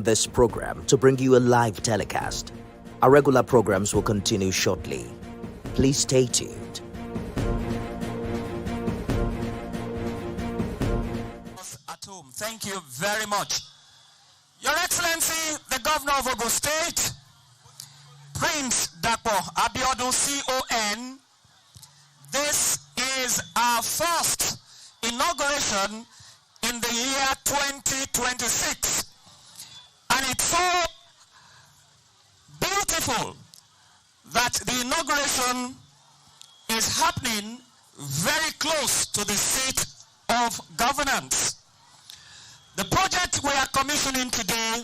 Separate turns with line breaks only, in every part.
this program to bring you a live telecast. Our regular programs will continue shortly. Please stay tuned.
At home, thank you very much. Your Excellency, the Governor of Ogun State, Prince Dr. Abeokuta CON, this is our first inauguration in the year 2026. And it's so beautiful that the inauguration is happening very close to the seat of governance. The project we are commissioning today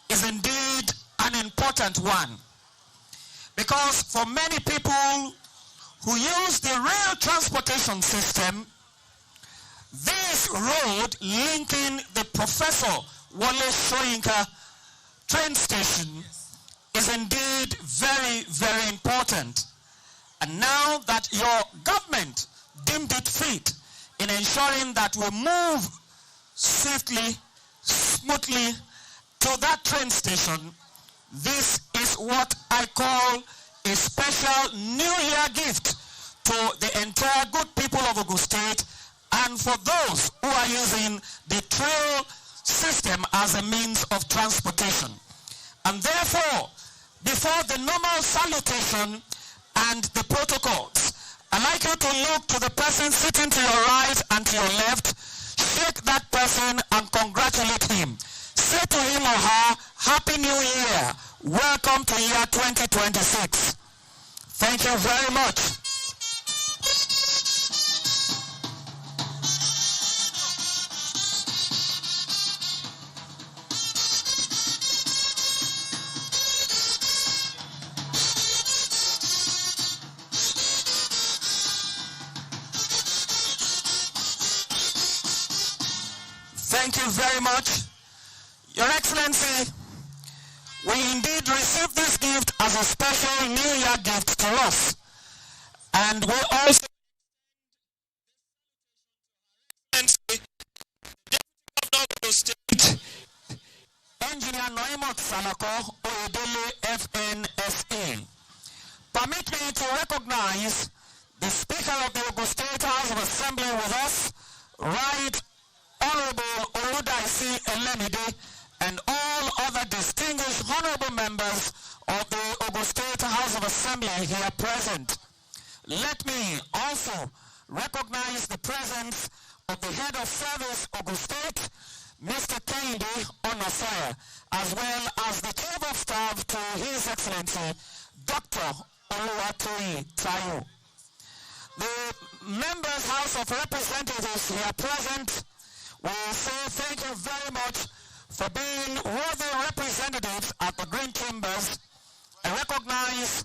is indeed an important one, because for many people who use the rail transportation system, this road linking the Professor Wole Soyinka train station is indeed very, very important. And now that your government deemed it fit in ensuring that we move swiftly, smoothly to that train station, this is what I call a special New Year gift to the entire good people of Ogun State and for those who are using the trail system as a means of transportation. And therefore, before the normal salutation and the protocols, I'd like you to look to the person sitting to your right and to your left, shake that person and congratulate him. Say to him or her, Happy New Year. Welcome to year 2026. Thank you very much. Thank you very much. Your Excellency, we indeed received this gift as a special New Year gift to us. And we also State Engineer Noimot Salako, Oyedele FNSA. Permit me to recognize the Speaker of the Ogun State House of Assembly with us, Right Honorable Oludaisi Elemide, and all other distinguished honorable members of the Ogun State House of Assembly here present. Let me also recognize the presence of the Head of Service Ogun State, Mr. Kehinde Onosaya, as well as the Chief of Staff to His Excellency, Dr. Oluwatoyin Taiwo. The Members' House of Representatives here present will say thank you very much for being worthy representatives at the Green Chambers. I recognize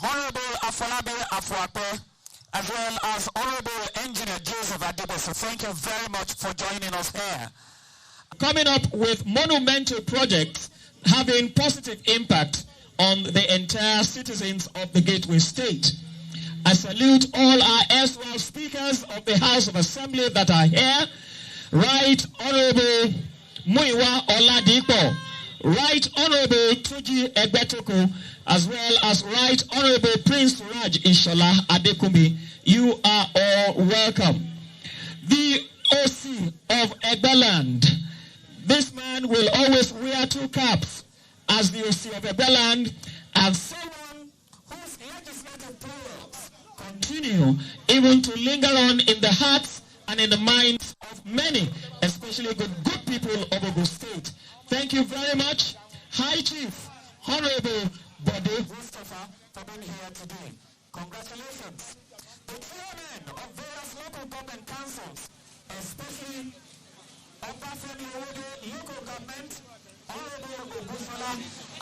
Honorable Afolabi Afuakpe as well as Honorable Engineer Joseph Adibo. So thank you very much for joining us here. Coming up with monumental projects having positive impact on the entire citizens of the Gateway State. I salute all our erstwhile speakers of the House of Assembly that are here. Right Honorable Muiwa Oladipo, Right Honorable Tuji Egbetoko, as well as Right Honorable Prince Raj Ishola Adekumi. You are all welcome. The OC of Egbeland. This man will always wear two caps as the OC of Egbeland, and someone whose legislative powers continue even to linger on in the hearts and in the minds of many, especially the good people of Ogun State. Thank you very much, High Chief Honorable Bode Mustafa, for being here today. Congratulations. The chairmen of various local government councils, especially Obafemi Owode local government, Honorable Ogufola,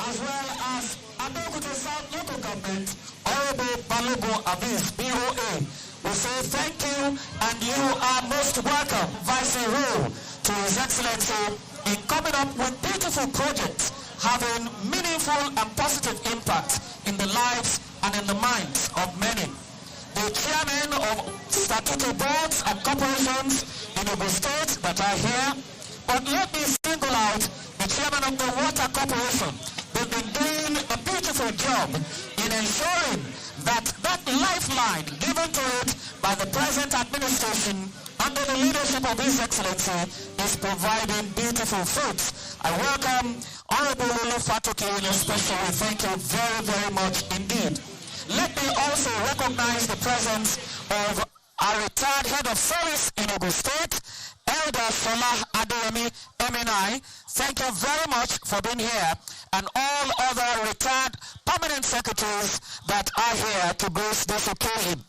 as well as Abeokuta South local government, Honorable Balogun Avis, BOA. We say thank you, and you are most welcome, Vice Rule, to His Excellency in coming up with beautiful projects having meaningful and positive impact in the lives and in the minds of many. The chairmen of statutory boards and corporations in Ogun State that are here, but let me single out the chairman of the Water Corporation. They've been doing a beautiful job in ensuring that that lifeline given to it by the present administration under the leadership of His Excellency is providing beautiful fruits. I welcome Honorable Wole especially. Thank you very, very much indeed. Let me also recognize the presence of our retired head of service in Ogun State, Elder Shola Adeyemi MNI. Thank you very much for being here, and all other retired permanent secretaries that are here to grace this occasion.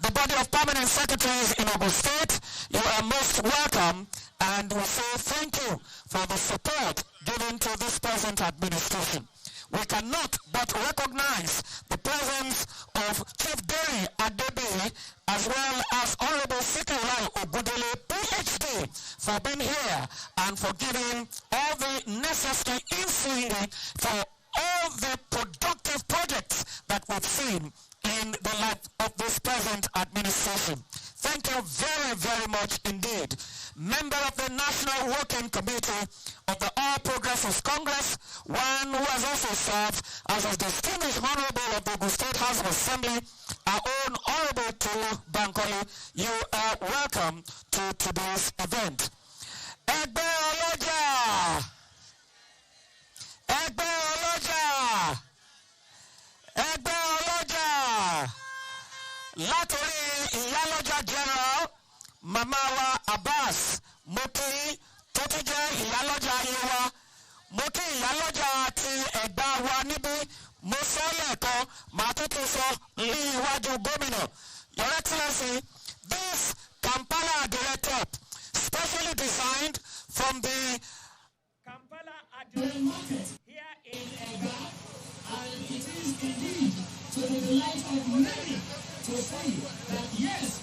The body of permanent secretaries in Ogun State, you are most welcome, and we say thank you for the support given to this present administration. We cannot but recognize the presence of Chief Derry Adebi as well as Honorable Sikirai Ogudele, PhD, for being here and for giving all the necessary insight for all the productive projects that we've seen in the life of this present administration. Thank you very, very much indeed. Member of the National Working Committee of the All Progressives Congress, one who has also served as a distinguished honorable of the Ogun State House of Assembly, our own Honorable Tolu Bankole. You are welcome to today's event. Abeokuta! Abeokuta! Abeokuta! Latori Iyaloja General Mamawa Abbas Moki Totuje Iyaloja Yewa Moki Iyaloja ti Egba wa nibi Mosoleko Matutuso Liwaju Gomino. Your Excellency, this Kampala Director, specially designed from the Kampala Adjunct Market here in Egba, and it is indeed to the delight of many to say that yes,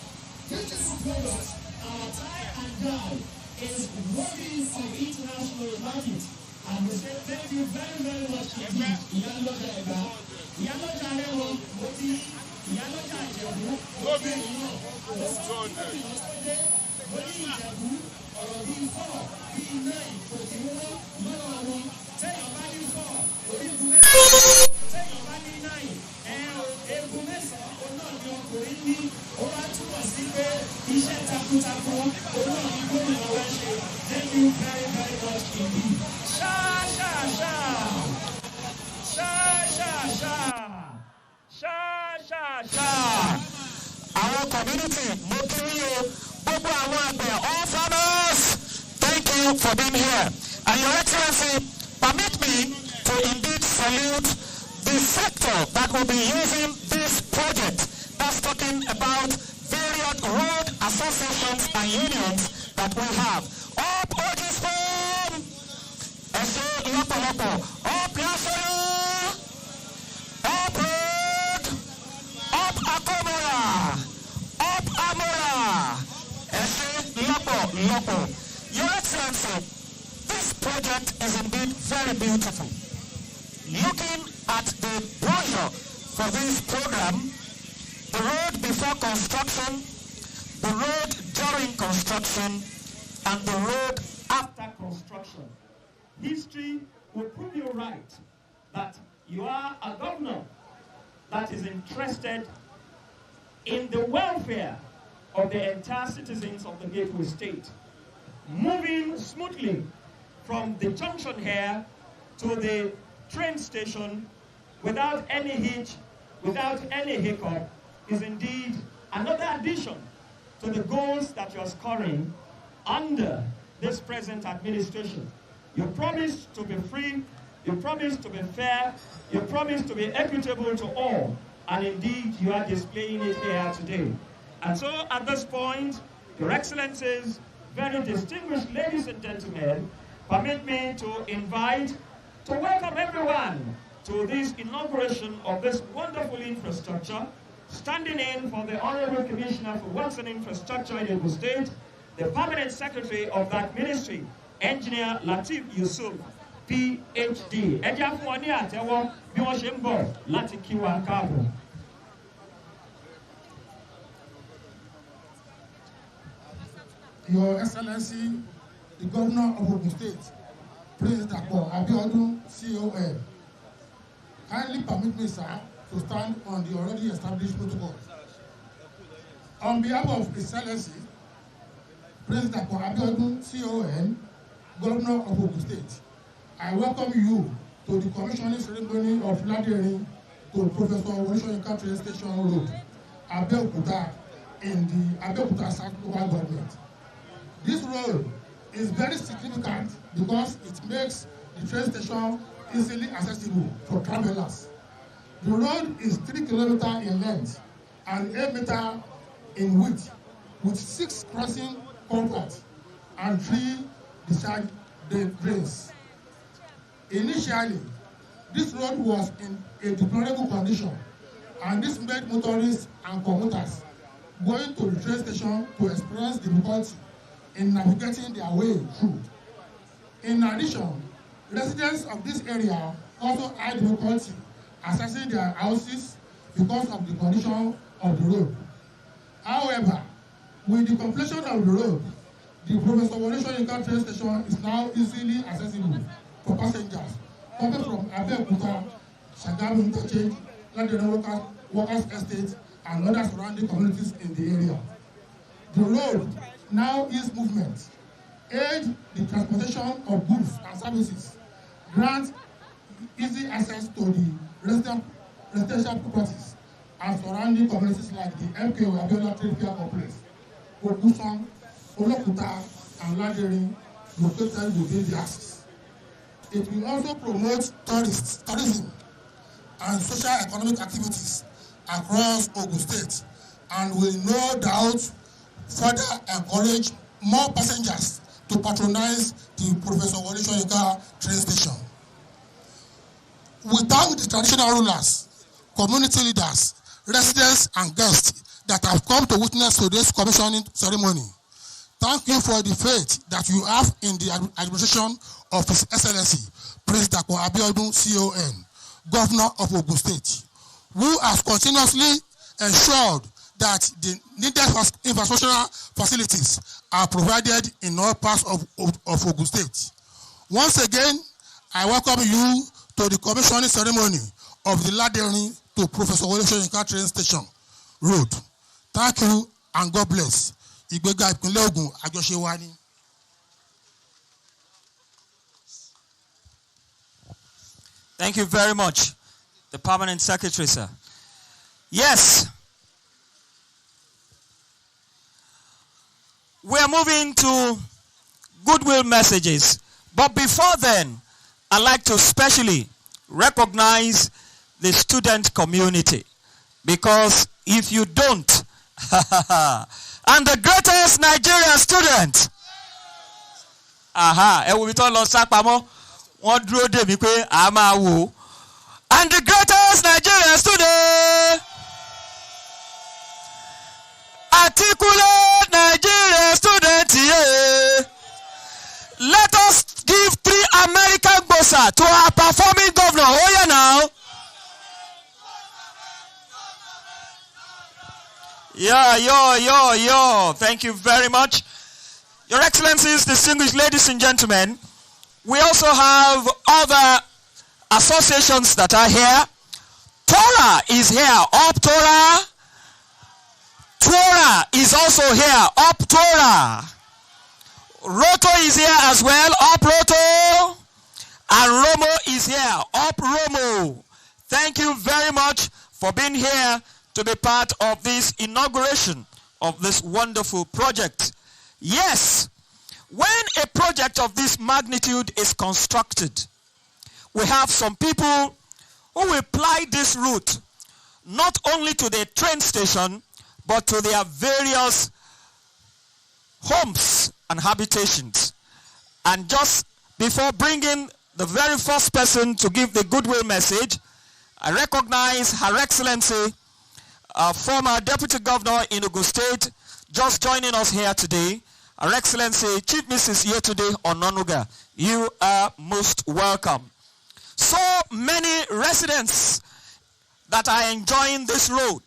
beautiful products, our tie and dye is worthy of international market. And we say thank you very, very much indeed. Iyaloja Egba, Iyaloja Arewo, Moti, Iyaloja Ijebu, Moti, Moti Ijebu, ọ̀rọ̀ bíi 4, bíi 9, kò sí wọ́n lọ́wọ́ àwọn tẹ́yìn bá ní 4, orí ìbú mẹ́sàn-án, tẹ́yìn bá ní 9, egun mẹ́sàn-án, ọ̀nà ni ọkùnrin ní, ó wá túbọ̀ sí pé iṣẹ́ takuntakun, ọ̀nà ni gómìnà wá ṣe. Thank you very, very much indeed. Our community, all farmers, thank you for being here. And Your Excellency, permit me to indeed salute the sector that will be using this project. That's talking about various road associations and unions that we have. Up Ogisform! Ẹ̀ṣẹ̀ lọ́pọ̀lọpọ̀. Up Yasoro! Up Road! Up Akomora! Up Amora! Your Excellency, this project is indeed very beautiful. Looking at the brochure for this program, the road before construction, the road during construction, and the road after construction. History will prove you right that you are a governor that is interested in the welfare of the entire citizens of the Gateway State, moving smoothly from the junction here to the train station without any hitch, without any hiccup, is indeed another addition to the goals that you're scoring under this present administration. You promise to be free, you promise to be fair, you promise to be equitable to all, and indeed you are displaying it here today. And so at this point, Your Excellencies, very distinguished ladies and gentlemen, permit me to welcome everyone to this inauguration of this wonderful infrastructure, standing in for the Honorable Commissioner for Works and Infrastructure in Ogun State, the Permanent Secretary of that Ministry, Engineer Lateef Yusuf, PhD. Ẹ jẹ́ fún wọn ní àtẹ́wọ́ bí wọ́n ṣe ń bọ̀ láti kí wa káàbọ̀. Your Excellency, the Governor of Ogun State,
President Abeokuta, CON. Kindly permit me, sir, to stand on the already established protocol. On behalf of His Excellency, President Abeokuta, CON, Governor of Ogun State, I welcome you to the commissioning ceremony of Laderin-Pro Professor Soyinka train station road, Abeokuta, in the Abeokuta South local government. This road is very significant because it makes the train station easily accessible for travelers. The road is 3 kilometers in length and 8 meters in width, with 6 crossing culverts and 3 discharge drains. Initially, this road was in a deplorable condition, and this made motorists and commuters going to the train station to experience difficulty in navigating their way through. In addition, residents of this area also had difficulty accessing their houses because of the condition of the road. However, with the completion of the road, the Professor Wole Soyinka train station is now easily accessible for passengers coming from Abeokuta, Shagamu Interchange, Laderin Workers Estate, and other surrounding communities in the area. The road now is movement, aid the transportation of goods and services, grant easy access to the residential properties and surrounding communities like the MKO Abiola Trade Fair Complex, Okusan, Abeokuta, and Laderin located within the axis. It will also promote tourism and social economic activities across Ogun State and will no doubt further encourage more passengers to patronize the Professor Wole Soyinka train station. We thank the traditional rulers, community leaders, residents, and guests that have come to witness today's commissioning ceremony. Thank you for the faith that you have in the administration of His Excellency, President Abeokuta, CON, Governor of Ogun State, who has continuously ensured that the needed infrastructural facilities are provided in all parts of Ogun State. Once again, I welcome you to the commissioning ceremony of the Laderin-Pro Professor Wole Soyinka train station road. Thank you and God bless. Ìgbéga ìpínlẹ̀ Ògùn àjọṣe wa ni.
Thank you very much, the Permanent Secretary, sir. Yes. We are moving to Goodwill messages. But before then, I'd like to specially recognize the student community. Because if you don't, and the greatest Nigerian student. Aha, ẹ wo bí tó lọ sápamọ́, wọ́n dúró dè mí pé a máa wò. And the greatest Nigerian student. Articulate Nigerian student, yeah. Let us give 3 American bossa to our performing governor. Oh yeah now. Yo. Thank you very much. Your Excellencies, distinguished ladies and gentlemen, we also have other associations that are here. Tora is here. Up Tora. Tora is also here. Up Tora. Roto is here as well. Up Roto. And Romo is here. Up Romo. Thank you very much for being here to be part of this inauguration of this wonderful project. Yes, when a project of this magnitude is constructed, we have some people who will ply this route not only to the train station, but to their various homes and habitations. And just before bringing the very first person to give the goodwill message, I recognize Her Excellency, former Deputy Governor in Ogun State, just joining us here today. Her Excellency, Chief Mrs. Yetunde Ononuga, you are most welcome. So many residents that are enjoying this road,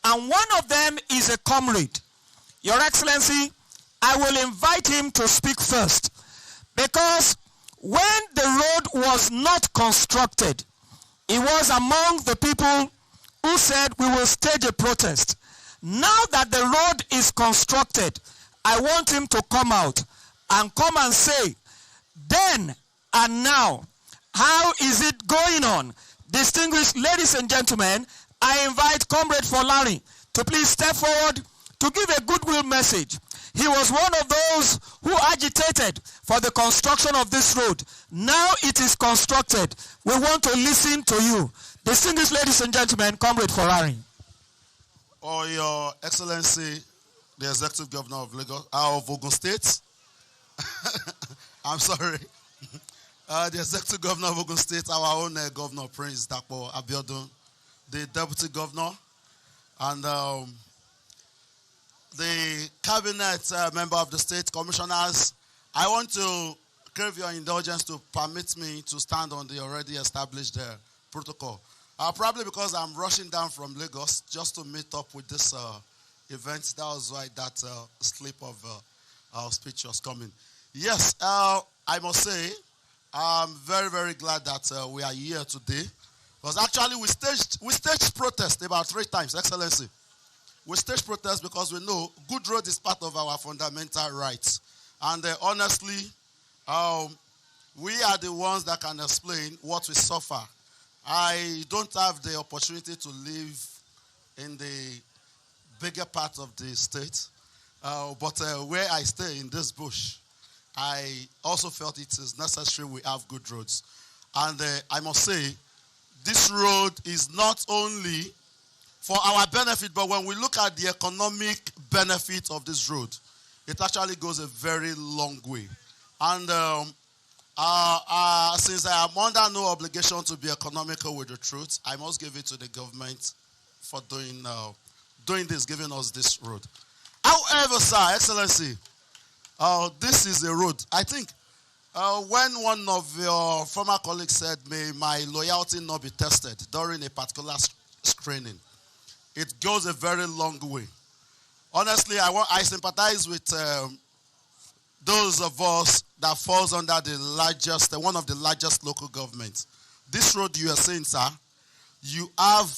and one of them is a comrade. Your Excellency, I will invite him to speak first, because When the road was not constructed, he was among the people who said we will stage a protest. Now that the road is constructed, I want him to come out and come and say, then and now, how is it going on? Distinguished ladies and gentlemen, I invite Comrade Laderin to please step forward to give a goodwill message. He was one of those who agitated for the construction of this road. Now it is constructed. We want to listen to you. Distinguished ladies and gentlemen, Comrade Laderin.
Oh, Your Excellency, the Executive Governor of Lagos, of Ogun State. I'm sorry. The Executive Governor of Ogun State, our own Governor, Prince Dr. Abeokuta, the Deputy Governor, and the Cabinet member of the State Commissioners. I want to crave your indulgence to permit me to stand on the already established protocol. Probably because I'm rushing down from Lagos just to meet up with this event. That was why that slip of our speech was coming. Yes, I must say, I'm very, very glad that we are here today. Because actually we staged protest about 3 times, Excellency. We staged protest because we know good road is part of our fundamental rights. And honestly, we are the ones that can explain what we suffer. I don't have the opportunity to live in the bigger part of the state, but where I stay in this bush, I also felt it is necessary we have good roads. And I must say, this road is not only for our benefit, but when we look at the economic benefit of this road, it actually goes a very long way. And since I am under no obligation to be economical with the truth, I must give it to the government for doing this, giving us this road. However, Sir, Excellency, this is a road. I think when one of your former colleagues said, may my loyalty not be tested during a particular screening, it goes a very long way. Honestly, I sympathize with those of us that falls under the largest, one of the largest local governments. This road you are saying, sir, you have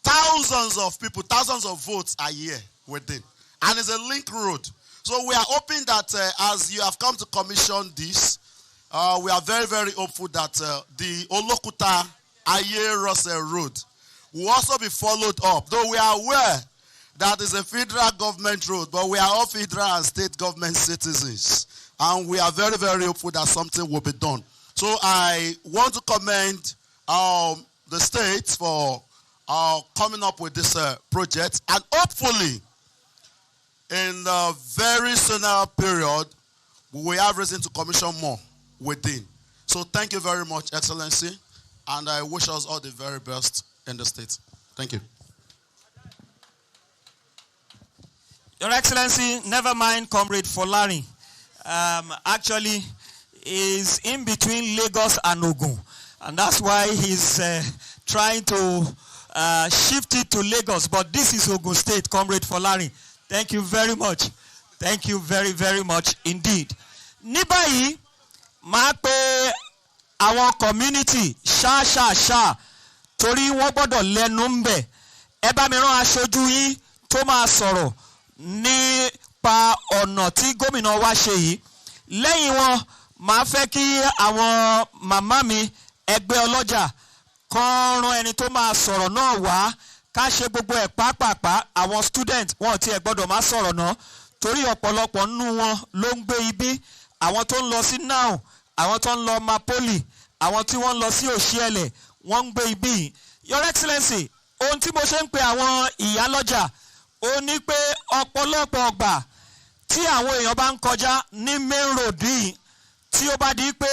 thousands of people, thousands of votes a year within. And it's a link road. So we are hoping that as you have come to commission this, we are very, very hopeful that the Abeokuta Aye-Russell road will also be followed up. Though we are aware that is a federal government road, but we are all federal and state government citizens. And we are very, very hopeful that something will be done. So I want to commend the states for coming up with this project. And hopefully, in a very soon period, we have reason to commission more within. So thank you very much, Excellency. And I wish us all the very best in the state. Thank you.
Your Excellency, never mind Comrade Laderin. Actually, is in between Lagos and Ogun. And that's why he's trying to shift it to Lagos. But this is Ogun State, Comrade Laderin. Thank you very much. Thank you very, very much indeed. Ní báyìí, máa pe àwọn community ṣá torí wọ́n gbọ́dọ̀ lẹ́nu ń bẹ̀. Ẹ bá mi rán aṣojú yín tó máa sọ̀rọ̀ nípa ọ̀nà tí gómìnà wa ṣe yìí. Lẹ́yìn wọn, máa fẹ́ kí àwọn màmá mi ẹgbẹ́ ọlọ́jà kan rán ẹni tó máa sọ̀rọ̀ náà wá. Ká ṣe gbogbo ẹ̀ pàápàá àwọn student wọn tí ẹ gbọ́dọ̀ máa sọ̀rọ̀ náà torí ọ̀pọ̀lọpọ̀ nínú wọn ló ń gbé ibi àwọn tó ń lọ sí now àwọn tó ń lọ Mapoli àwọn tí wọ́n ń lọ sí Òṣìẹ̀lẹ̀ wọ́n ń gbé ibi. Your Excellency, ohun tí mo ṣe ń pe àwọn ìyálọ́jà ó ní pé ọ̀pọ̀lọpọ̀ ọgbà tí àwọn èèyàn bá ń kọjá ní main road yìí tí ó bá di pé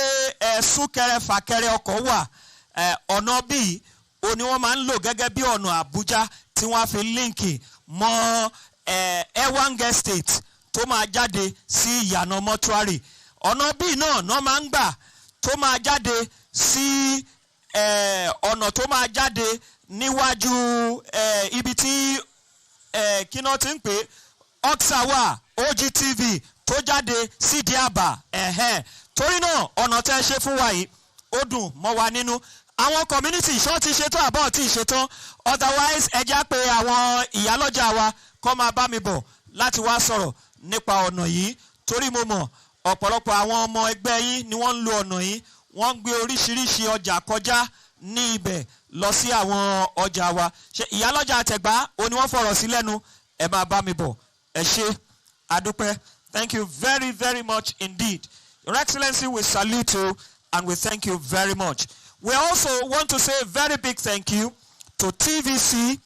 súnkẹrẹ fàkẹrẹ ọkọ̀ wà ọ̀nà bíi ó ní wọ́n máa ń lò gẹ́gẹ́ bí ọ̀nà Àbújá tí wọ́n á fi líǹkì mọ́ Ewange State tó máa jáde sí ìyànà mọ́túárì. Ọ̀nà bíi náà máa ń gbà tó máa jáde sí ọ̀nà tó máa jáde níwájú ibi tí kí náà ti ń pè Oxawa OGTV tó jáde sí Diaba torí náà ọ̀nà tẹ́ ṣe fún wa yìí ó dùn mọ́ wa nínú. Àwọn community ṣọ́ ti ṣetán àbọ̀ tí ì ṣetán, otherwise ẹ já pé àwọn ìyálọ́jà wa kọ́ máa bá mi bọ̀ láti wá sọ̀rọ̀ nípa ọ̀nà yìí, torí mo mọ̀ ọ̀pọ̀lọpọ̀ àwọn ọmọ ẹgbẹ́ yín ni wọ́n ń lo ọ̀nà yìí, wọ́n ń gbé oríṣiríṣi ọjà kọjá ní ibẹ̀ lọ sí àwọn ọjà wa. Ṣé ìyálọ́jà Àtẹ̀gbá ó ní wọ́n fọ̀rọ̀ sí lẹ́nu, ẹ máa bá mi bọ̀. Ẹ ṣé, adúpẹ́. Thank you very, very much indeed. Your Excellency, we salute you and we thank you very much. We also want to say a very big thank you to TVC,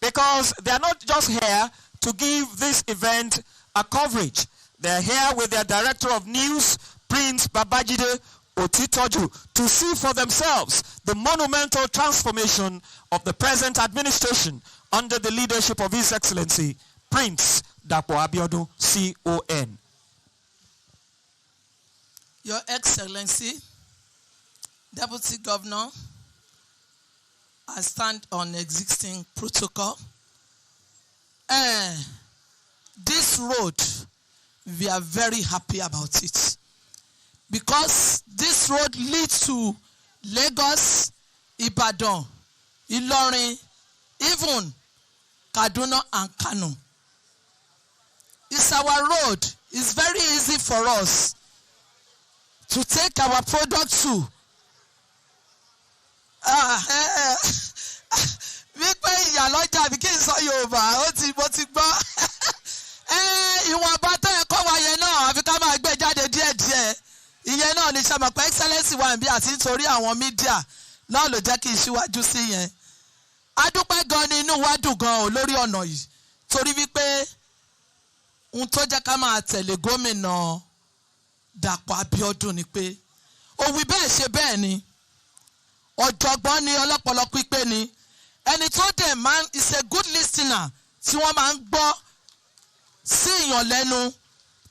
because they are not just here to give this event a coverage. They are here with their Director of News, Prince Babajide Otitoju, to see for themselves the monumental transformation of the present administration under the leadership of His Excellency, Prince Dapo Abiodun, CON.
Your Excellency, Deputy Governor, I stand on existing protocol. This road, we are very happy about it, because this road leads to Lagos, Ibadan, Ilorin, even Kaduna and Kano. It's our road. It's very easy for us to take our product to. Wípé ìyálọ́jà bí kí n sọ Yorùbá ó ti mo ti gbọ́. Ìwọ̀nba tó ẹ̀kọ́ wa yẹn náà àfi ká máa gbé jáde díẹ̀díẹ̀. Ìyẹn náà ni sàmọ̀pẹ́ Excellency wa níbí àti nítorí àwọn mídíà náà ló jẹ́ kí n ṣíwájú sí yẹn. Adúpẹ́ gan ni inú wa dùn gan lórí ọ̀nà yìí, torí wípé ohun tó jẹ́ ká máa tẹ̀lé gómìnà Dàpọ̀ Abíọ́dún ni pé ó wí bẹ́ẹ̀ ṣe bẹ́ẹ̀ ni, ọ̀jọ̀gbọ́n ni, ọlọ́pọlọ pípé ni, ẹni tó dẹ̀ máa is a good listener tí wọ́n máa ń gbọ́ sí ìyàn lẹ́nu.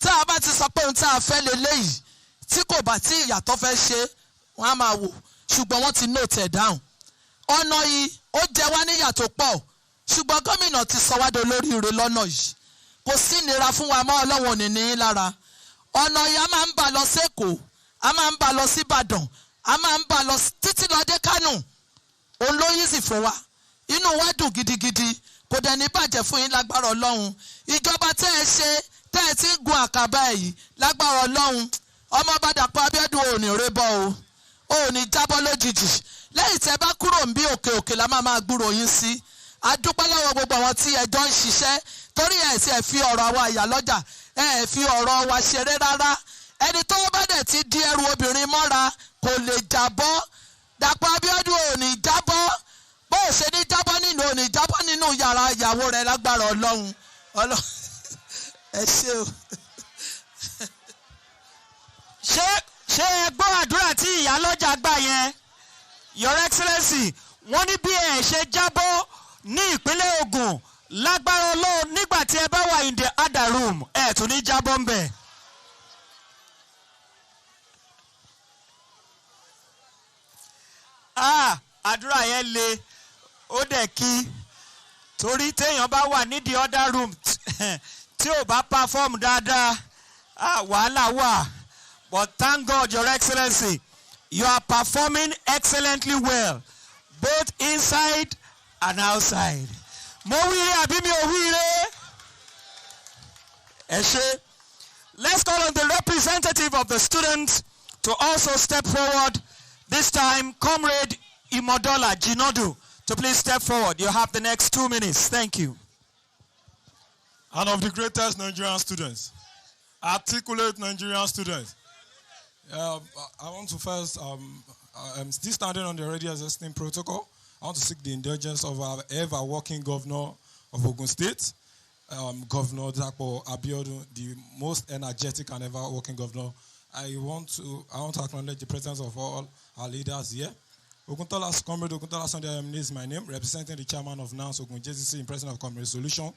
Tá a bá ti sọ pé ohun tá a fẹ́ leléyìí tí kò bá tí ìyàtọ̀ fẹ́ ṣe, wọ́n á máa wò, ṣùgbọ́n wọ́n ti note down. Ọ̀nà yìí ó jẹ wá níyà tó pọ̀, ṣùgbọ́n gómìnà ti sọ wá dolóríire lọ́nà yìí. Kò sí ìnira fún wa mọ́, Ọlọ́run ò ní ní lára. Ọ̀nà yìí a máa ń bá lọ sí Èkó, a máa ń bá lọ sí Ìbàdàn, a máa ń bá lọ títí lọ dé Kánò. Òun ló yí sì fún wa. Inú wa dùn gidigidi, kò dẹ̀ ní bàjẹ́ fún yín lágbára Ọlọ́run. Ìjọba tẹ́ ẹ ṣe, tẹ́ ẹ ti ń gun àkàbà yìí lágbára Ọlọ́run. Ọmọọba Dàpọ̀ Abíọ́dún ò ní rébọ̀ o, ò ní jábọ́ lójijì. Lẹ́yìn tẹ́ bá kúrò ń bí òkè òkè la máa gbúrò yín sí. A dúpẹ́ lọ́wọ́ gbogbo àwọn tí ẹjọ́ ń ṣiṣẹ́, torí ẹ̀ sì ẹ̀ fi ọ̀rọ̀ àwa ìyálọ́jà, ẹ̀ fi ọ̀rọ̀ wa ṣeré rárá. Ẹni tó bá dẹ̀ ti di ẹrù obìnrin mọ́ra kò lè jábọ́. Dàpọ̀ Abíọ́dún ò ní jábọ́, bó o ṣe ní jábọ́ nínú ò ní jábọ́ nínú yàrá ìyàwó rẹ̀ lágbára Ọlọ́run. Ẹ ṣé o.
Ṣé ẹ gbọ́ àdúrà tí ìyálọ́jà gbà yẹn? Your Excellency, wọ́n ní bí ẹ ṣe jábọ́ ní ìpínlẹ̀ Ògùn lágbára Ọlọ́run nígbà tí ẹ bá wà in the other room, ẹ tún ní jábọ́ ń bẹ̀. Àdúrà yẹn le, ó dẹ̀ kí, torí téèyàn bá wà ní the other room tí ò bá perform dáadáa, wàhálà wà. But thank God, Your Excellency, you are performing excellently well, both inside and outside. Mo wíire àbí mi ò wíire? Ẹ ṣé. Let's call on the representative of the students to also step forward. This time, Comrade Imodola Jinodu, to please step forward. You have the next 2 minutes. Thank you.
And of the greatest Nigerian students, articulate Nigerian students. I want to first, I'm still standing on the already existing protocol. I want to seek the indulgence of our ever-working governor of Ogun State, Governor Dapo Abiodun, the most energetic and ever-working governor. I want to acknowledge the presence of all our leaders here. Oguntola, Comrade Oguntola Sunday is my name, representing the chairman of NANS Ogun JCC in person of Comrade Solution,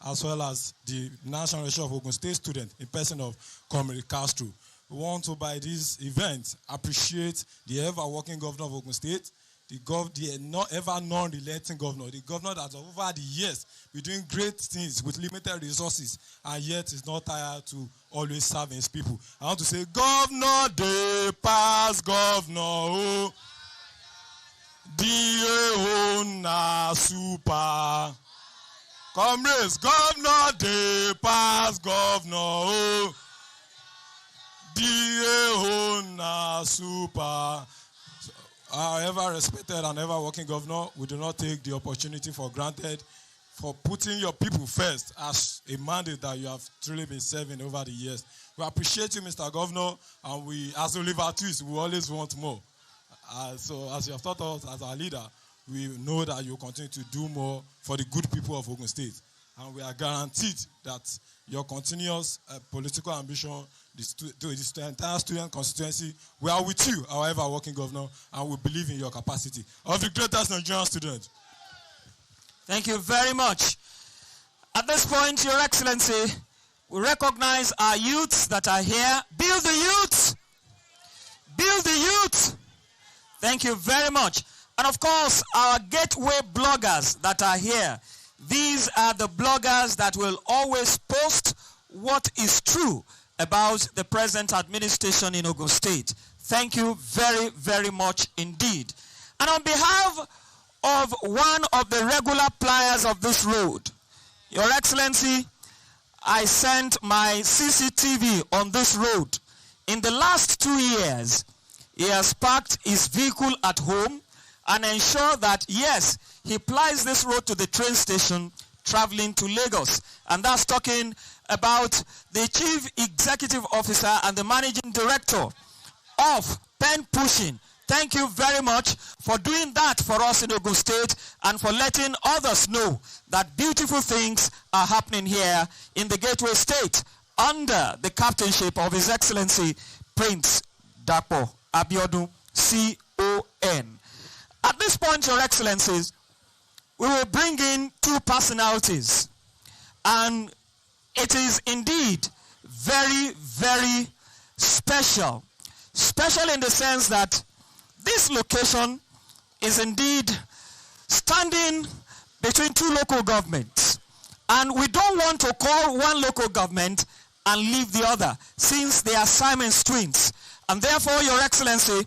as well as the National Registrar of Ogun State student in person of Comrade Castro. We want to, by this event, appreciate the ever-working governor of Ogun State, the not ever non-relenting governor, the governor that over the years been doing great things with limited resources and yet is not tired to always serve his people. I want to say, Governor, dey pass governor, oh, the na super. Comrades, Governor, dey pass governor, oh, the na super. Our ever respected and ever working governor, we do not take the opportunity for granted for putting your people first as a mandate that you have truly been serving over the years. We appreciate you, Mr. Governor, and we, as Oliver Twist, we always want more. So as you have taught us as our leader, we know that you will continue to do more for the good people of Ogun State. And we are guaranteed that your continuous political ambition, the entire student constituency, we are with you, our ever working governor, and we believe in your capacity. Of the greatest Nigerian student.
Thank you very much. At this point, Your Excellency, we recognize our youths that are here. Build the youths! Build the youths! Thank you very much. And of course, our gateway bloggers that are here. These are the bloggers that will always post what is true about the present administration in Ogun State. Thank you very, very much indeed. And on behalf of one of the regular pliers of this road, Your Excellency, I sent my CCTV on this road. In the last 2 years, he has parked his vehicle at home and ensured that, yes, he plies this road to the train station traveling to Lagos. And that's talking about the Chief Executive Officer and the Managing Director of Pen Pushing. Thank you very much for doing that for us in Ogun State and for letting others know that beautiful things are happening here in the Gateway State under the captainship of His Excellency Prince Dapo Abiodun, CON. At this point, Your Excellencies, we will bring in two personalities. And it is indeed very, very special. Special in the sense that this location is indeed standing between two local governments. And we don't want to call one local government and leave the other, since they are Simon's twins. And therefore, Your Excellency,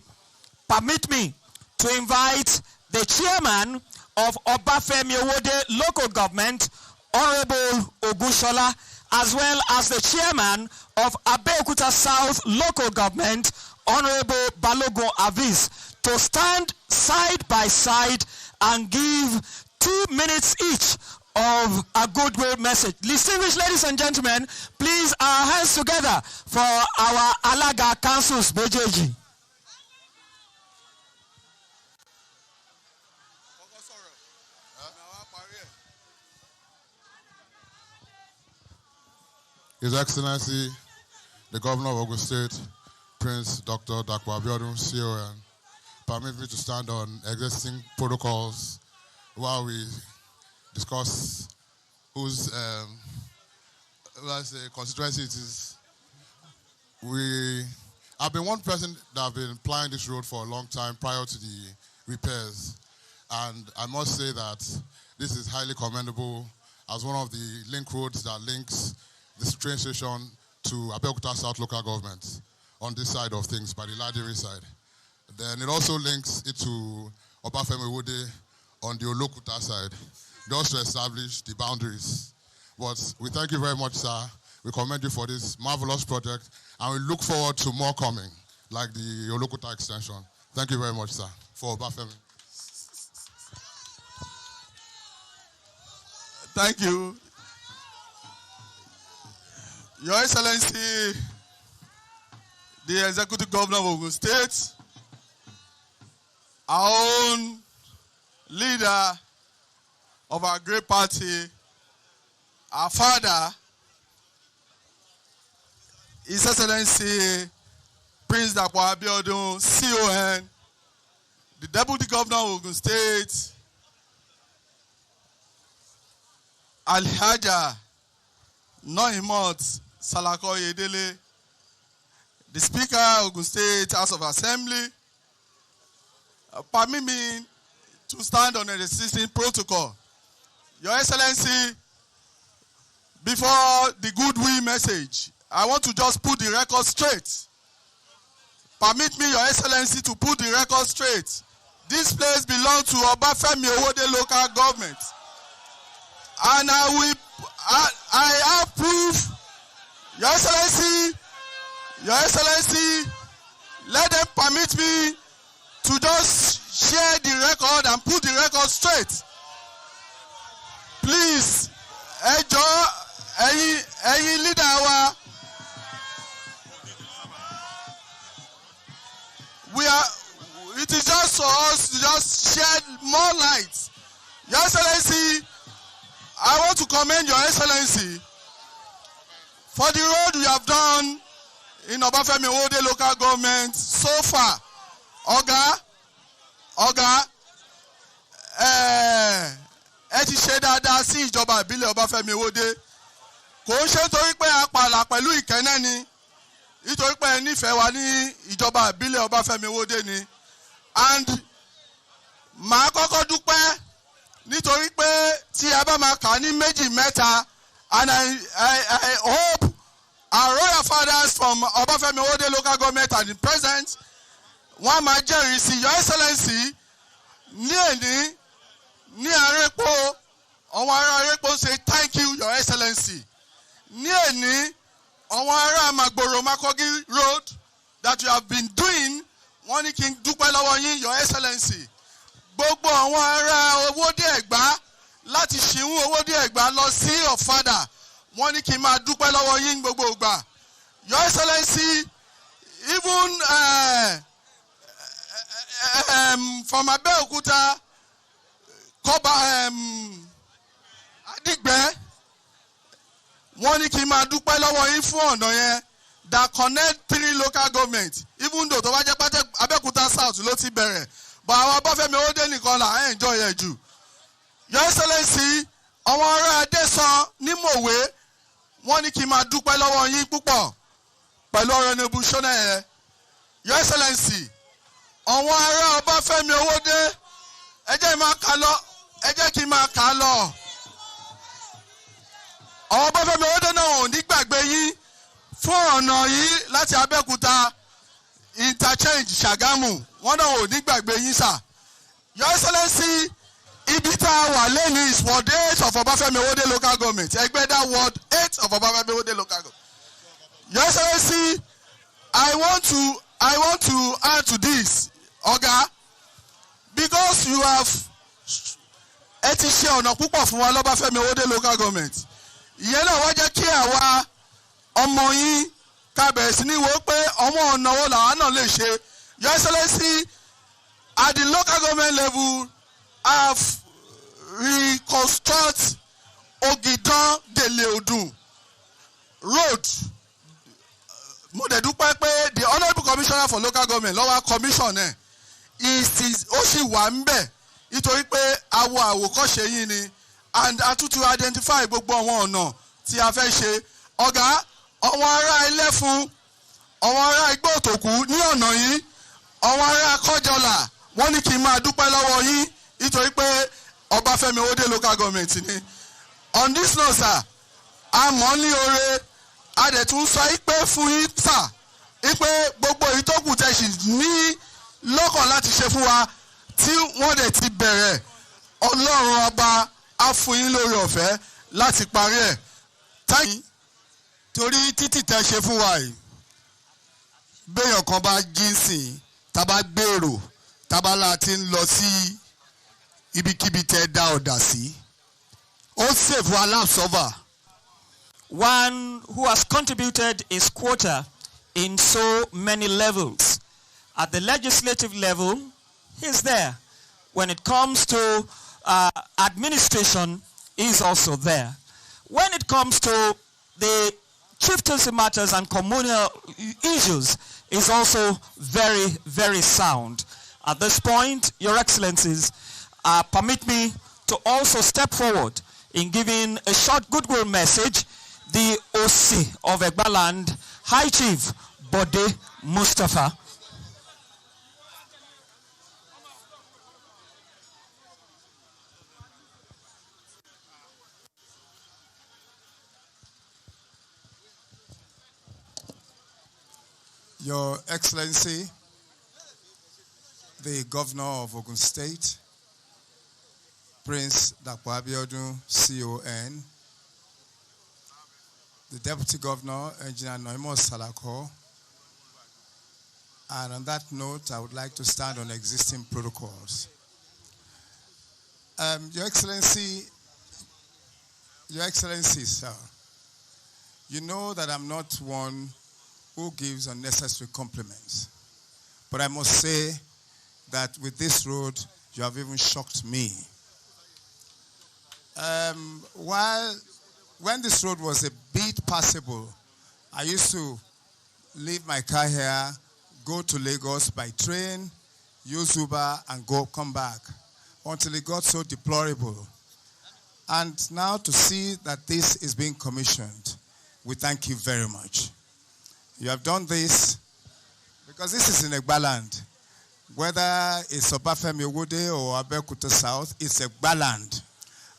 permit me to invite the chairman of Obafemi Owode local government, Honorable Ogushola, as well as the chairman of Abeokuta South local government, Honorable Balogun Avis, to stand side by side and give 2 minutes each of a goodwill message. Distinguished ladies and gentlemen, please our hands together for our Alaga Councils Bejeji.
His Excellency, the Governor of Ogun State, Prince Dr. Dapo Abiodun, CON, permit me to stand on existing protocols while we discuss whose constituency it is. I've been one person that have been plying this road for a long time prior to the repairs, and I must say that this is highly commendable as one of the link roads that links this train station to Abeokuta South local government on this side of things, by the Laderin side. Then it also links it to Obafemi Owode on the Abeokuta side, just to establish the boundaries. But we thank you very much, sir. We commend you for this marvelous project, and we look forward to more coming, like the Abeokuta extension. Thank you very much, sir, for Obafemi.
Thank you. Your Excellency, the Executive Governor of Ogun State, our own leader of our great party, our father, His Excellency Prince Dapo Abiodun, CON, the Deputy Governor of Ogun State, Alhaja Noimot Salako Yedele, the Speaker of Ogun State House of Assembly. Permit me to stand on the existing protocol. Your Excellency, before the goodwill message, I want to just put the record straight. Permit me, Your Excellency, to put the record straight. This place belongs to Obafemi Owode local government. And I have proof. Your Excellency, let them permit me to just share the record and put the record straight. Please, any leader, it is just for us to just shed more light. Your Excellency, I want to commend Your Excellency for the road we have done in Obafemi Owode local government so far. Oga, ẹ ti ṣe dáadáa sí ìjọba ìbílẹ̀ Ọbáfẹ́mi Owódé. Kò ń ṣe nítorí pé a pààlà pẹ̀lú ìkẹ́nẹ́ ni, nítorí pé ẹ nífẹ̀ẹ́ wa ní ìjọba ìbílẹ̀ Ọbáfẹ́mi Owódé ni. And màá kọ́kọ́ dúpẹ́ nítorí pé tí a bá máa kà ní méjì mẹ́ta, and I hope our royal fathers from Obafemi Owode local government and the president wọ́n máa jẹ́rìí sí. Your Excellency, ní èní ní Arepo, àwọn ará Arepo say thank you, Your Excellency. Ní èní àwọn ará Magboro Makogi road that you have been doing, wọ́n ní kí n dúpẹ́ lọ́wọ́ yín, Your Excellency. Gbogbo àwọn ará Owódé Ẹ̀gbá láti Ṣìún Owódé Ẹ̀gbá lọ sí Ọ̀fadà, wọ́n ní kí n máa dúpẹ́ lọ́wọ́ yín gbogbo ìgbà. Your Excellency, even from Abeokuta, Adigbe, wọ́n ní kí n máa dúpẹ́ lọ́wọ́ yín fún ọ̀nà yẹn that connect 3 local governments, even though tó bá jẹ́ pátẹ́ Abeokuta South ló ti bẹ̀rẹ̀, but àwọn Ọbáfẹ́mi Owódé nìkan là ń enjoy ẹ̀ jù. Your Excellency, àwọn ará Adéṣan ní Mòwe, wọ́n ní kí n máa dúpẹ́ lọ́wọ́ yín púpọ̀ pẹ̀lú ọ̀rọ̀ ní ibùsọ́nà yẹn. Your Excellency, àwọn ará Ọbáfẹ́mi Owódé, ẹ jẹ́ kí n máa kà á lọ. Àwọn Ọbáfẹ́mi Owódé náà ò ní gbàgbé yín fún ọ̀nà yìí láti Abẹ́òkúta interchange Ṣàgámù, wọ́n náà ò ní gbàgbé yín sà. Your Excellency, ibi tá a wà lẹ́nu is Ward 8 of Obafemi Owode local government. Ẹgbẹ́dá Ward 8 of Obafemi Owode local government. Your Excellency, I want to add to this, Oga, because you have ẹ ti ṣe ọ̀nà púpọ̀ fún wa l'Obafemi Owode local government. Ìyẹn náà wá jẹ́ kí àwa ọmọ yín ká bẹ̀rẹ̀ sí ní wò pé ọmọ ọ̀nà wo làwa náà lè ṣe. Your Excellency, at the local government level, have reconstruct Ogidan Dele Odun road. Mo dẹ̀ dúpẹ́ pé the honourable commissioner for local government lower commission ó sì wà ń bẹ̀ nítorí pé àwòkọ́ṣe yín ni, and atutu identify gbogbo àwọn ọ̀nà tí a fẹ́ ṣe. Ọ̀gá, àwọn ará Ẹlẹ́fun, àwọn ará Igbó Òtòkú ní ọ̀nà yìí, àwọn ará Kọ́jọlà, wọ́n ní kí n máa dúpẹ́ lọ́wọ́ yín nítorí pé Ọbáfẹ́mi Owódé local government ni. On this note, sir, a mọ̀ ní oore, a dẹ̀ tún sọ pé fún yín sà, pé gbogbo ìtókù tẹ̀sí ní lọ́kàn láti ṣe fún wa tí wọ́n dẹ̀ ti bẹ̀rẹ̀, Ọlọ́run ọba á fún yín lórí ọ̀fẹ́ láti parí ẹ̀.
Torí títì tẹ́ ṣe fún wa yìí, béèyàn kan bá jí sìn, tá bá gbèrò, tá bá láti ń lọ sí ibikíbi tẹ́ dá ọ̀dà sí, ó save wa lapsover.
One who has contributed his quota in so many levels. At the legislative level, he's there. When it comes to administration, he's also there. When it comes to the chieftaincy matters and communal issues, he's also very, very sound. At this point, Your Excellencies, permit me to also step forward in giving a short goodwill message. The OC of Egbaland, High Chief Bode Mustafa.
Your Excellency, the Governor of Ogun State, Prince Dr. Abeokuta, CON, the Deputy Governor, Engineer Noimo Salako, and on that note, I would like to stand on existing protocols. Your Excellency, sir, you know that I'm not one who gives unnecessary compliments, but I must say that with this road, you have even shocked me. When this road was a bit passable, I used to leave my car here, go to Lagos by train, use Uber, and come back until it got so deplorable. And now to see that this is being commissioned, we thank you very much. You have done this because this is in Egbaland. Whether it's Obafemi Owode or Abeokuta South, it's Egbaland,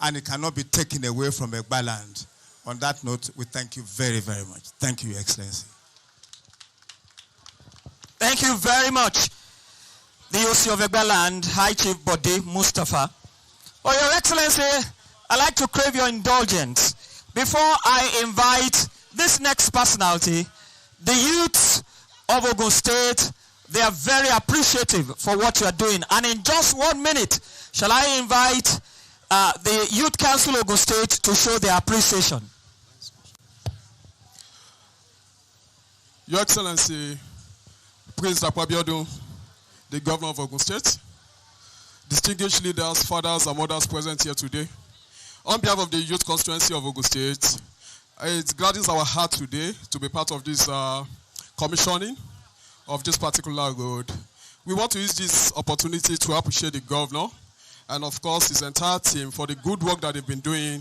and it cannot be taken away from Egbaland. On that note, we thank you very, very much. Thank you, Your Excellency.
Thank you very much, the OC of Egbaland, High Chief Bode Mustafa. Oh, Your Excellency, I'd like to crave your indulgence. Before I invite this next personality, the youths of Ogun State, they are very appreciative for what you are doing. And in just 1 minute, shall I invite the Youth Council of Ogun State to show their appreciation.
Your Excellency, Prince Dr. Abeokuta, the Governor of Ogun State, distinguished leaders, fathers, and mothers present here today, on behalf of the Youth Constituency of Ogun State, it gladdens our heart today to be part of this commissioning of this particular road. We want to use this opportunity to appreciate the Governor and, of course, his entire team for the good work that they've been doing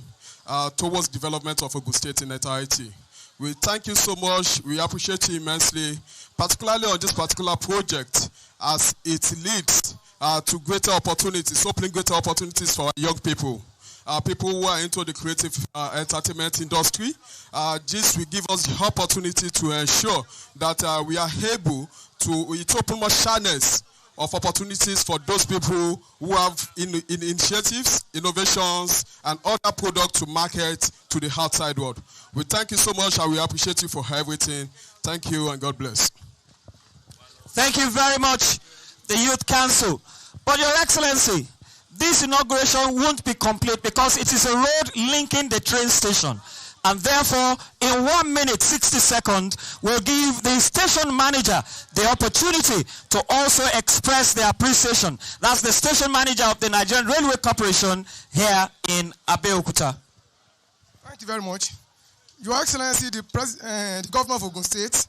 towards development of Ogun State in entirety. We thank you so much. We appreciate you immensely, particularly on this particular project, as it leads to greater opportunities, opening greater opportunities for our young people. People who are into the creative entertainment industry. This will give us the opportunity to ensure that we are able to open more channels of opportunities for those people who have initiatives, innovations, and other products to market to the outside world. We thank you so much, and we appreciate you for everything. Thank you, and God bless.
Thank you very much, the Youth Council. But Your Excellency, this inauguration won't be complete because it is a road linking the train station. And therefore, in 1 minute, 60 seconds, we'll give the station manager the opportunity to also express their appreciation. That's the station manager of the Nigerian Railway Corporation here in Abeokuta.
Thank you very much. Your Excellency, the Governor of Ogun State,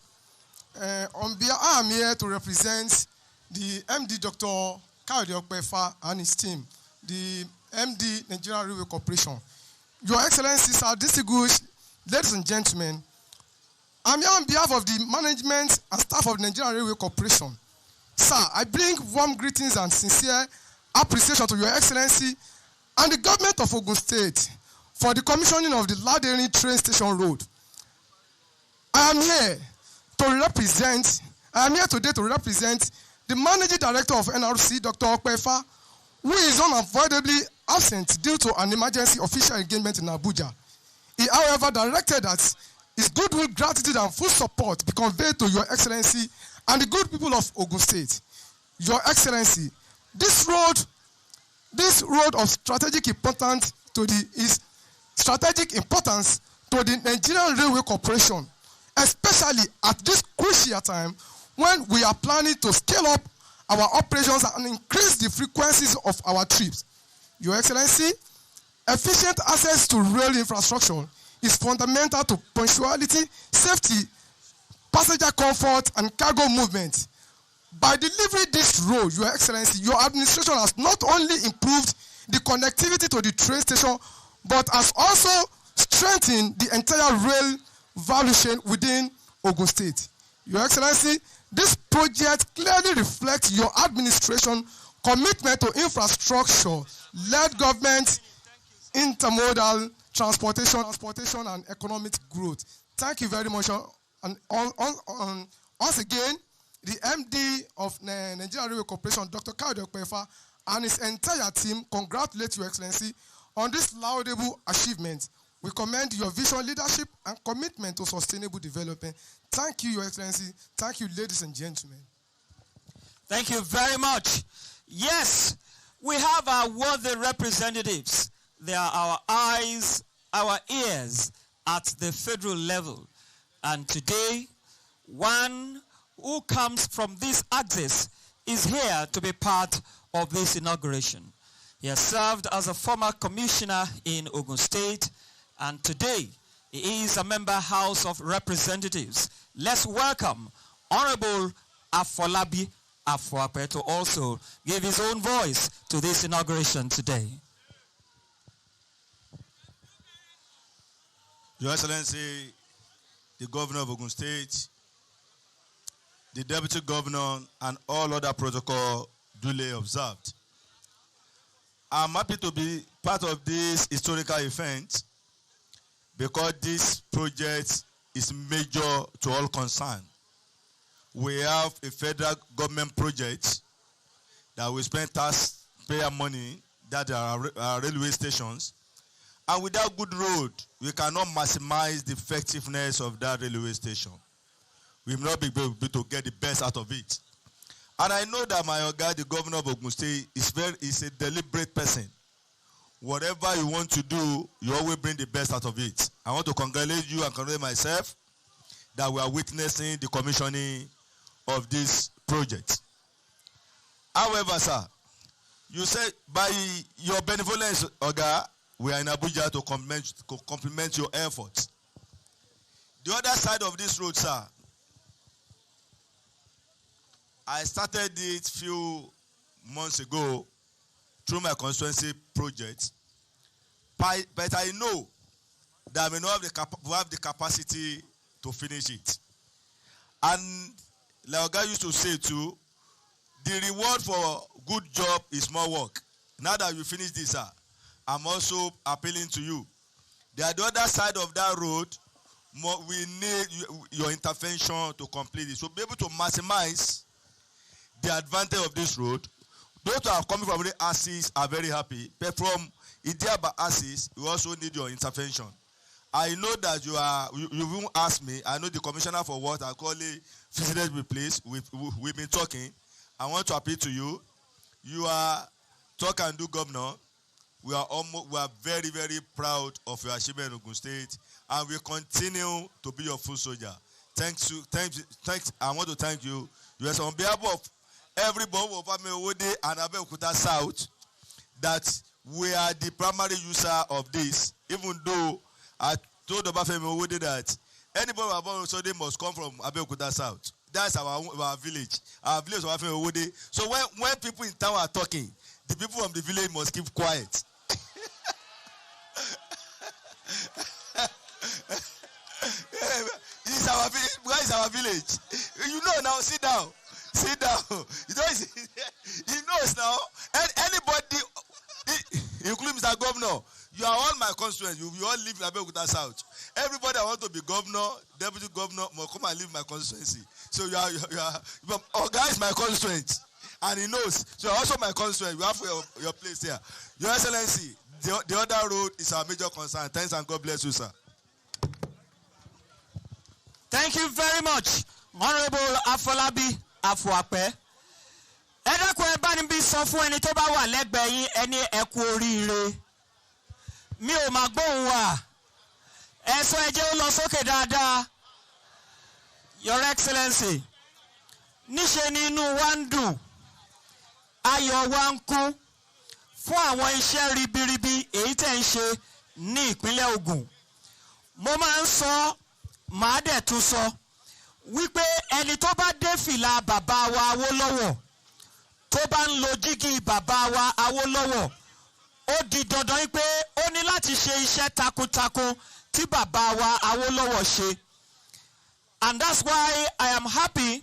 on behalf, I am here to represent the MD, Dr. Abeokuta, and his team, the MD, Nigerian Railway Corporation. Your Excellencies, our distinguished ladies and gentlemen, I'm here on behalf of the management and staff of the Nigerian Railway Corporation. Sir, I bring warm greetings and sincere appreciation to Your Excellency and the government of Ogun State for the commissioning of the Laderin train station road. I am here today to represent the Managing Director of NRC, Dr. Okpefa, who is unavoidably absent due to an emergency official engagement in Abuja. He, however, directed that his goodwill, gratitude, and full support be conveyed to Your Excellency and the good people of Ogun State. Your Excellency, this road of strategic importance is strategic importance to the Nigerian Railway Corporation, especially at this crucial time when we are planning to scale up our operations and increase the frequencies of our trips. Your Excellency, efficient access to rail infrastructure is fundamental to punctuality, safety, passenger comfort, and cargo movement. By delivering this road, Your Excellency, your administration has not only improved the connectivity to the train station, but has also strengthened the entire rail value chain within Ogun State. Your Excellency, this project clearly reflects your administration commitment to infrastructure-led government, intermodal transportation and economic growth. Thank you very much. And
Once again, the MD of Nigerian Railway Corporation, Dr. Kayode Okpefa, and his entire team congratulate Your Excellency on this laudable achievement. We commend your vision, leadership, and commitment to sustainable development. Thank you, Your Excellency. Thank you, ladies and gentlemen.
Thank you very much. Yes, we have our worthy representatives. They are our eyes, our ears at the federal level. And today, one who comes from this axis is here to be part of this inauguration. He has served as a former commissioner in Ogun State, and today he is a member House of Representatives. Let's welcome Honorable Afolabi Afuape to also give his own voice to this inauguration today.
Your Excellency, the Governor of Ogun State, the Deputy Governor, and all other protocol duly observed. I'm happy to be part of this historical event because this project is major to all concerned. We have a federal government project that we spend taxpayer money, that are railway stations, and without good road, we cannot maximize the effectiveness of that railway station. We will not be able to get the best out of it. And I know that my Oga, the Governor of Ogun State, is a deliberate person. Whatever you want to do, you always bring the best out of it. I want to congratulate you and congratulate myself that we are witnessing the commissioning of this project. However, sir, you said by your benevolence, Oga, we are in Abuja to compliment your efforts. The other side of this road, sir, I started it a few months ago through my constituency project, but I know that we don't have the capacity to finish it. And like Oga used to say too, the reward for good job is more work. Now that you finish this, sir, I'm also appealing to you. The other side of that road, we need your intervention to complete it. So be able to maximize the advantage of this road. Those who are coming from the axis are very happy. But from Idiaba axis, we also need your intervention. I know that you won't ask me. I know the Commissioner for Water, I call it visited the place. We've been talking. I want to appeal to you. You are talk and do governor. We are very, very proud of your achievement in Ogun State, and we continue to be your full soldier. Thanks. I want to thank you. Yes, on behalf of everybody of Wole and Abeokuta South, that we are the primary user of this. Even though I told Wole that anybody about Sunday must come from Abeokuta South. That's our village. Our village of Wole. So when people in town are talking, the people from the village must keep quiet. Where is our village? You know now, sit down. Sit down. You know, he knows now. And anybody, including Mr. Governor, you are all my constituents. You all live in Abeokuta South. Everybody I want to be governor, deputy governor, must come and live my constituency. So you are Oga is my constituent. And he knows. So you're also my constituent. You have your place here. Your Excellency, the other road is our major concern. Thanks and God bless you, sir.
Thank you very much, Honorable Afolabi Afuape. Ẹ dákun ẹ bá ní bí sọ fún ẹni tó bá wà lẹ́gbẹ̀ẹ́ yín ẹni ẹ kú oríire. Mi ò máa gbóhùn wá. Ẹ sọ ẹ jẹ́ ó lọ sókè dáadáa. Your Excellency, níṣe ni inú wa ń dùn, ayọ̀ wa ń kún fún àwọn iṣẹ́ ribiribi èyí tẹ̀ ń ṣe ní ìpínlẹ̀ Ògùn. Mo máa ń sọ, màá dẹ̀ tún sọ, wípé ẹni tó bá dé fìlà bàbá wa Awólọ́wọ̀, tó bá ń lo jígí bàbá wa Awólọ́wọ̀, ó di dandan wípé ó ní láti ṣe iṣẹ́ takuntakun tí bàbá wa Awólọ́wọ̀ ṣe. And that's why I am happy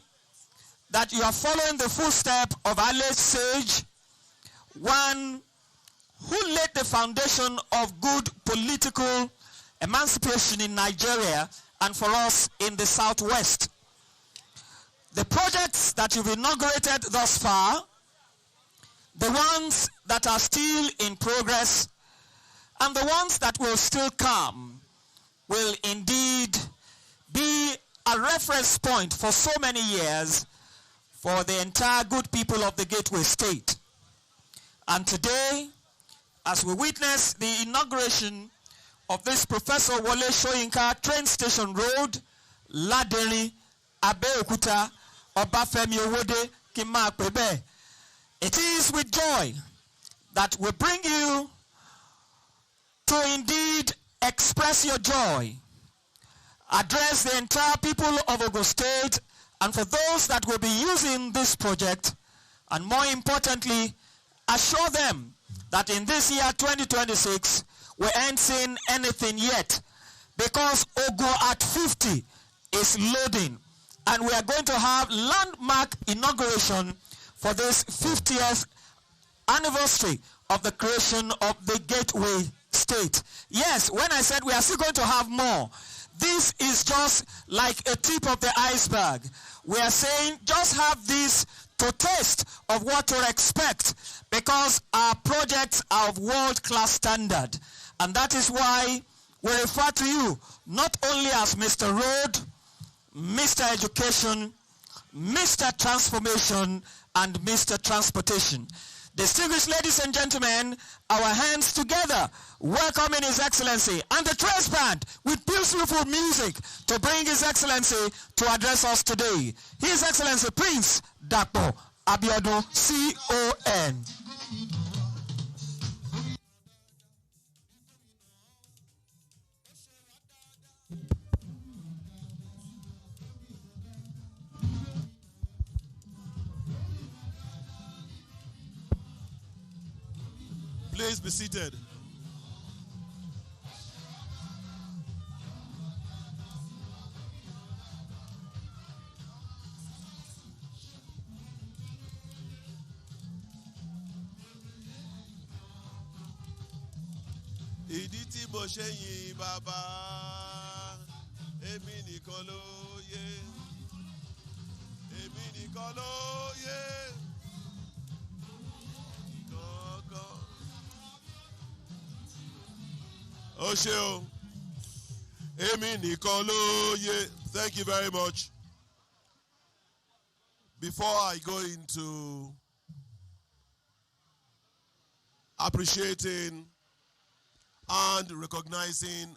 that you are following the footsteps of our late sage, one who laid the foundation of good political emancipation in Nigeria and for us in the Southwest. the projects that you've inaugurated thus far, the ones that are still in progress, and the ones that will still come will indeed be a reference point for so many years for the entire good people of the Gateway State. And today, as we witness the inauguration of this Professor Wole Soyinka Train Station Road, Laderin, Abeokuta, Obafemi Owode, Kima Pebe, it is with joy that we bring you to indeed express your joy, address the entire people of Ogun State, and for those that will be using this project, and more importantly, assure them that in this year 2026, we ain't seen anything yet, because Ogun at 50 is loading, and we are going to have landmark inauguration for this 50th anniversary of the creation of the Gateway State. Yes, when I said we are still going to have more, this is just like a tip of the iceberg. We are saying just have this to taste of what to expect, because our projects are of world-class standard. And that is why we refer to you not only as Mr. Road, Mr. Education, Mr. Transformation, and Mr. Transportation. Distinguished ladies and gentlemen, our hands together, welcoming His Excellency and the Trace Band with beautiful music to bring His Excellency to address us today. His Excellency Prince Dapo Abiodun, CON.
Please be seated. Ìdí tí mo ṣe yìn bàbá, èmi nìkan ló yé. Èmi nìkan ló yé. Osheo, èmi nìkan ló yé. Thank you very much. Before I go into appreciating and recognizing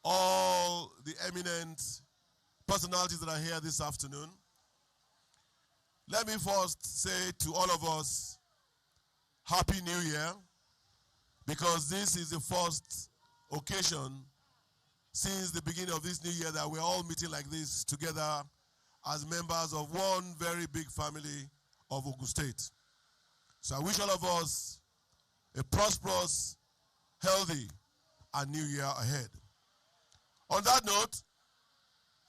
all the eminent personalities that are here this afternoon, let me first say to all of us, Happy New Year, because this is the first occasion since the beginning of this new year that we're all meeting like this together as members of one very big family of Ogun State. So I wish all of us a prosperous, healthy, and new year ahead. On that note,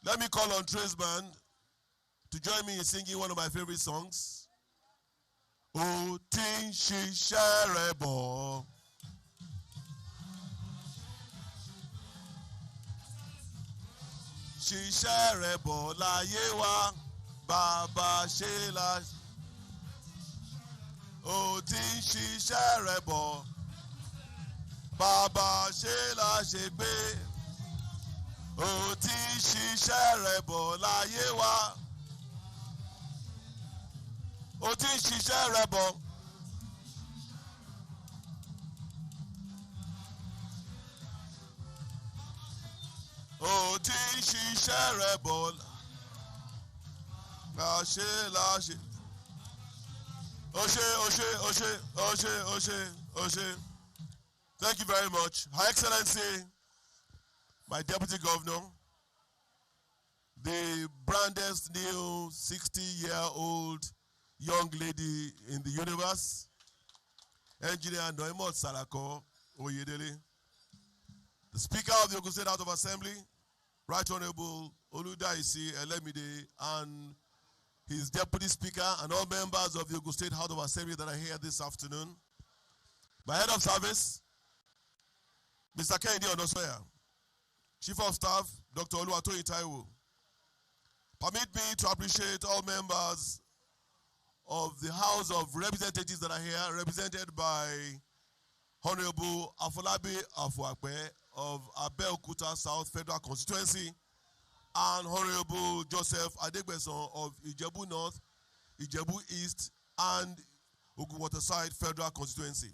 let me call on Trace Band to join me in singing one of my favorite songs. O ti ń ṣiṣẹ́ rẹ̀ bọ̀. Ṣiṣẹ́ rẹ̀ bọ̀ láyé wa, bàbá ṣe la. O ti ń ṣiṣẹ́ rẹ̀ bọ̀, bàbá ṣe la ṣe gbé. O ti ń ṣiṣẹ́ rẹ̀ bọ̀ láyé wa. O ti ń ṣiṣẹ́ rẹ̀ bọ̀. O ti ń ṣiṣẹ́ rẹ̀ bọ̀. Láṣẹ láṣẹ. Oshe. Thank you very much. Her Excellency, my Deputy Governor, the brandest new 60-year-old young lady in the universe, Engineer Noimot Salako Oyedele, the Speaker of the Ogun State House of Assembly, Right Honorable Oludaisi Elemide, and his Deputy Speaker, and all members of the Ogun State House of Assembly that are here this afternoon. My Head of Service, Mr. Kennedy Onosoya, Chief of Staff, Dr. Oluwatoyin Taiwo, Permit me to appreciate all members of the House of Representatives that are here, represented by Honorable Afolabi Afuakpe of Abeokuta South Federal Constituency and Honorable Joseph Adegbeson of Ijebu North, Ijebu East, and Ogun Waterside Federal Constituency.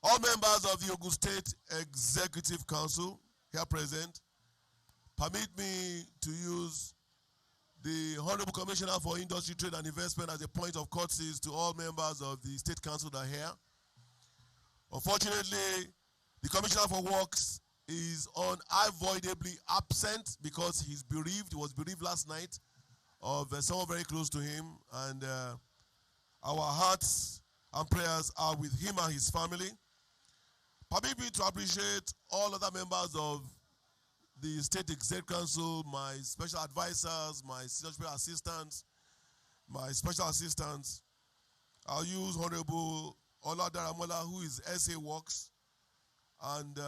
All members of the Ogun State Executive Council here present, permit me to use the Honorable Commissioner for Industry, Trade and Investment as a point of courtesy to all members of the State Council that are here. Unfortunately, the Commissioner for Works is unavoidably absent because he's bereaved. He was bereaved last night of someone very close to him, and our hearts and prayers are with him and his family. Permit me to appreciate all other members of the State Executive Council, my special advisors, my special assistants, my special assistants. I'll use Honorable Laderin-Pro, who is SA Works, and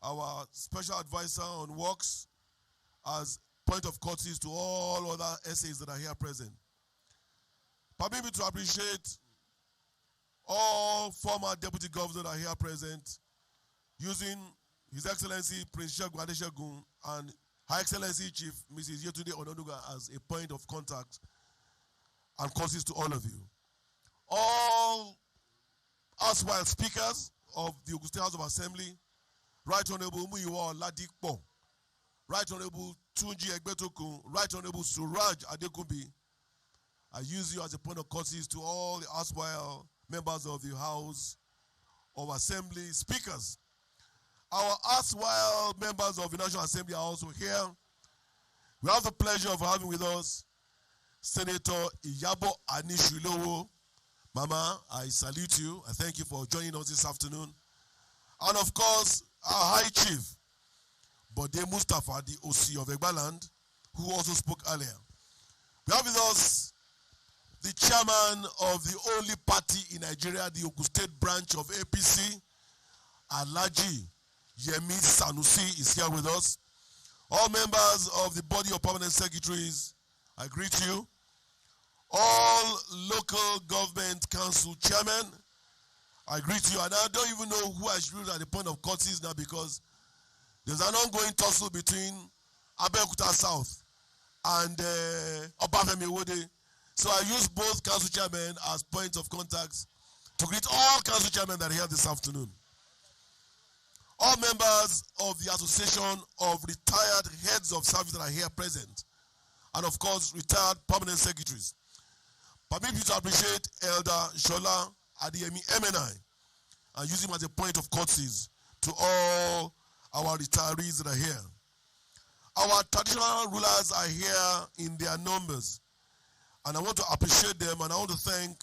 our special advisor on Works as point of courtesy to all other SAs that are here present. Permit me to appreciate all former deputy governors that are here present, using His Excellency Prince Segun Adeshegun and Her Excellency Chief Mrs. Yetunde Onanuga as a point of contact and courtesy to all of you. All erstwhile speakers of the Ogun State House of Assembly, Right Honorable Muyiwa Ladipo, Right Honorable Tunji Egbetokun, Right Honorable Suraj Adekunbi, I use you as a point of courtesy to all the erstwhile members of the House of Assembly, speakers. Our erstwhile members of the National Assembly are also here. We have the pleasure of having with us Senator Iyabo Anishulowo. Mama, I salute you. I thank you for joining us this afternoon. And of course, our High Chief, Bode Mustafa, the OC of Egbaland, who also spoke earlier. We have with us the chairman of the only party in Nigeria, the Ogun State branch of APC, Alhaji Yemi Sanusi is here with us. All members of the body of permanent secretaries, I greet you. All local government council chairmen, I greet you. And I don't even know who I should use at the point of courtesy now, because there's an ongoing tussle between Abeokuta South and Obafemi Wole. So I use both council chairmen as points of contacts to greet all council chairmen that are here this afternoon. All members of the Association of Retired Heads of Service that are here present, and of course, retired permanent secretaries. Permit me to appreciate Elder Shola Adeyemi MNI and use him as a point of courtesy to all our retirees that are here. Our traditional rulers are here in their numbers, and I want to appreciate them, and I want to thank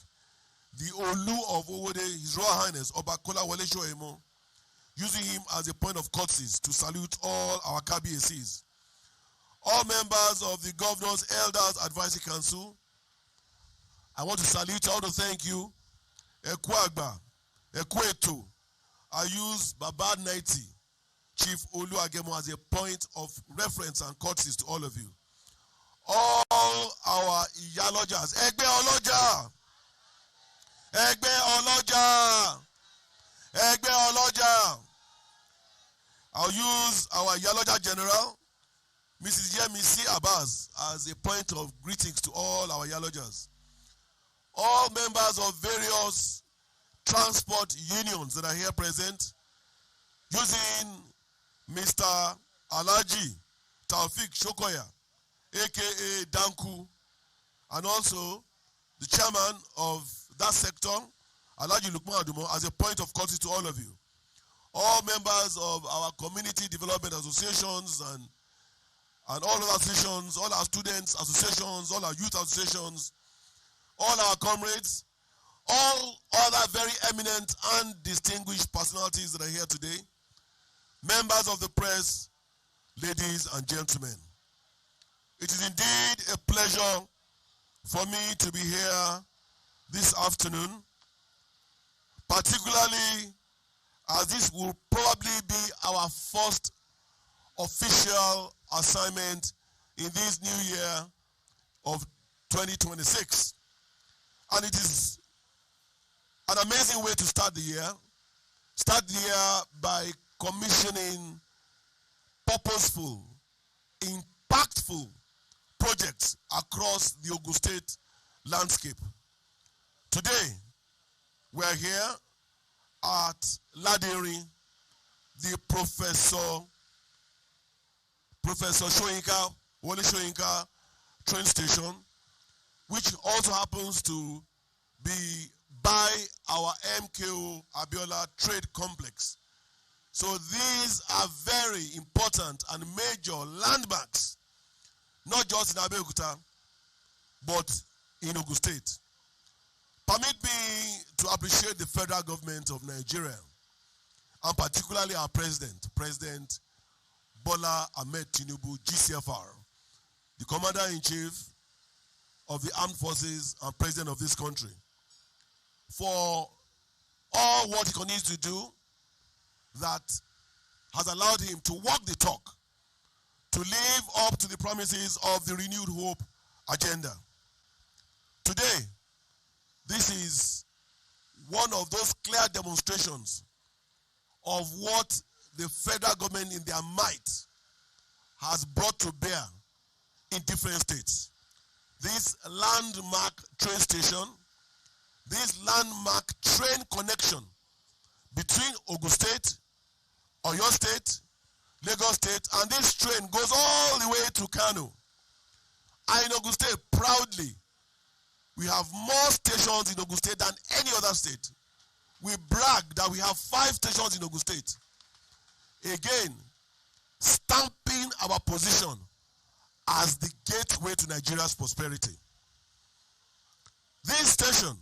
the Olu of Owode, His Royal Highness Obakola Wole Shoemo, using him as a point of courtesy to salute all our KBACs. All members of the Governor's Elders Advisory Council, I want to salute you. I want to thank you. Ekwagba, Ekweto, I use Baba 90, Chief Olu Agemo, as a point of reference and courtesy to all of you. All our Iyalojas, Egbe Oloja, Egbe Oloja, Egbe Oloja. I'll use our Iyaloja General, Mrs. Yemisi Abbas, as a point of greetings to all our Iyalojas. All members of various transport unions that are here present, using Mr. Alhaji Taufik Shokoya, aka Danku, and also the chairman of that sector, Alhaji Lukman Adumo, as a point of courtesy to all of you. All members of our community development associations and all other associations, all our students associations, all our youth associations, all our comrades, all other very eminent and distinguished personalities that are here today, members of the press, ladies and gentlemen. It is indeed a pleasure for me to be here this afternoon, particularly as this will probably be our first official assignment in this new year of 2026. And it is an amazing way to start the year. Start the year by commissioning purposeful, impactful projects across the Ogun State landscape. Today, we're here at Laderin, the Professor Soyinka, Wole Soyinka train station, which also happens to be by our MKO Abiola Trade Complex. So these are very important and major landmarks, not just in Abeokuta, but in Ogun State. Permit me to appreciate the federal government of Nigeria, and particularly our President Bola Ahmed Tinubu, GCFR, the Commander-in-Chief of the Armed Forces and President of this country, for all what he continues to do that has allowed him to walk the talk, to live up to the promises of the Renewed Hope agenda. Today, this is one of those clear demonstrations of what the federal government in their might has brought to bear in different states. This landmark train station, this landmark train connection between Ogun State, Oyo State, Lagos State, and this train goes all the way to Kano. And in Ogun State, proudly, we have more stations in Ogun State than any other state. We brag that we have 5 stations in Ogun State. Again, stamping our position as the gateway to Nigeria's prosperity. This station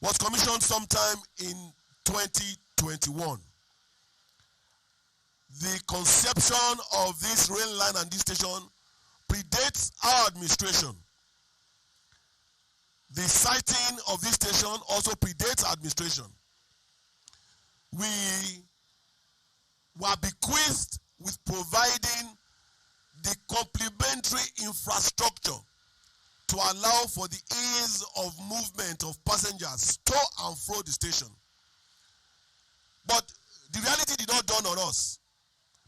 was commissioned sometime in 2021. The conception of this rail line and this station predates our administration. The siting of this station also predates our administration. We were bequeathed with providing the complementary infrastructure to allow for the ease of movement of passengers to and fro the station. But the reality did not dawn on us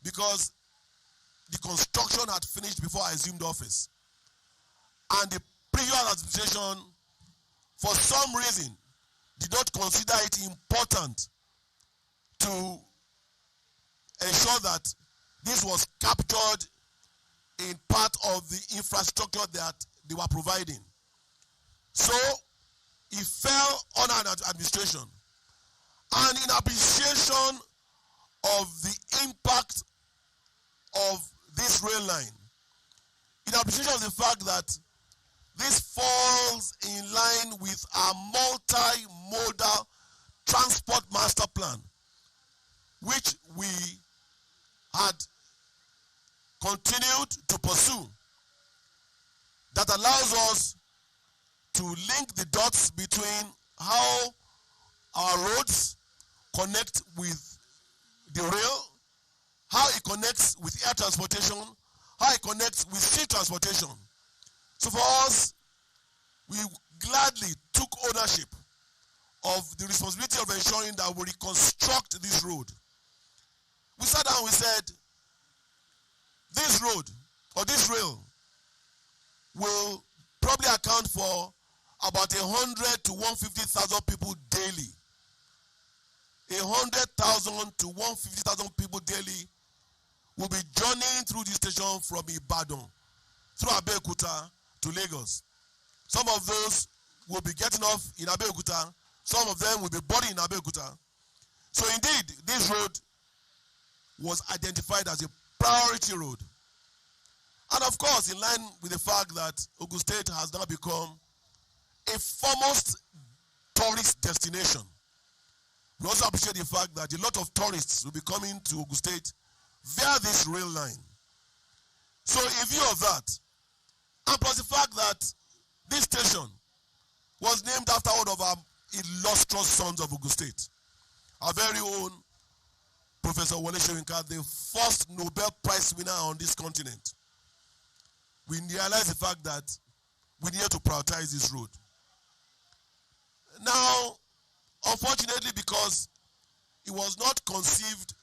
because the construction had finished before I assumed office. And the previous administration, for some reason, did not consider it important to ensure that this was captured in part of the infrastructure that they were providing. So it fell on an administration. And in appreciation of the impact of this rail line, in appreciation of the fact that this falls in line with our multi-modal transport master plan, which we had continued to pursue, that allows us to link the dots between how our roads connect with the rail, how it connects with air transportation, how it connects with sea transportation. So for us, we gladly took ownership of the responsibility of ensuring that we reconstruct this road. We sat down and we said, this road or this rail will probably account for about 100 to 150,000 people daily. 100,000 to 150,000 people daily will be journeying through this station from Ibadan, through Abeokuta to Lagos. Some of those will be getting off in Abeokuta. Some of them will be boarding in Abeokuta. So indeed, this road was identified as a priority road. And of course, in line with the fact that Ogun State has now become a foremost tourist destination, we also appreciate the fact that a lot of tourists will be coming to Ogun State via this rail line. So in view of that, and plus the fact that this station was named after one of our illustrious sons of Ogun State, our very own Professor Wole Soyinka, the first Nobel Prize winner on this continent. we realized the fact that we needed to prioritize this road. Now, unfortunately, because it was not conceived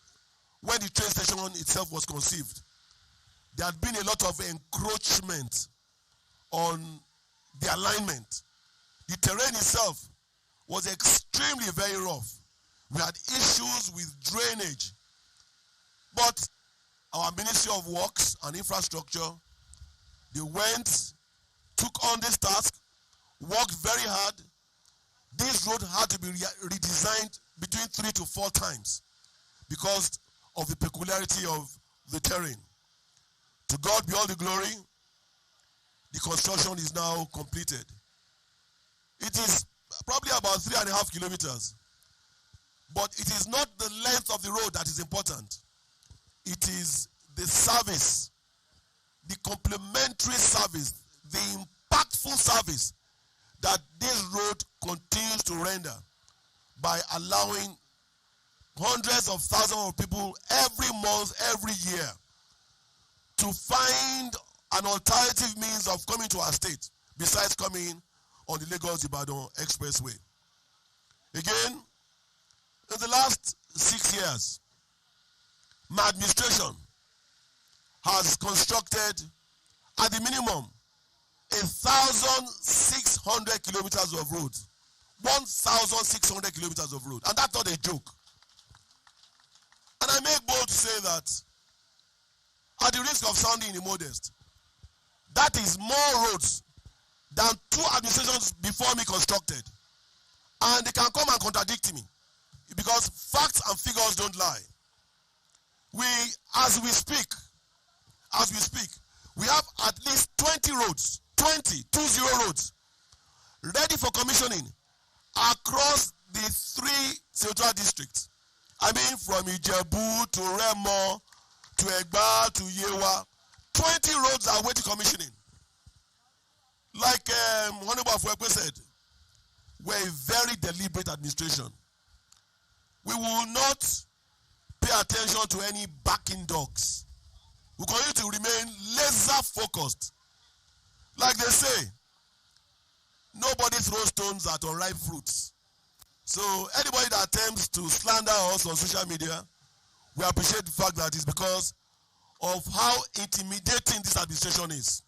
when the train station itself was conceived, there had been a lot of encroachment on the alignment. The terrain itself was extremely very rough. We had issues with drainage. But our Ministry of Works and Infrastructure, they went, took on this task, worked very hard. This road had to be redesigned between 3 to 4 times because of the peculiarity of the terrain. To God be all the glory. The construction is now completed. It is probably about 3.5 kilometers. But it is not the length of the road that is important. It is the service, the complementary service, the impactful service that this road continues to render by allowing hundreds of thousands of people every month, every year to find an alternative means of coming to our state besides coming on the Lagos-Ibadan Expressway. Again, in the last 6 years, my administration has constructed, at the minimum, 1,600 kilometers of road. 1,600 kilometers of road. And that's not a joke. And I make bold to say that, at the risk of sounding immodest, that is more roads than 2 administrations before me constructed. And they can come and contradict me because facts and figures don't lie. As we speak, we have at least 20 roads, 20 roads, ready for commissioning across the 3 central districts. I mean, from Ijebu to Remo to Egba to Yewa, 20 roads are waiting commissioning. Like Honorable Afwekwe said, we're a very deliberate administration. We will not pay attention to any backing dogs. We continue to remain laser focused. Like they say, nobody throws stones at unripe fruits. So anybody that attempts to slander us on social media, we appreciate the fact that it's because of how intimidating this administration is.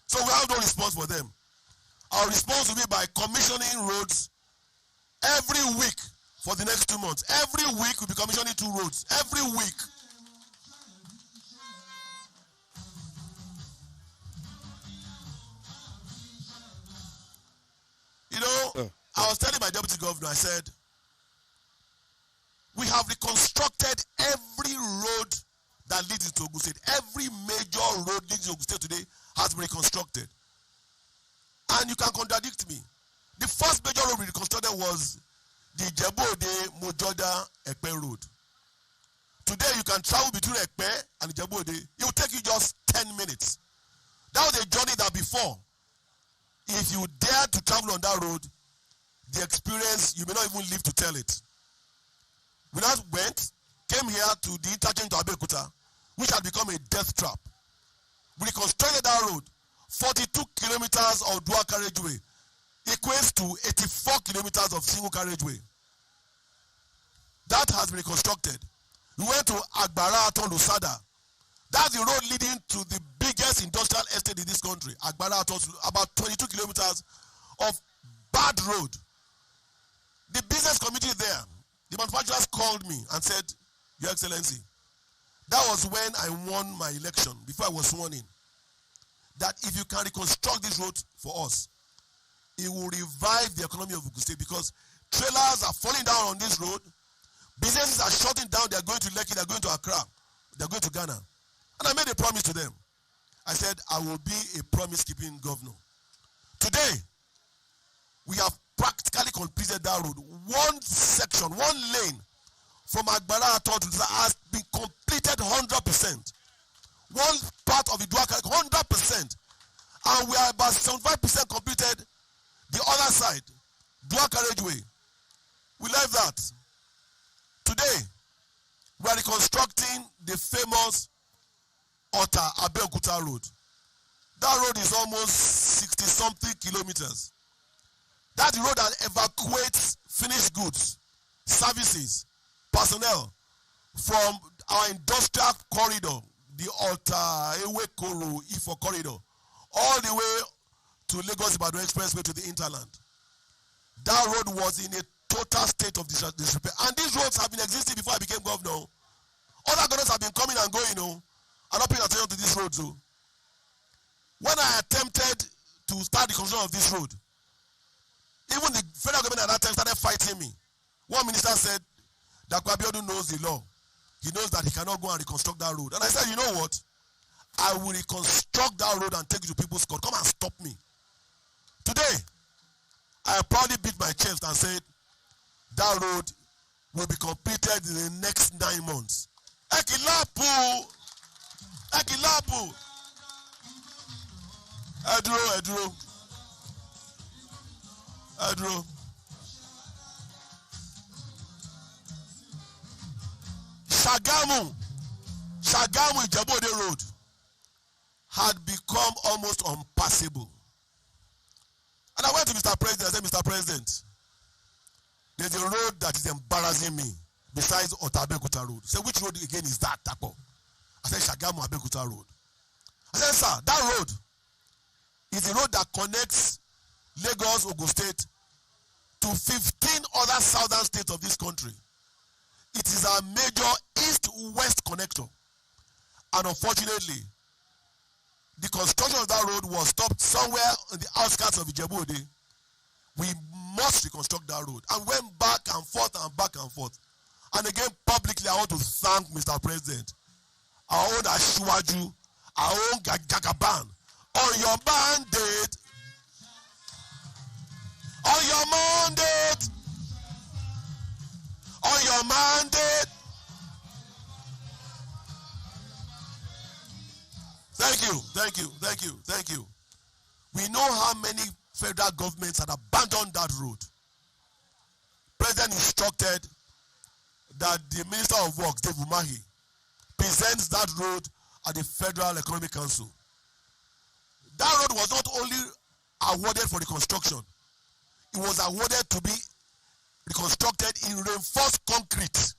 So we have no response for them. Our response will be by commissioning roads every week for the next 2 months. Every week we'll be commissioning 2 roads. Every week. You know, I was telling my deputy governor, I said, we have reconstructed every road that leads into Ogun State. Every major road leading to Ogun State today has been reconstructed. And you can contradict me. The first major road we reconstructed was the Ijebu-Ode Mojoda-Ekpe road. Today you can travel between Ekpe and Ijebu-Ode. It will take you just 10 minutes. That was a journey that before, if you dare to travel on that road, the experience, you may not even live to tell it. We now came here to the interchange to Abeokuta, which had become a death trap. We reconstructed that road. 42 kilometers of dual carriageway equates to 84 kilometers of single carriageway. That has been reconstructed. We went to Agbara Aton Lusada. That's the road leading to the biggest industrial estate in this country. Agbara Aton, about 22 kilometers of bad road. The business committee there, the manufacturers called me and said, Your Excellency, that was when I won my election, before I was sworn in, that if you can reconstruct this road for us, it will revive the economy of Ogun State because trailers are falling down on this road, businesses are shutting down, they're going to Lekki, they're going to Accra, they're going to Ghana. And I made a promise to them. I said, I will be a promise-keeping governor. Today, we have practically completed that road. One section, one lane from Agbara Aton to has been completed 100%. One part of the dual carriage, 100%. And we are about 75% completed the other side, dual carriageway. We left that. Today, we are reconstructing the famous Abeokuta road. That road is almost 60-something kilometers. That road that evacuates finished goods, services, personnel from our industrial corridor, the Alta, Ewekoro, Ifo corridor, all the way to Lagos-Ibadan Expressway to the hinterland. That road was in a total state of disrepair. And these roads have been existing before I became governor. Other governors have been coming and going, and not paying attention to these roads. When I attempted to start the construction of this road, even the federal government at that time started fighting me. One minister said that Abeokuta knows the law. He knows that he cannot go and reconstruct that road. And I said, you know what? I will reconstruct that road and take it to people's court. Come and stop me. Today, I proudly beat my chest and said that road will be completed in the next 9 months. Ekilapu! Ekilapu! Edro. Shagamu Ijebode Road had become almost unpassable. And I went to Mr. President. I said, Mr. President, there's a road that is embarrassing me besides Abeokuta Road. He said, which road again is that, Tapo? I said, Shagamu Abeokuta Road. I said, sir, that road is a road that connects Lagos, Ogun State to 15 other southern states of this country. It is a major east-west connector. And unfortunately, the construction of that road was stopped somewhere on the outskirts of Ijebu-Ode. We must reconstruct that road. And went back and forth and back and forth. And again, publicly, I want to thank Mr. President, our own Ashiwaju, our own Gagaban, on your mandate, on your mandate. Thank you. We know how many federal governments had abandoned that road. President instructed that the Minister of Works, Dave Umahi, presents that road at the Federal Economic Council. That road was not only awarded for the construction, it was awarded to be reconstructed in reinforced concrete.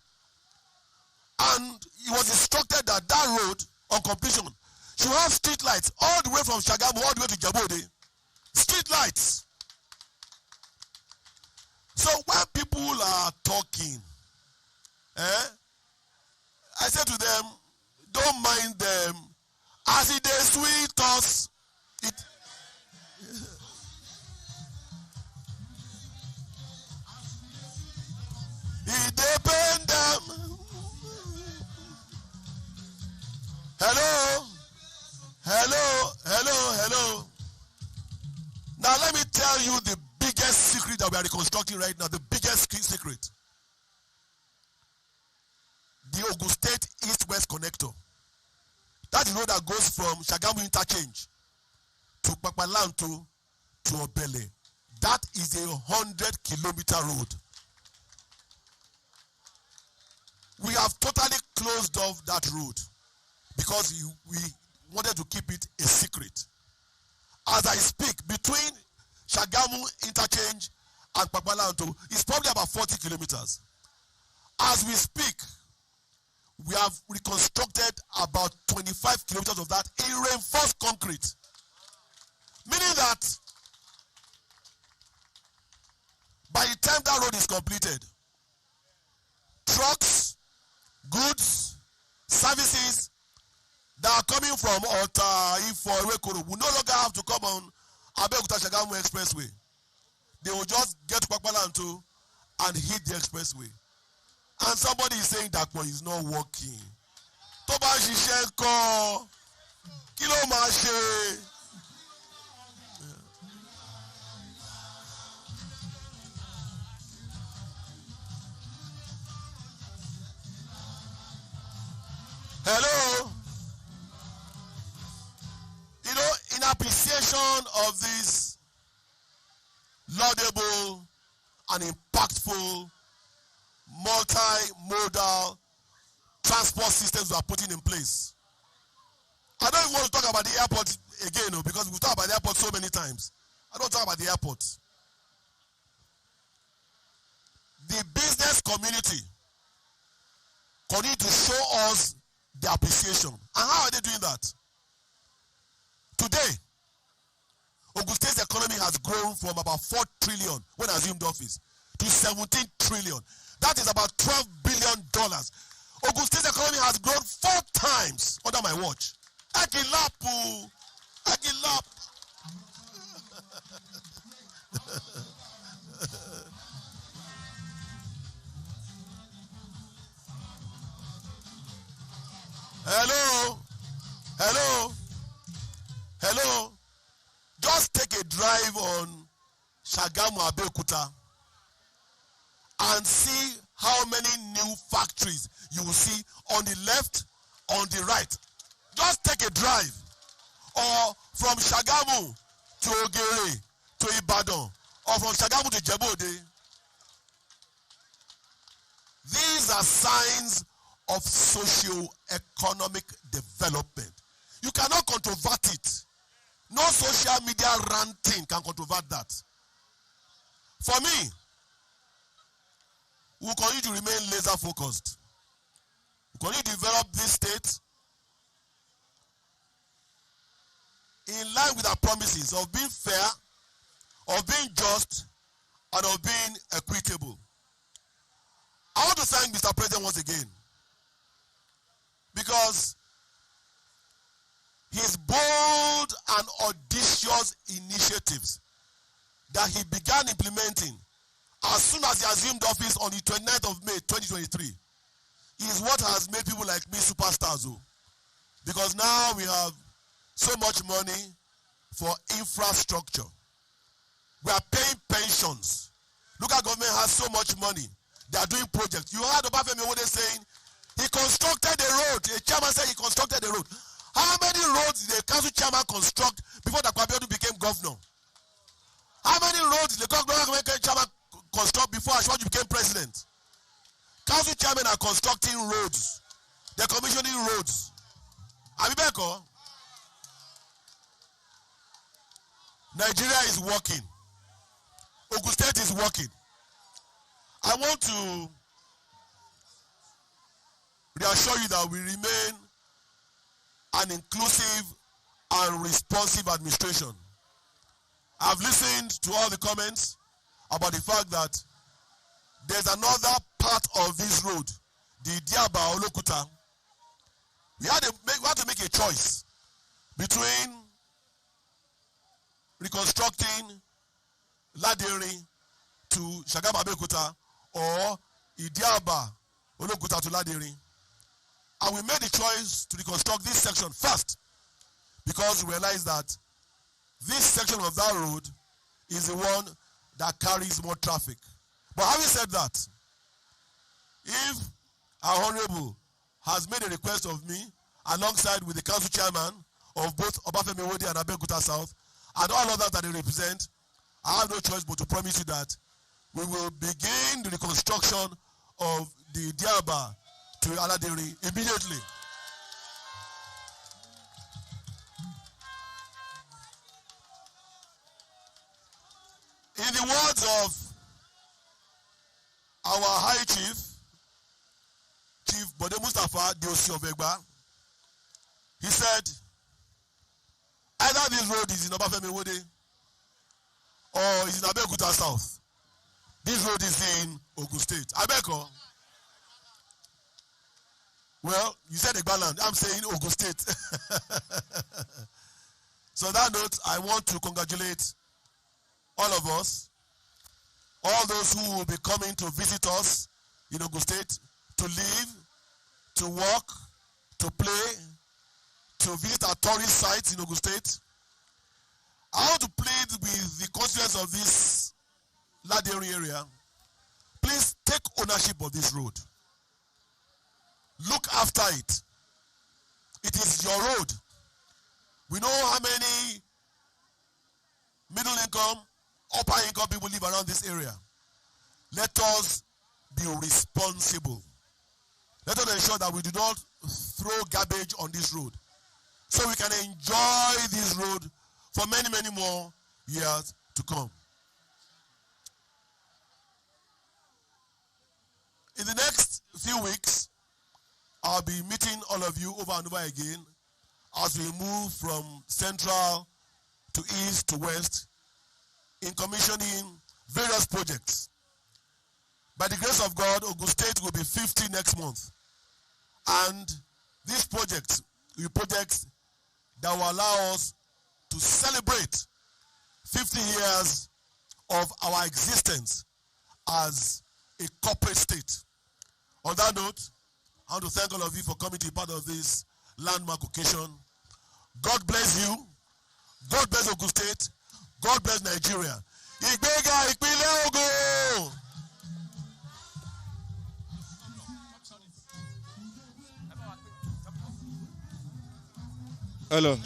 And it was instructed that that road, on completion, should have street lights all the way from Shagamu all the way to Ijebu-Ode. Street lights. So when people are talking, I say to them, don't mind them. As it is sweet us, it depends them. Hello. Now let me tell you the biggest secret that we are reconstructing right now. The biggest secret. The Ogun State East-West connector. That is the road that goes from Shagamu Interchange to Papalanto to Obele. That is a 100-kilometer road. We have totally closed off that road because we wanted to keep it a secret. As I speak, between Shagamu Interchange and Papalanto, it's probably about 40 kilometers. As we speak, we have reconstructed about 25 kilometers of that in reinforced concrete. Meaning that by the time that road is completed, trucks, goods, services that are coming from Alta, Ifo, Ewekoro will no longer have to come on Abeokuta Shagamu Expressway. They will just get to Papalanto and hit the expressway. And somebody is saying that one is not working. Tó bá ṣiṣẹ́ ńkọ́, kí ló máa ṣe? Hello? You know, in appreciation of this laudable and impactful multimodal transport systems we are putting in place, I don't even want to talk about the airport again, because we've talked about the airport so many times. I don't talk about the airport. The business community continue to show us the appreciation. And how are they doing that? Today, Ogun State's economy has grown from about 4 trillion when I assumed office to 17 trillion. That is about $12 billion. Ogun State's economy has grown 4 times under my watch. Agilapu. Agilap. Hello. Hello. Hello. Just take a drive on Shagamu Abeokuta and see how many new factories you will see on the left, on the right. Just take a drive. Or from Shagamu to Ogere to Ibadan, or from Shagamu to Jebode. These are signs of socio-economic development. You cannot controvert it. No social media ranting can controvert that. For me, we will continue to remain laser focused. We continue to develop this state in line with our promises of being fair, of being just, and of being equitable. I want to thank Mr. President once again, because his bold and audacious initiatives that he began implementing as soon as he assumed office on the 29th of May 2023 is what has made people like me superstars. Because now we have so much money for infrastructure. We are paying pensions. Local government has so much money. They are doing projects. You heard Obafemi Wole saying he constructed a road. A chairman said he constructed a road. How many roads did the council chairman construct before the Abeokuta became governor? How many roads did the government chairman construct before Ashwaju became president? Council chairmen are constructing roads. They're commissioning roads. Abibeko, Nigeria is working. Ogun State is working. I want to reassure you that we remain an inclusive and responsive administration. I've listened to all the comments about the fact that there's another part of this road, the Abeokuta. We had to make a choice between reconstructing Laderin to Shagamu Abeokuta or Abeokuta to Laderin. And we made the choice to reconstruct this section first because we realized that this section of that road is the one that carries more traffic. But having said that, if our Honorable has made a request of me, alongside with the council chairman of both Obafemi Wole and Abeokuta South, and all others that they represent, I have no choice but to promise you that we will begin the reconstruction of the Diaba to Laderin immediately. In the words of our High Chief, Chief Bode Mustafa Diosi of Egba, he said, either this road is in Obafemi Wole or is in Abeokuta South. This road is in Ogun State. Abeko. Well, you said Egbaland. I'm saying Ogun State. So on that note, I want to congratulate all of us, all those who will be coming to visit us in Ogun State, to live, to work, to play, to visit our tourist sites in Ogun State. I want to plead with the constituents of this Laderin area. Please take ownership of this road. Look after it. It is your road. We know how many middle income, upper income people live around this area. Let us be responsible. Let us ensure that we do not throw garbage on this road. so we can enjoy this road for many, many more years to come. In the next few weeks, I'll be meeting all of you over and over again as we move from central to east to west in commissioning various projects. By the grace of God, Ogun State will be 50 next month. And these projects will be projects that will allow us to celebrate 50 years of our existence as a corporate state. On that note, I want to thank all of you for coming to be part of this landmark occasion. God bless you. God bless Ogun State. God bless Nigeria. Ìgbéga ìpínlẹ̀ Ògùn.
Hello.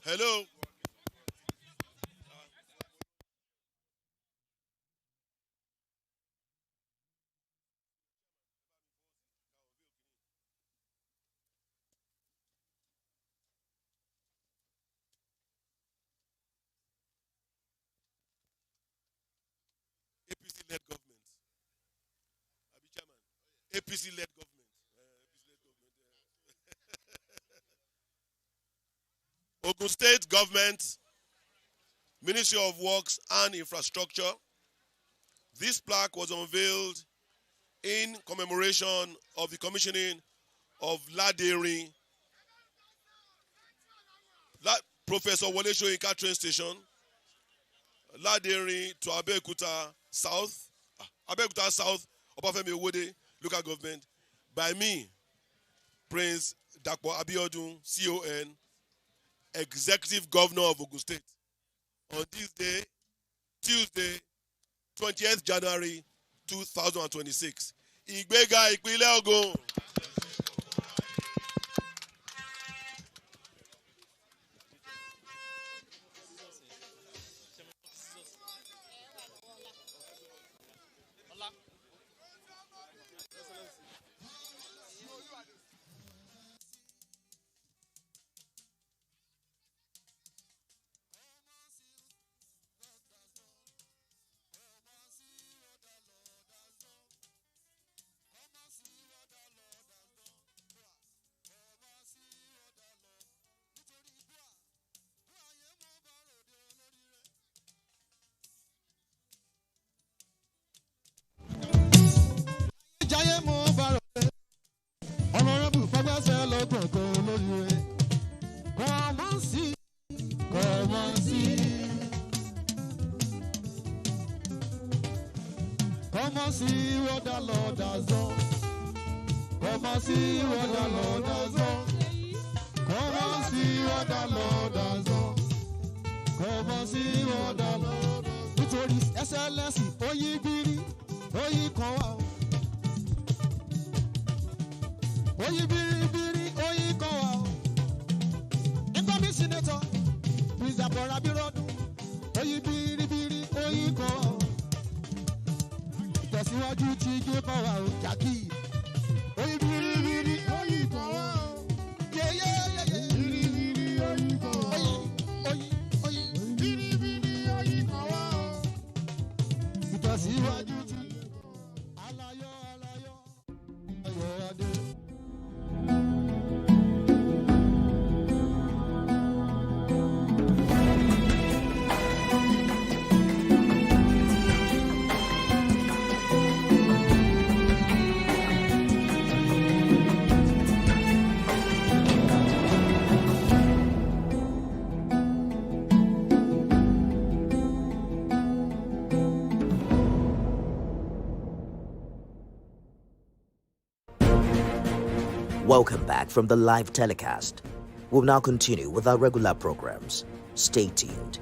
Hello. APC-led government. Abi chairman. APC-led government. Ogun State government, Ministry of Works and Infrastructure. This plaque was unveiled in commemoration of the commissioning of Laderin, Professor Wole Soyinka train station, Laderin to Abeokuta South, Obafemi Owode local government, by me, Prince Dr. Abiodun, CON, Executive Governor of Ogun State. On this day, Tuesday, 20th January 2026. Ìgbéga ìpínlẹ̀ Ògùn.
Come and see what the Lord has done. Come and see what the Lord has done. Come and see what the Lord has done. Come and see what the Lord has done. Nítorí His Excellency, oyi biri, oyi kan wá. Oyi biri biri, oyi. àbọ̀rà bí rọ́dún oyin biribiri oyin kan ìtẹ̀síwájú tí jí kọ́ wa ò jákì oyin biribiri oyin kan wá o yeyeyeye biribiri oyin kan wá oyin biribiri oyin kan wá o ìtẹ̀síwájú tí alayọ̀ ayọ̀ adé.
Welcome back from the live telecast. We'll now continue with our regular programs. Stay tuned.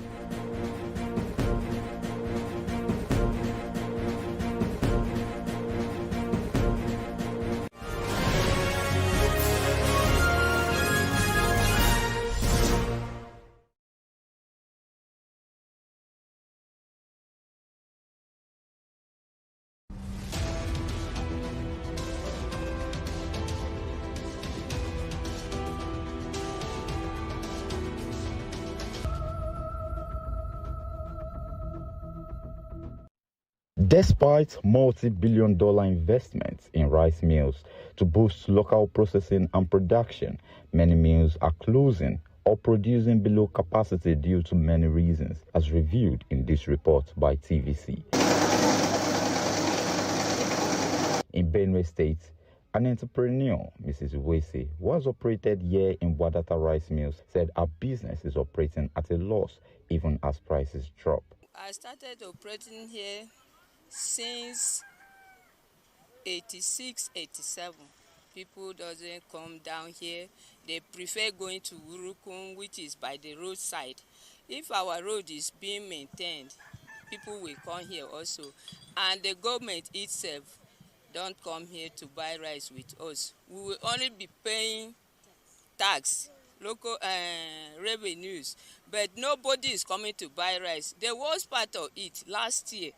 Despite multi-billion-dollar investments in rice mills to boost local processing and production, many mills are closing or producing below capacity due to many reasons, as reviewed in this report by TVC. In Benue State, an entrepreneur, Mrs. Wese, who has operated here in Wadata rice mills, said her business is operating at a loss even as prices drop.
I started operating here since 86, 87. People doesn't come down here. They prefer going to Urukun, which is by the roadside. If our road is being maintained, people will come here also. And the government itself don't come here to buy rice with us. We will only be paying tax, local revenues, but nobody is coming to buy rice. The worst part of it, last year,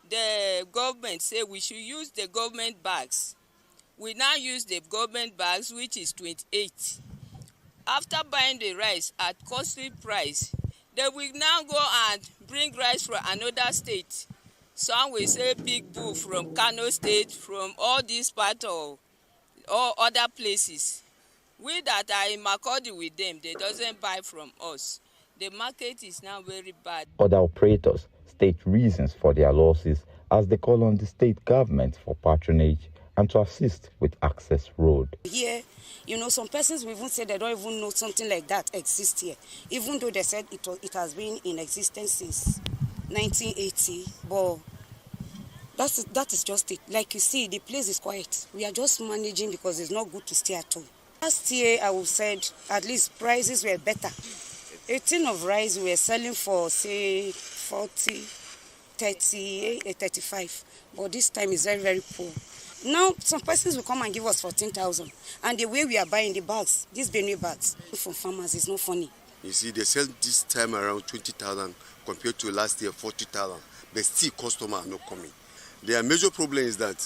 the government said we should use the government bags. We now use the government bags, which is 28. After buying the rice at costly price, they will now go and bring rice from another state. Some will say big bull from Kano State, from all these parts of all other places. We that are in Makurdi with them, they doesn't buy from us. The market is now very bad.
Other operators state reasons for their losses as they call on the state government for patronage and to assist with access road.
Here, some persons will even say they don't even know something like that exists here, even though they said it has been in existence since 1980. But that is just it. Like you see, the place is quiet. We are just managing because it's not good to stay at home. Last year, I would say at least prices were better. A tin of rice we were selling for, say, 40, 30, 35. But this time is very, very poor. Now, some persons will come and give us 14,000. And the way we are buying the bags, these Benue bags, from farmers is not funny.
You see, they sell this time around 20,000 compared to last year, 40,000. But still, customers are not coming. Their major problem is that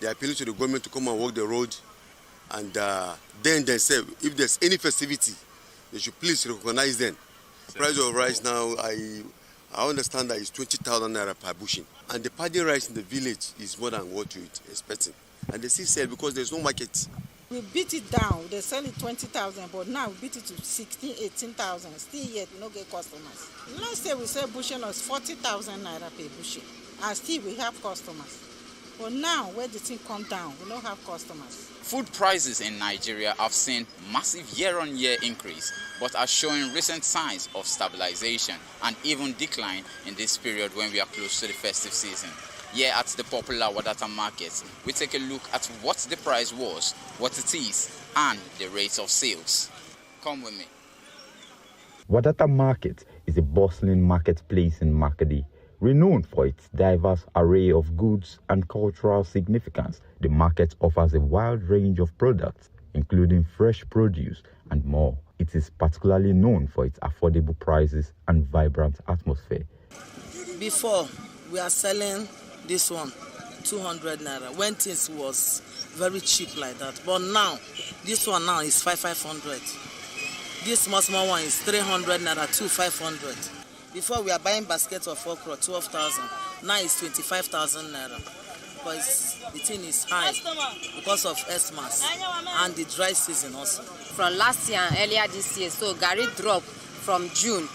they are appealing to the government to come and work the road. And then they say, if there's any festivity, they should please recognize them. The price of rice now, I understand that it's 20,000 naira per bushel. And the paddy rice in the village is more than what you're expecting. And they still sell because there's no market.
We beat it down. They sell it 20,000, but now we beat it to 16, 18,000. Still yet, we don't get customers. Last year we sell bushel was 40,000 naira per bushel. And still we have customers. But now, where the thing come down, we don't have customers.
Food prices in Nigeria have seen massive year-on-year increase, but are showing recent signs of stabilization and even decline in this period when we are close to the festive season. Here at the popular Wadata market, we take a look at what the price was, what it is, and the rates of sales. Come with me.
Wadata Market is a bustling marketplace in Makurdi. Renowned for its diverse array of goods and cultural significance, the market offers a wide range of products, including fresh produce and more. It is particularly known for its affordable prices and vibrant atmosphere.
Before, we are selling this one 200 naira when things was very cheap like that. But now, this one now is 500. This small one is 300 naira to 500. Before, we are buying baskets of okra 12,000. Now it's 25,000 naira. Because the thing is high because of Xmas and the dry season also.
From last year and earlier this year, so Gary dropped from June.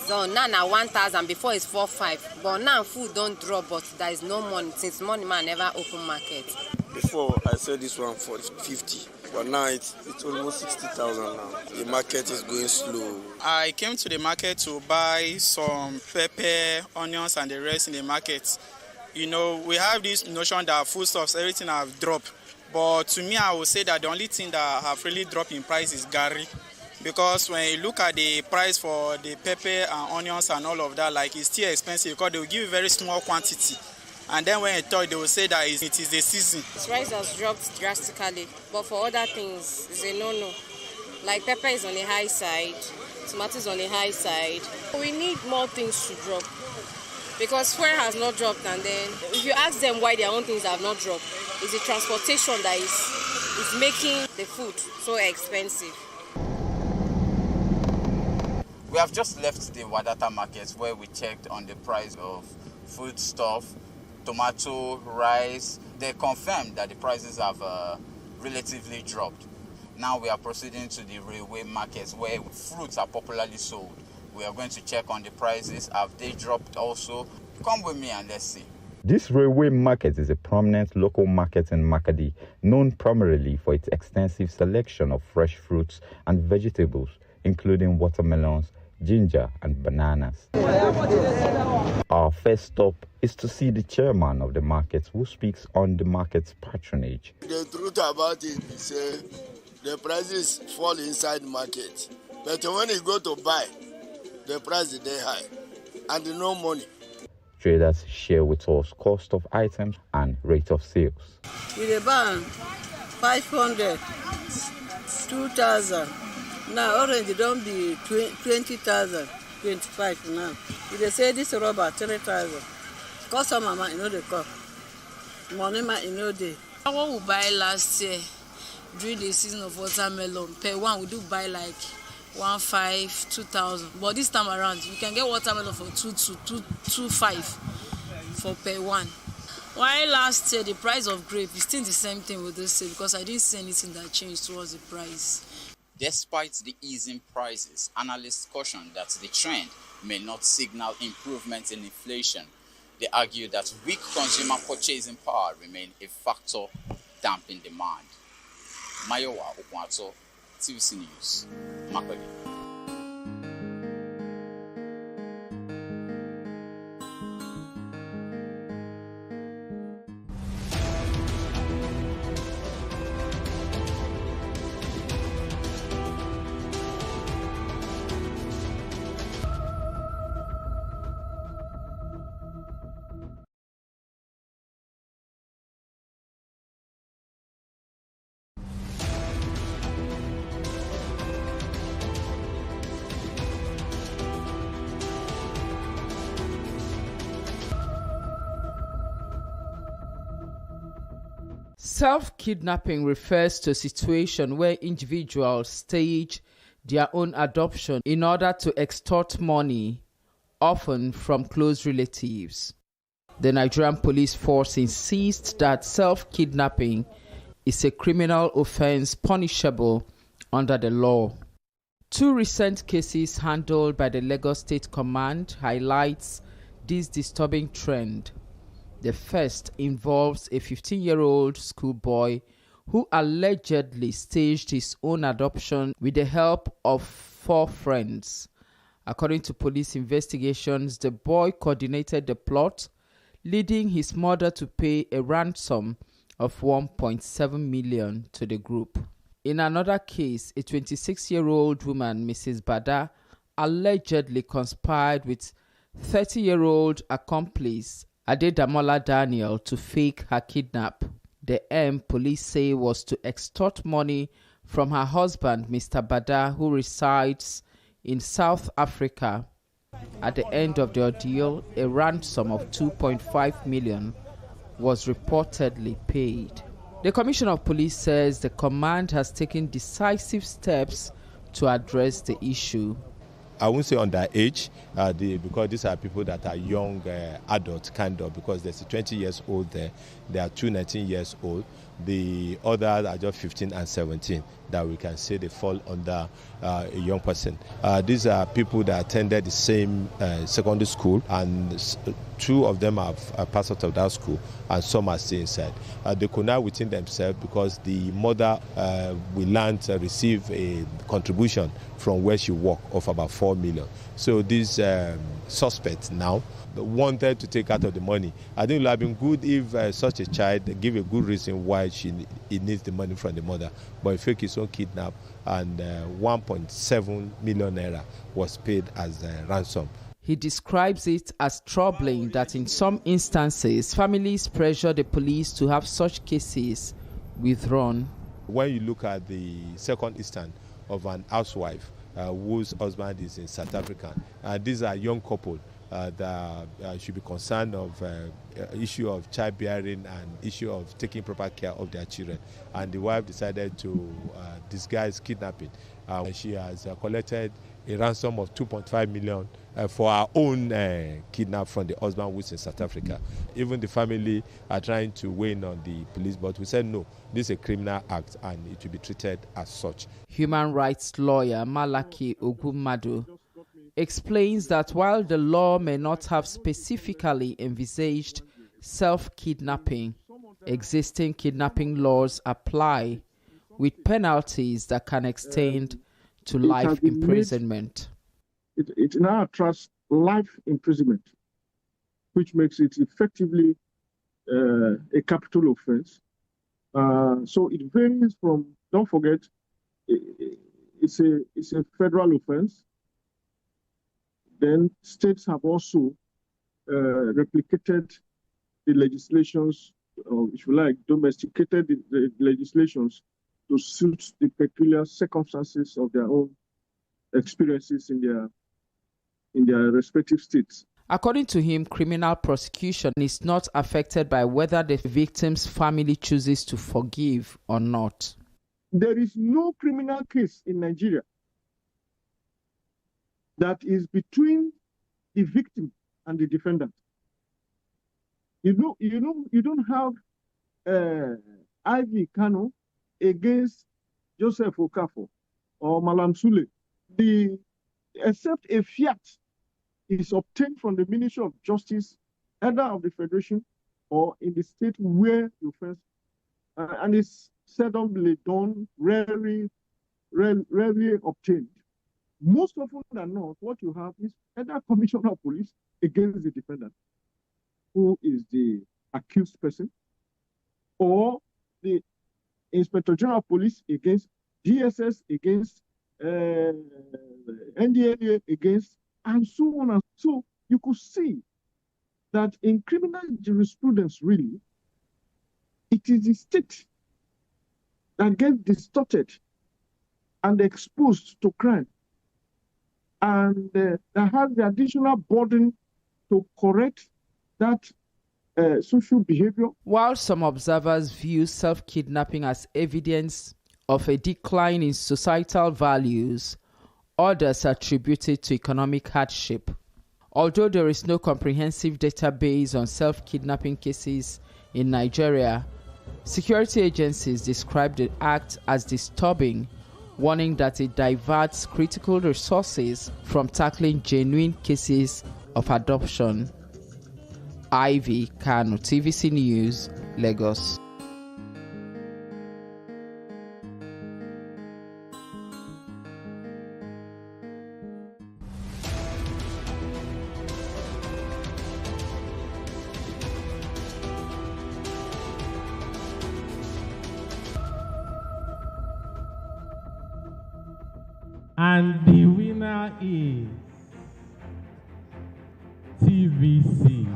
So now 1,000, before it's 4,500. But now food don't drop, but there is no money since money man never open market.
Before I sold this one for 50, but now it's almost 60,000 now. The market is going slow.
I came to the market to buy some pepper, onions, and the rest in the market. You know, we have this notion that foodstuffs, everything have dropped. But to me, I would say that the only thing that have really dropped in price is Gary. Because when you look at the price for the pepper and onions and all of that, like it's still expensive because they will give you very small quantity. And then when you talk, they will say that it is the season.
The price has dropped drastically, but for other things, it's a no-no. Like pepper is on the high side, tomatoes on the high side. We need more things to drop. Because fuel has not dropped, and then if you ask them why their own things have not dropped, it's the transportation that is making the food so expensive.
We have just left the Wadata market where we checked on the price of foodstuff, tomato, rice. They confirmed that the prices have relatively dropped. Now we are proceeding to the railway markets where fruits are popularly sold. We are going to check on the prices. Have they dropped also? Come with me and let's see.
This railway market is a prominent local market in Makadi, known primarily for its extensive selection of fresh fruits and vegetables, including watermelons, ginger, and bananas. Our first stop is to see the chairman of the market, who speaks on the market's patronage.
The truth about it is the prices fall inside the market. But when you go to buy, the price is very high and no money.
Traders share with us cost of items and rate of sales.
With a ban, 500, 2,000. Now orange don't be 20,000, 25 now. If they say this rubber 3,000, customer man, you know they come. Money man, you know they. What we buy last year during the season of watermelon, per one we do buy like 1,500, 2,000. But this time around, we can get watermelon for 2,500 for per one. While last year the price of grape is still the same thing with this year because I didn't see anything that changed towards the price.
Despite the easing prices, analysts caution that the trend may not signal improvement in inflation. They argue that weak consumer purchasing power remain a factor damping demand. Mayowa Okwato, TVC News, Makodi.
Self-kidnapping refers to a situation where individuals stage their own adoption in order to extort money, often from close relatives. The Nigerian police force insists that self-kidnapping is a criminal offense punishable under the law. Two recent cases handled by the Lagos State Command highlights this disturbing trend. The first involves a 15-year-old schoolboy who allegedly staged his own adoption with the help of 4 friends. According to police investigations, the boy coordinated the plot, leading his mother to pay a ransom of 1.7 million to the group. In another case, a 26-year-old woman, Mrs. Bada, allegedly conspired with 30-year-old accomplice Adedamola Daniel to fake her kidnap. The aim, police say, was to extort money from her husband, Mr. Bada, who resides in South Africa. At the end of the ordeal, a ransom of 2.5 million was reportedly paid. The Commissioner of Police says the command has taken decisive steps to address the issue.
I won't say underage, because these are people that are young adults, kind of, because there's a 20 years old there, there are two 19 years old. The others are just 15 and 17 that we can say they fall under a young person. These are people that attended the same secondary school, and two of them have passed out of that school and some are still inside. They could not within themselves because the mother, we learned, received a contribution from where she worked of about 4 million. So these suspects now wanted to take out of the money. I think it would have been good if such a child give a good reason why he needs the money from the mother. But he faked his own kidnap, and 1.7 million naira was paid as ransom.
He describes it as troubling that in some instances, families pressure the police to have such cases withdrawn.
When you look at the second instance of an housewife whose husband is in South Africa, these are young couple that should be concerned of issue of childbearing and issue of taking proper care of their children. And the wife decided to disguise kidnapping. She has collected a ransom of 2.5 million for her own kidnap from the husband who's in South Africa. Even the family are trying to weigh in on the police, but we said no, this is a criminal act and it will be treated as such.
Human rights lawyer Malaki Ogumadu explains that while the law may not have specifically envisaged self-kidnapping, existing kidnapping laws apply with penalties that can extend to life imprisonment.
It now attracts life imprisonment, which makes it effectively a capital offense. So it varies from, don't forget, it's a federal offense. Then states have also replicated the legislations, or if you like, domesticated the legislations to suit the peculiar circumstances of their own experiences in their respective states.
According to him, criminal prosecution is not affected by whether the victim's family chooses to forgive or not.
There is no criminal case in Nigeria that is between the victim and the defendant. You don't have Ivy Kano against Joseph Okafor or Malam Sule. Except a fiat is obtained from the Ministry of Justice, either of the Federation or in the state where you first, and it's seldomly done, rarely obtained. Most often than not, what you have is either Commissioner of Police against the defendant, who is the accused person, or the Inspector General of Police against DSS, against NDLA, against, and so on. And so you could see that in criminal jurisprudence, really, it is the state that gets distorted and exposed to crime, and that has the additional burden to correct that social behavior.
While some observers view self-kidnapping as evidence of a decline in societal values, others attribute it to economic hardship. Although there is no comprehensive database on self-kidnapping cases in Nigeria, security agencies describe the act as disturbing, warning that it diverts critical resources from tackling genuine cases of adoption. Ivy Kano, TVC News, Lagos.
And the winner is TVC.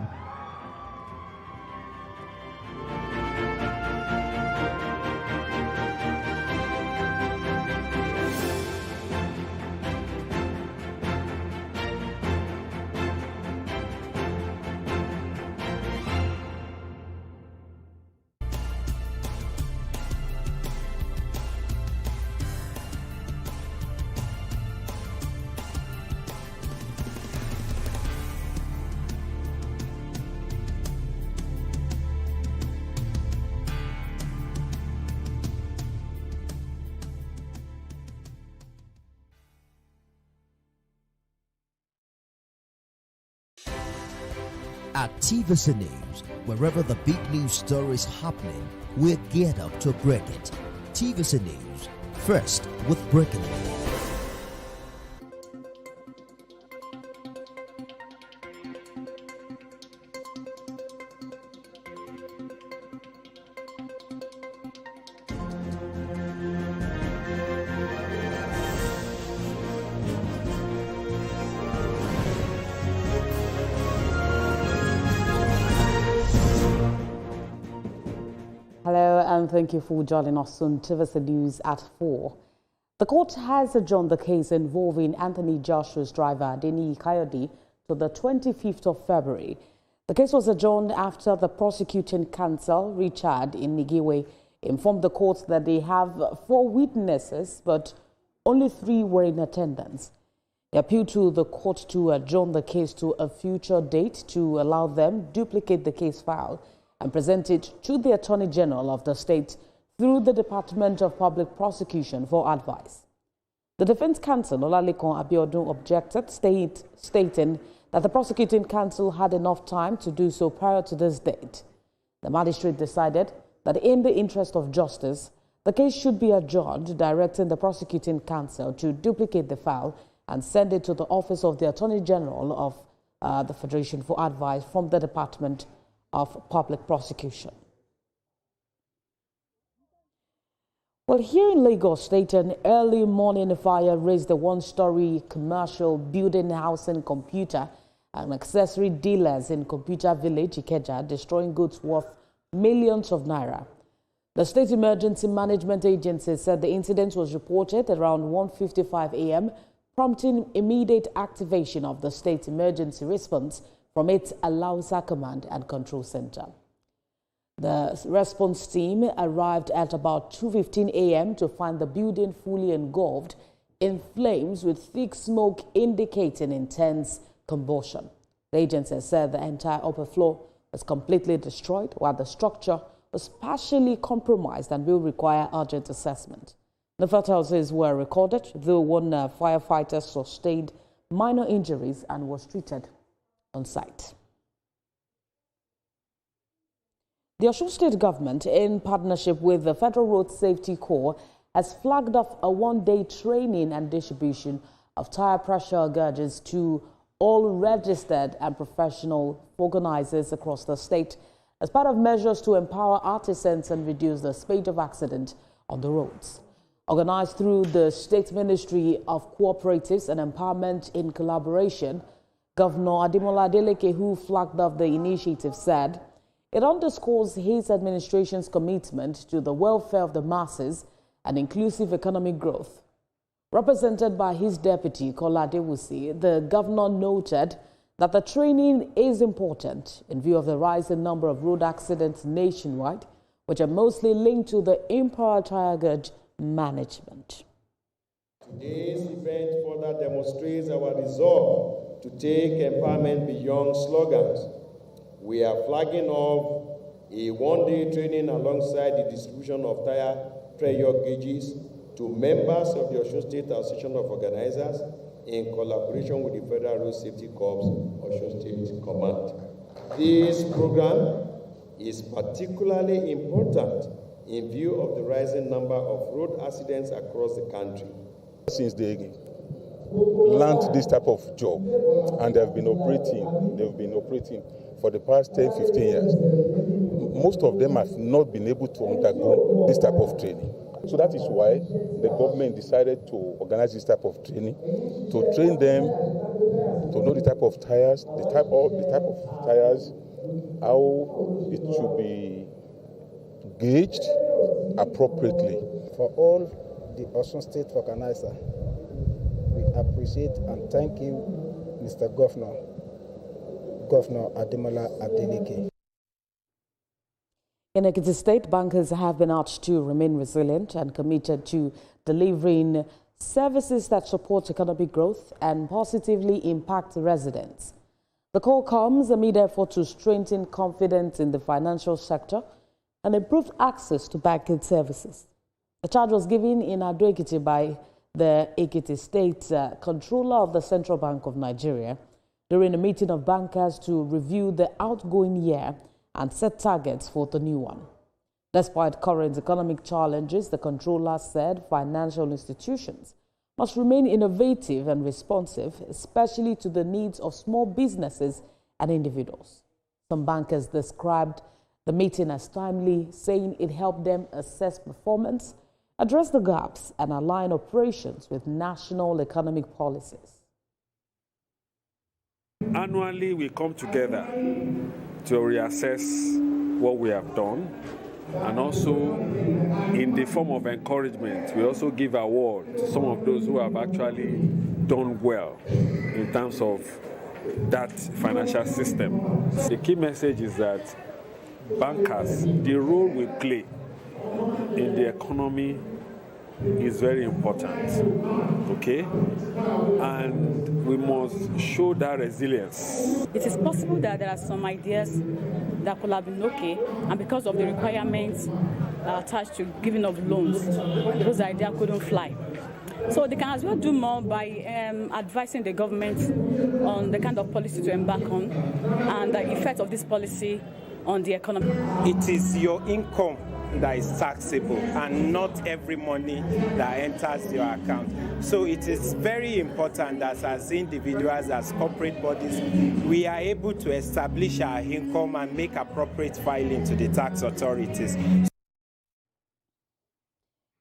At TVC News, wherever the big news story is happening, we're geared up to break it. TVC News, first with breaking news.
Hello and thank you for joining us on TVC News at 4. The court has adjourned the case involving Anthony Joshua's driver, Deni Kayode, to the 25th of February. The case was adjourned after the prosecuting counsel, Richard Inigiwe, informed the court that they have 4 witnesses, but only 3 were in attendance. They appealed to the court to adjourn the case to a future date to allow them duplicate the case file and present it to the Attorney General of the state through the Department of Public Prosecution for advice. The defense counsel, Olalekan Abiodun, objected, stating that the prosecuting counsel had enough time to do so prior to this date. The magistrate decided that in the interest of justice, the case should be adjourned, directing the prosecuting counsel to duplicate the file and send it to the Office of the Attorney General of the Federation for advice from the Department of Public Prosecution. Well, here in Lagos State, an early morning fire razed the one-story commercial building housing computer and accessory dealers in Computer Village, Ikeja, destroying goods worth millions of naira. The State Emergency Management Agency said the incident was reported around 1:55 a.m., prompting immediate activation of the State Emergency Response from its Alausa Command and Control Center. The response team arrived at about 2:15 a.m. to find the building fully engulfed in flames with thick smoke indicating intense combustion. The agency said the entire upper floor was completely destroyed, while the structure was partially compromised and will require urgent assessment. No fatalities were recorded, though one firefighter sustained minor injuries and was treated on site. The Osun State government, in partnership with the Federal Road Safety Corps, has flagged off a one-day training and distribution of tire pressure gauges to all registered and professional organizers across the state as part of measures to empower artisans and reduce the spate of accident on the roads. Organized through the State Ministry of Cooperatives and Empowerment in collaboration, Governor Ademola Adeleke, who flagged off the initiative, said it underscores his administration's commitment to the welfare of the masses and inclusive economic growth. Represented by his deputy, Kola Adewusi, the governor noted that the training is important in view of the rising number of road accidents nationwide, which are mostly linked to the improper tire gauge management.
Today's event further demonstrates our resolve to take empowerment beyond slogans. We are flagging off a one-day training alongside the distribution of tire pressure gauges to members of the Osun State Association of Organizers in collaboration with the Federal Road Safety Corps Osun State Command. This program is particularly important in view of the rising number of road accidents across the country.
Since they learned this type of job and they've been operating for the past 10, 15 years, most of them have not been able to undergo this type of training. So that is why the government decided to organize this type of training, to train them to know the type of tires, the type of tires, how it should be gauged appropriately.
For all the Osun State organizer, we appreciate and thank you, Mr. Governor Ademola Adeleke.
In Ekiti State, bankers have been urged to remain resilient and committed to delivering services that support economic growth and positively impact residents. The call comes amid effort to strengthen confidence in the financial sector and improve access to banking services. The charge was given in Ado-Ekiti by the Ekiti State Controller of the Central Bank of Nigeria, during a meeting of bankers to review the outgoing year and set targets for the new one. Despite current economic challenges, the controller said financial institutions must remain innovative and responsive, especially to the needs of small businesses and individuals. Some bankers described the meeting as timely, saying it helped them assess performance, address the gaps, and align operations with national economic policies.
Annually, we come together to reassess what we have done, and also in the form of encouragement, we also give award to some of those who have actually done well in terms of that financial system. The key message is that bankers, the role we play in the economy is very important, okay? And we must show that resilience.
It is possible that there are some ideas that could have been okay, and because of the requirements attached to giving of loans, those ideas couldn't fly. So they can as well do more by advising the government on the kind of policy to embark on and the effect of this policy on the economy.
It is your income that is taxable and not every money that enters your account. So it is very important that as individuals, as corporate bodies, we are able to establish our income and make appropriate filing to the tax authorities.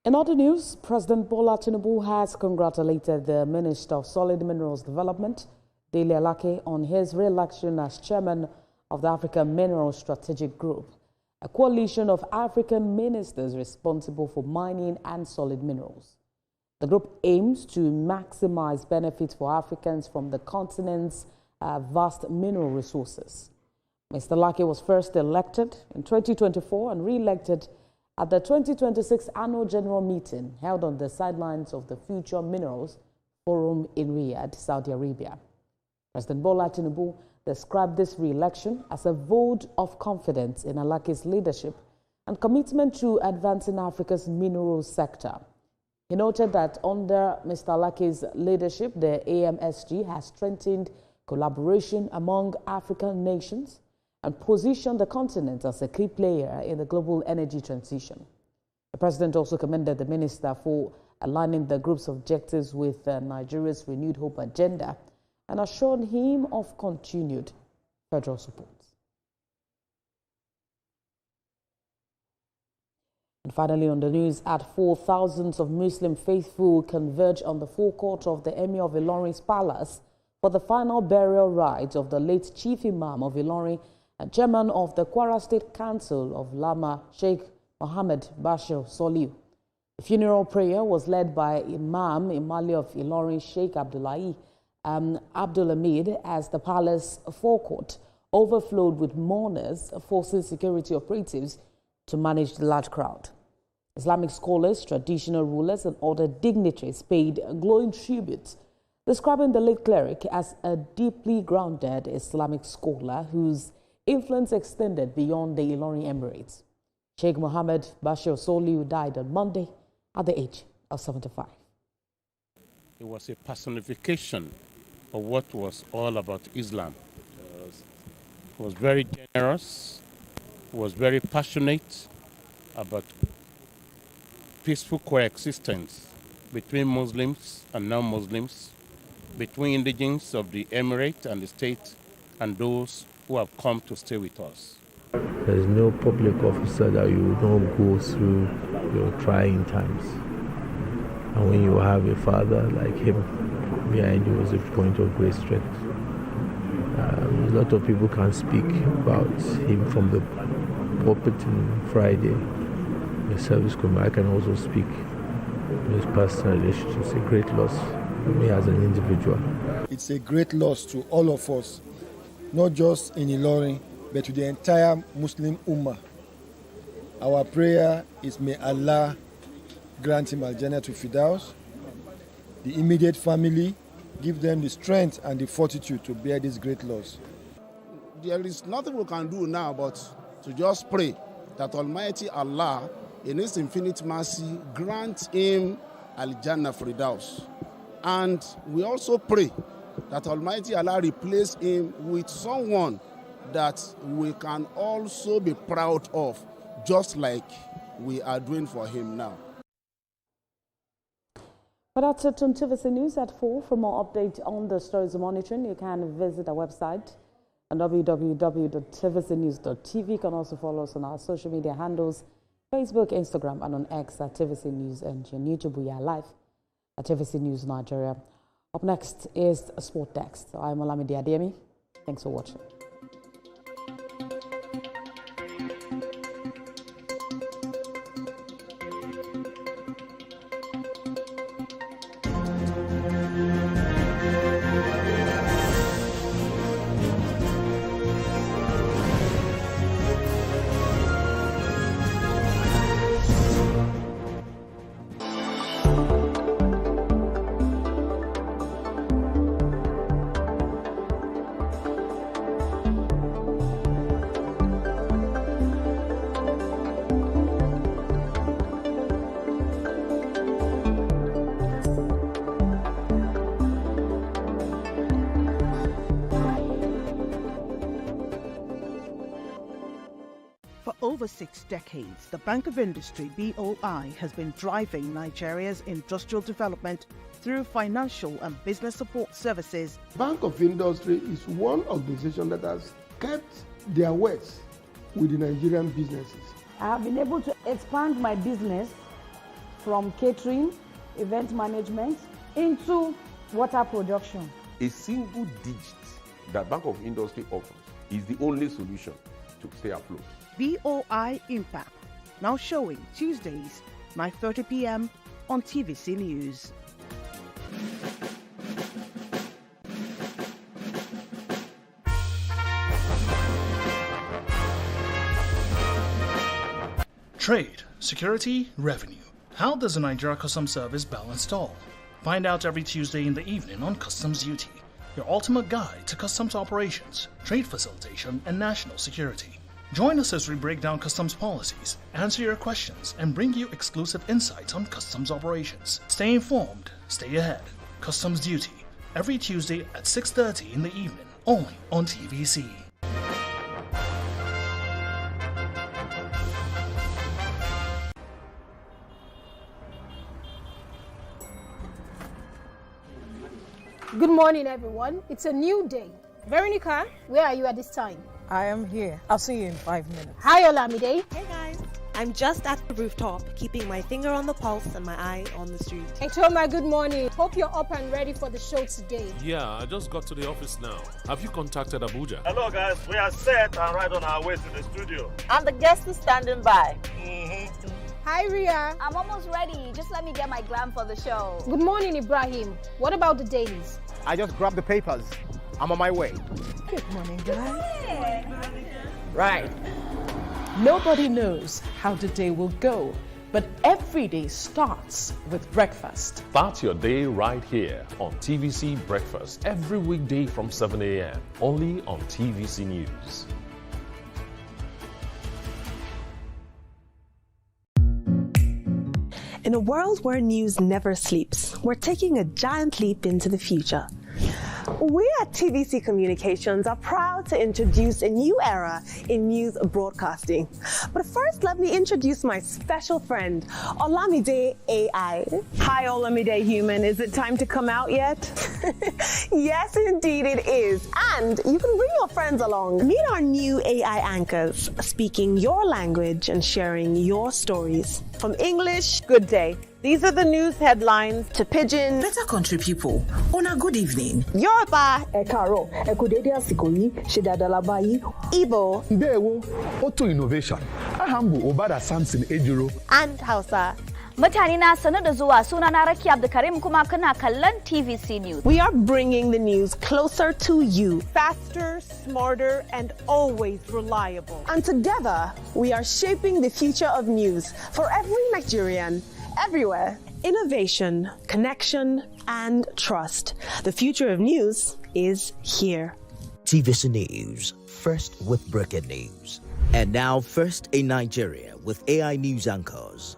In other news, President Bola Tinubu has congratulated the Minister of Solid Minerals Development, Dele Alake, on his re-election as chairman of the African Minerals Strategic Group, a coalition of African ministers responsible for mining and solid minerals. The group aims to maximize benefits for Africans from the continent's vast mineral resources. Mr. Alake was first elected in 2024 and re-elected at the 2026 annual general meeting held on the sidelines of the Future Minerals Forum in Riyadh, Saudi Arabia. President Bola Tinubu described this re-election as a vote of confidence in Alake's leadership and commitment to advancing Africa's minerals sector. He noted that under Mr. Alake's leadership, the AMSG has strengthened collaboration among African nations and positioned the continent as a key player in the global energy transition. The president also commended the minister for aligning the group's objectives with Nigeria's Renewed Hope agenda and assured him of continued federal support. And finally, on the news, at 4, thousands of Muslim faithful converge on the forecourt of the Emir of Ilorin's palace for the final burial rites of the late Chief Imam of Ilorin and chairman of the Kwara State Council of Lama, Sheikh Mohammed Bashir Soliu. The funeral prayer was led by Imam Imali of Ilorin, Sheikh Abdullahi Abdulhamid, as the palace forecourt overflowed with mourners, forcing security operatives to manage the large crowd. Islamic scholars, traditional rulers, and other dignitaries paid glowing tribute, describing the late cleric as a deeply grounded Islamic scholar whose influence extended beyond the Ilorin Emirates. Sheikh Mohammed Bashir Soliu died on Monday at the age of 75.
It was a personification of what was all about Islam. He was very generous, was very passionate about peaceful coexistence between Muslims and non-Muslims, between indigenes of the emirate and the state and those who have come to stay with us.
There is no public officer that you will not go through your trying times. And when you have a father like him behind you is a point of great strength. A lot of people can speak about him from the pulpit on Friday, the service committee. I can also speak to his personal relationships. It's a great loss for me as an individual.
It's a great loss to all of us, not just in Ilorin, but to the entire Muslim Ummah. Our prayer is may Allah grant him al-Jannah to Firdaus, the immediate family, give them the strength and the fortitude to bear this great loss.
There is nothing we can do now but to just pray that Almighty Allah, in His infinite mercy, grant him al-Jannah Firdaus. And we also pray that Almighty Allah replace him with someone that we can also be proud of, just like we are doing for him now.
But that's it on TVC News at 4. For more updates on the stories of monitoring, you can visit our website on www.tvcnews.tv. You can also follow us on our social media handles, Facebook, Instagram, and on X at TVC News, and on YouTube we are live at TVC News Nigeria. Up next is a Sport Desk. I'm Olamide Adeyemi. Thanks for watching.
Over 6 decades, the Bank of Industry, BOI, has been driving Nigeria's industrial development through financial and business support services.
Bank of Industry is one organization that has kept their words with the Nigerian businesses.
I have been able to expand my business from catering, event management, into water production.
A single digit that Bank of Industry offers is the only solution to stay afloat.
BOI Impact, now showing Tuesdays, 9:30 p.m. on TVC News.
Trade, security, revenue. How does the Nigeria Customs Service balance it all? Find out every Tuesday in the evening on Customs Duty, your ultimate guide to customs operations, trade facilitation, and national security. Join us as we break down customs policies, answer your questions, and bring you exclusive insights on customs operations. Stay informed, stay ahead. Customs Duty, every Tuesday at 6:30 in the evening, only on TVC.
Good morning, everyone. It's a new day. Veronica, where are you at this time?
I am here. I'll see you in 5 minutes.
Hi, Olamide.
Hey guys. I'm just at the rooftop, keeping my finger on the pulse and my eye on the street.
Hey Toma, good morning. Hope you're up and ready for the show today.
Yeah, I just got to the office now. Have you contacted Abuja?
Hello guys, we are set and right on our way to the studio.
And the guest is standing by.
Hi Ria.
I'm almost ready. Just let me get my glam for the show.
Good morning, Ibrahim. What about the dailies?
I just grabbed the papers. I'm on my way.
Good morning, guys. Right. Nobody knows how the day will go, but every day starts with breakfast.
Start your day right here on TVC Breakfast every weekday from 7 a.m. only on TVC News.
In a world where news never sleeps, we're taking a giant leap into the future. We at TVC Communications are proud to introduce a new era in news broadcasting. But first, let me introduce my special friend, Olamide AI. Hi, Olamide Human. Is it time to come out yet? Yes, indeed it is. And you can bring your friends along. Meet our new AI anchors, speaking your language and sharing your stories. From English, good day. These are the news headlines. To Pidgin,
better country people, on a good evening.
Yoruba,
Ekaro, Ekudede Asikoyi, Shedadalabayi,
Igbo,
Ndewo, Auto Innovation, Ahambu Obada Samson Ejiro,
and Hausa.
Mutane na sanar da zuwa, sunana Rakia Abdulkarim kuma kana kallon TVC News.
We are bringing the news closer to you. Faster, smarter, and always reliable. And together, we are shaping the future of news for every Nigerian, everywhere. Innovation, connection, and trust. The future of news is here.
TVC News, first with breaking news. And now first in Nigeria with AI news anchors.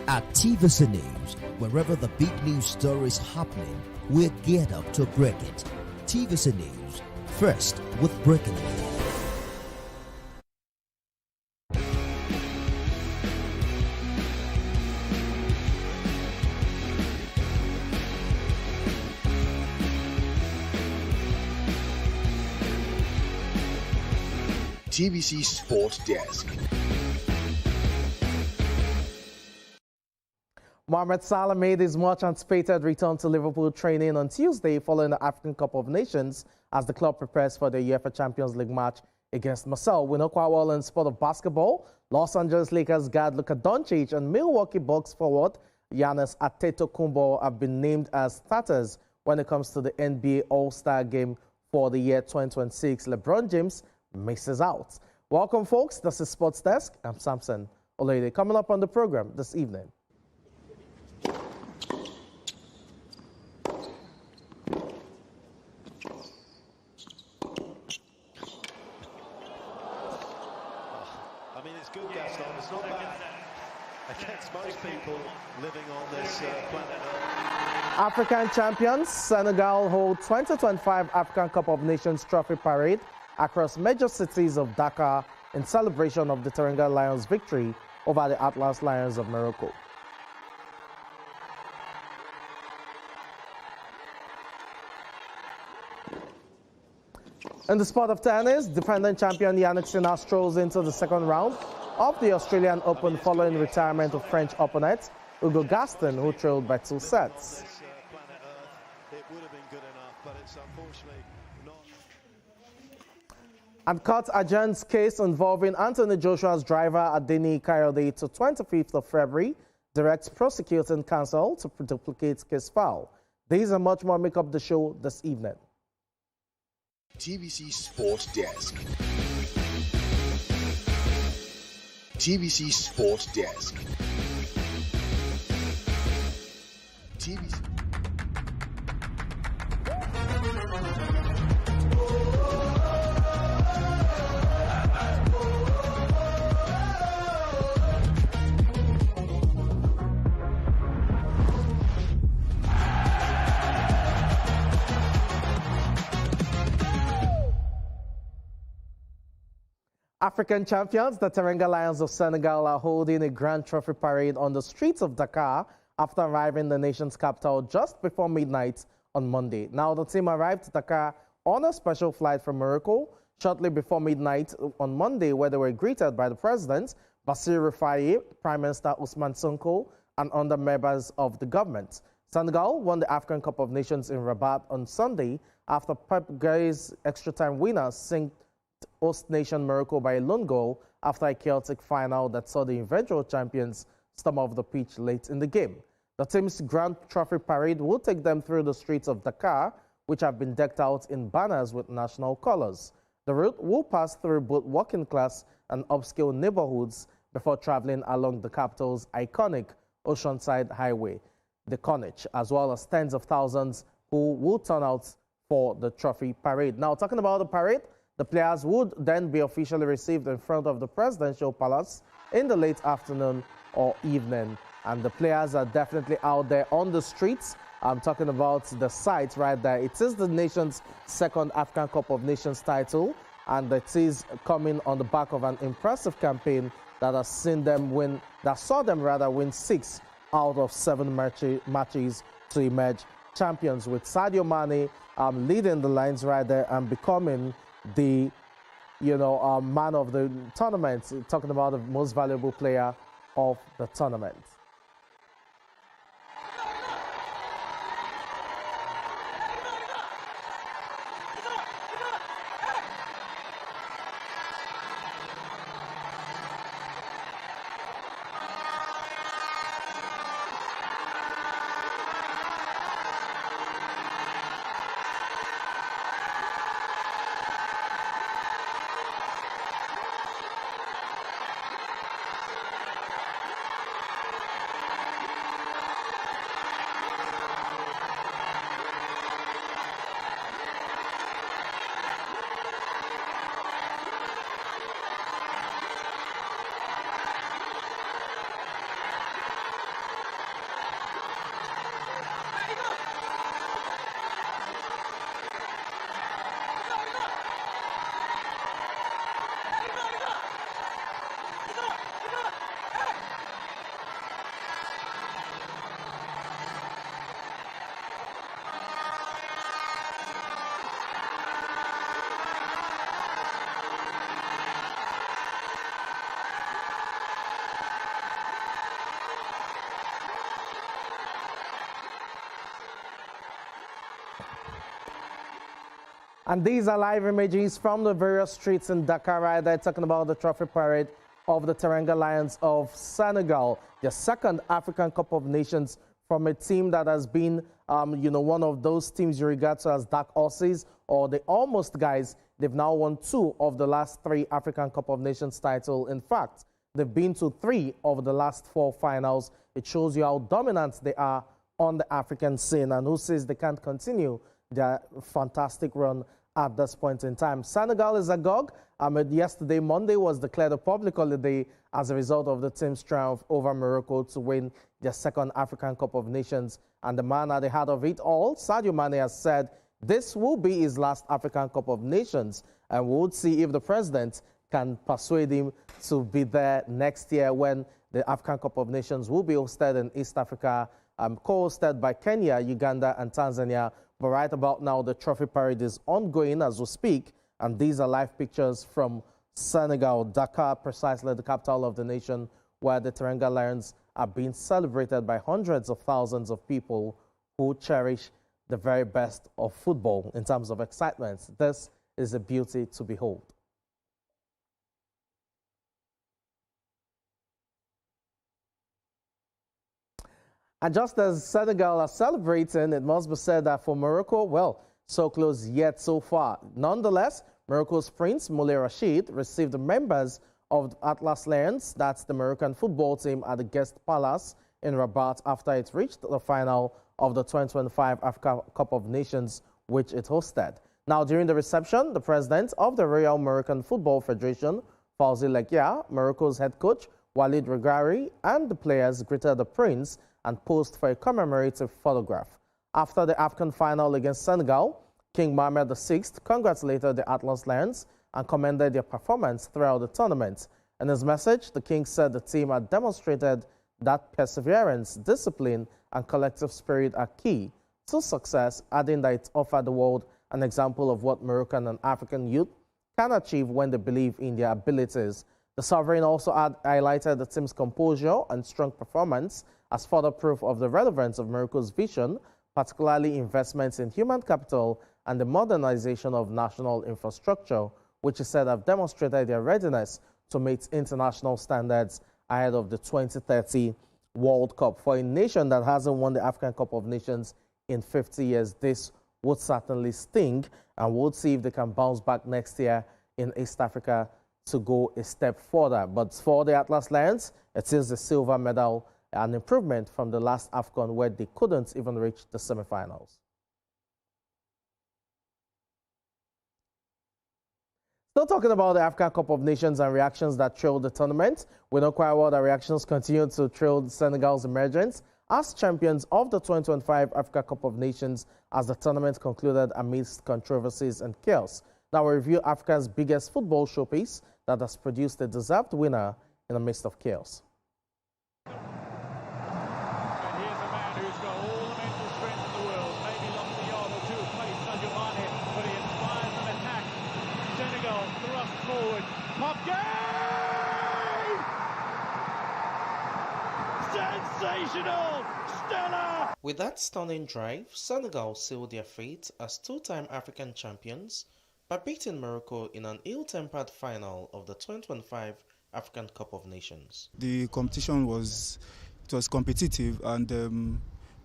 At TVC News, wherever the big news story is happening, we're geared up to break it. TVC News, first with breaking news.
TVC Sport Desk.
Mohamed Salah made his much-anticipated return to Liverpool training on Tuesday following the African Cup of Nations as the club prepares for the UEFA Champions League match against Marseille. We know quite well in sport of basketball, Los Angeles Lakers guard Luka Doncic and Milwaukee Bucks forward Giannis Antetokounmpo have been named as starters when it comes to the NBA All-Star Game for the year 2026. LeBron James misses out. Welcome, folks. This is Sports Desk. I'm Samson Olede. Coming up on the program this evening.
I mean, it's good, Gaston. It's not bad against most people living on this planet Earth.
African champions, Senegal hold 2025 African Cup of Nations Trophy Parade across major cities of Dakar in celebration of the Teranga Lions' victory over the Atlas Lions of Morocco. In the sport of tennis, defending champion Yannick Sinner strolls into the second round of the Australian Open following retirement of French opponent Hugo Gaston, who trailed by 2 sets.
It would have been good enough, but it's unfortunately not.
And court adjourns case involving Anthony Joshua's driver Adeni Kayode to 25th of February, directs prosecuting counsel to duplicate case file. These and much more make up the show this evening.
TVC Sport Desk. TVC Sport Desk. TVC.
African champions, the Teranga Lions of Senegal, are holding a grand trophy parade on the streets of Dakar after arriving in the nation's capital just before midnight on Monday. Now, the team arrived at Dakar on a special flight from Morocco shortly before midnight on Monday, where they were greeted by the president, Bassirou Faye, Prime Minister Ousmane Sonko, and other members of the government. Senegal won the African Cup of Nations in Rabat on Sunday after Pep Gué's extra-time winners sinked host nation Morocco by a lone goal after a chaotic final that saw the eventual champions storm off the pitch late in the game. The team's grand trophy parade will take them through the streets of Dakar, which have been decked out in banners with national colors. The route will pass through both working class and upscale neighborhoods before traveling along the capital's iconic Oceanside Highway, the Corniche, as well as tens of thousands who will turn out for the trophy parade. Now, talking about the parade, the players would then be officially received in front of the presidential palace in the late afternoon or evening. And the players are definitely out there on the streets. I'm talking about the site right there. It is the nation's second African Cup of Nations title, and it is coming on the back of an impressive campaign that has seen them win, that saw them rather win 6 out of 7 matches to emerge champions, with Sadio Mane leading the lines right there and becoming the man of the tournament, talking about the most valuable player of the tournament. And these are live images from the various streets in Dakar. Right there, talking about the trophy parade of the Teranga Lions of Senegal, the second African Cup of Nations from a team that has been, one of those teams you regard to as dark horses or the almost guys. They've now won 2 of the last 3 African Cup of Nations title. In fact, they've been to 3 of the last 4 finals. It shows you how dominant they are on the African scene, and who says they can't continue their fantastic run at this point in time. Senegal is agog. Yesterday, Monday, was declared a public holiday as a result of the team's triumph over Morocco to win their second African Cup of Nations. And the man at the heart of it all, Sadio Mane, has said this will be his last African Cup of Nations, and we'll see if the president can persuade him to be there next year when the African Cup of Nations will be hosted in East Africa, co-hosted by Kenya, Uganda, and Tanzania. But right about now, the trophy parade is ongoing as we speak, and these are live pictures from Senegal, Dakar, precisely the capital of the nation, where the Teranga Lions are being celebrated by hundreds of thousands of people who cherish the very best of football in terms of excitement. This is a beauty to behold. And just as Senegal are celebrating, it must be said that for Morocco, well, so close yet so far. Nonetheless, Morocco's Prince Moulay Rashid received the members of the Atlas Lions, that's the Moroccan football team, at the Guest Palace in Rabat after it reached the final of the 2025 Africa Cup of Nations, which it hosted. Now, during the reception, the president of the Royal Moroccan Football Federation, Fawzi Lekia, Morocco's head coach, Walid Regragui, and the players greeted the prince and posed for a commemorative photograph. After the African final against Senegal, King Mohammed VI congratulated the Atlas Lions and commended their performance throughout the tournament. In his message, the king said the team had demonstrated that perseverance, discipline, and collective spirit are key to success, adding that it offered the world an example of what Moroccan and African youth can achieve when they believe in their abilities. The sovereign also highlighted the team's composure and strong performance as further proof of the relevance of Morocco's vision, particularly investments in human capital and the modernization of national infrastructure, which he said have demonstrated their readiness to meet international standards ahead of the 2030 World Cup. For a nation that hasn't won the African Cup of Nations in 50 years, this would certainly sting, and we'll see if they can bounce back next year in East Africa to go a step further. But for the Atlas Lions, it is the silver medal, an improvement from the last AFCON where they couldn't even reach the semifinals. Still talking about the African Cup of Nations and reactions that trailed the tournament, we know quite well that reactions continue to trail Senegal's emergence as champions of the 2025 Africa Cup of Nations as the tournament concluded amidst controversies and chaos. Now we review Africa's biggest football showpiece that has produced a deserved winner in the midst of chaos.
Sensational! Stellar!
With that stunning drive, Senegal sealed their fate as two-time African champions by beating Morocco in an ill-tempered final of the 2025 African Cup of Nations.
The competition was competitive, and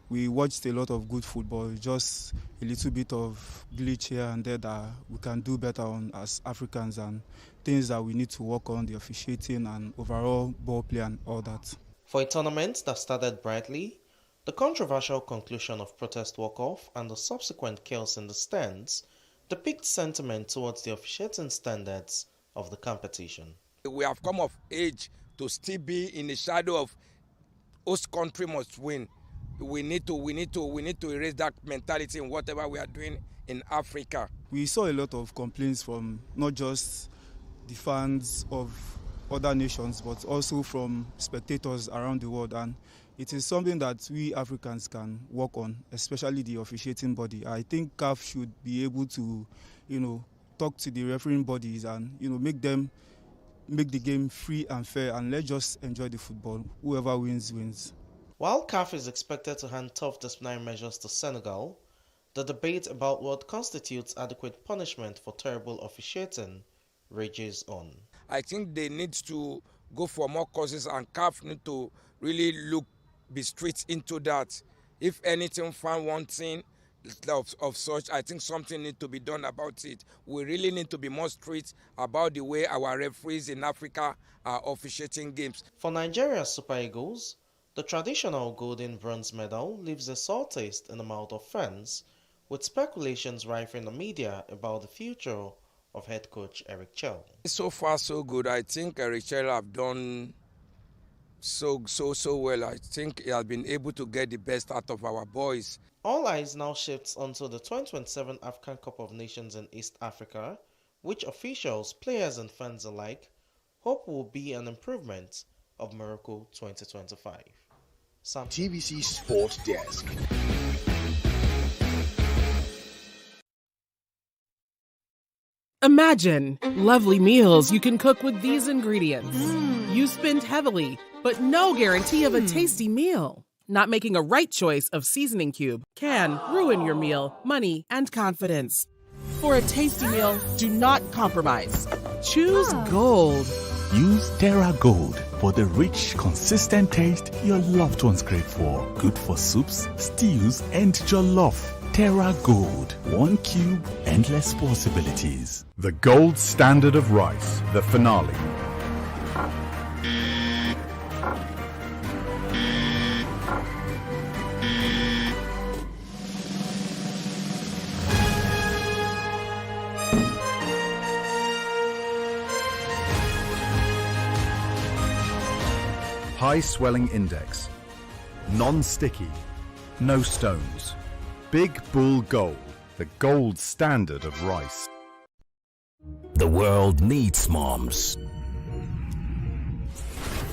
we watched a lot of good football, just a little bit of glitch here and there that we can do better on as Africans, and things that we need to work on, the officiating and overall ball play and all that.
For a tournament that started brightly, the controversial conclusion of protest walk-off and the subsequent chaos in the stands depict sentiment towards the officiating standards of the competition.
We have come of age to still be in the shadow of host country must win. We need to erase that mentality in whatever we are doing in Africa.
We saw a lot of complaints from not just the fans of other nations, but also from spectators around the world, and it is something that we Africans can work on, especially the officiating body. I think CAF should be able to, talk to the refereeing bodies and, make the game free and fair, and let's just enjoy the football. Whoever wins, wins.
While CAF is expected to hand tough disciplinary measures to Senegal, The debate about what constitutes adequate punishment for terrible officiating rages on.
I think they need to go for more courses, and CAF need to really be strict into that. If anything found wanting of such, I think something needs to be done about it. We really need to be more strict about the way our referees in Africa are officiating games.
For Nigeria's Super Eagles, the traditional golden bronze medal leaves a sour taste in the mouth of fans, with speculations rife in the media about the future of head coach Eric Chell.
So far, so good. I think Eric Chell have done so well. I think he has been able to get the best out of our boys.
All eyes now shifts onto the 2027 African Cup of Nations in East Africa, which officials, players and fans alike hope will be an improvement of Morocco 2025.
TVC Sports Desk.
Imagine lovely meals you can cook with these ingredients. You spend heavily, but no guarantee of a tasty meal. Not making a right choice of seasoning cube can ruin your meal, money, and confidence. For a tasty meal, do not compromise. Choose Gold.
Use Terra Gold for the rich, consistent taste your loved ones crave for. Good for soups, stews, and jollof. Terra Gold. 1 cube, endless possibilities.
The gold standard of rice, the finale. High swelling index, non-sticky, no stones. Big Bull Gold, the gold standard of rice.
The world needs moms.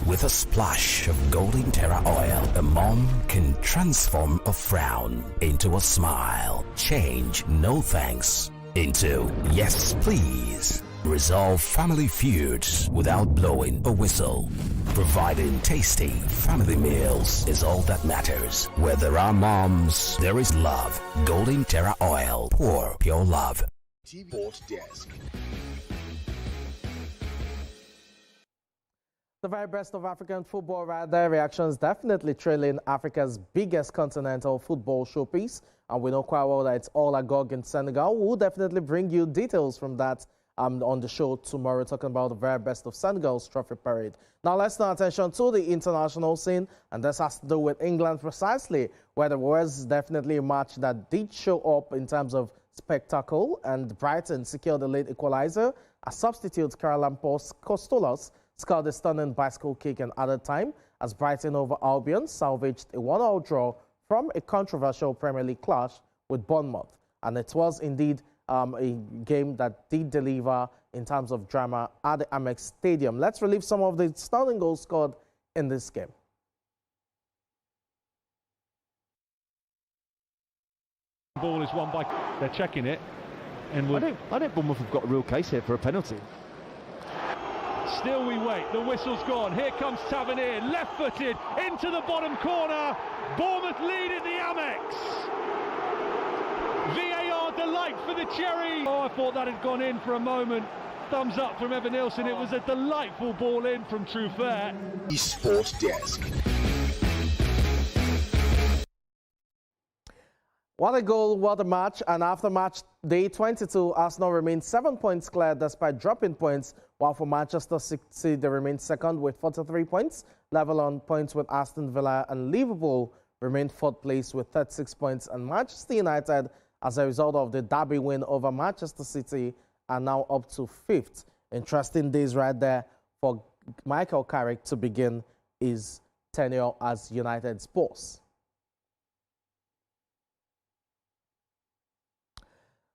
With a splash of golden Terra oil, a mom can transform a frown into a smile. Change no thanks into yes please. Resolve family feuds without blowing a whistle. Providing tasty family meals is all that matters. Where there are moms, there is love. Golden Terra Oil. Pour pure love.
Sports Desk.
The very best of African football right there. Reactions definitely trailing Africa's biggest continental football showpiece. And we know quite well that it's all agog in Senegal. We'll definitely bring you details from that on the show tomorrow, talking about the very best of Senegal's trophy parade. Now let's turn attention to the international scene, and this has to do with England precisely, where there was definitely a match that did show up in terms of spectacle, and Brighton secured the late equalizer. A substitute, Caroline Costolas, scored a stunning bicycle kick and added time as Brighton over Albion salvaged a 1-1 draw from a controversial Premier League clash with Bournemouth. And it was indeed a game that did deliver in terms of drama at the Amex Stadium. Let's relive some of the stunning goals scored in this game.
Ball is won by... They're checking it. And I don't Bournemouth have got a real case here for a penalty. Still we wait. The whistle's gone. Here comes Tavernier, left-footed, into the bottom corner. Bournemouth lead at the Amex. VAR delight for the Cherry. Oh, I thought that had gone in for a moment. Thumbs up from Evan Nilsson. It was a delightful ball in from Truffert.
Sports Desk.
What a goal, what a match. And after match day 22, Arsenal remains 7 points clear despite dropping points, while for Manchester City, they remain second with 43 points, level on points with Aston Villa, and Liverpool remain fourth place with 36 points. And Manchester United, as a result of the derby win over Manchester City, are now up to fifth. Interesting days right there for Michael Carrick to begin his tenure as United's boss.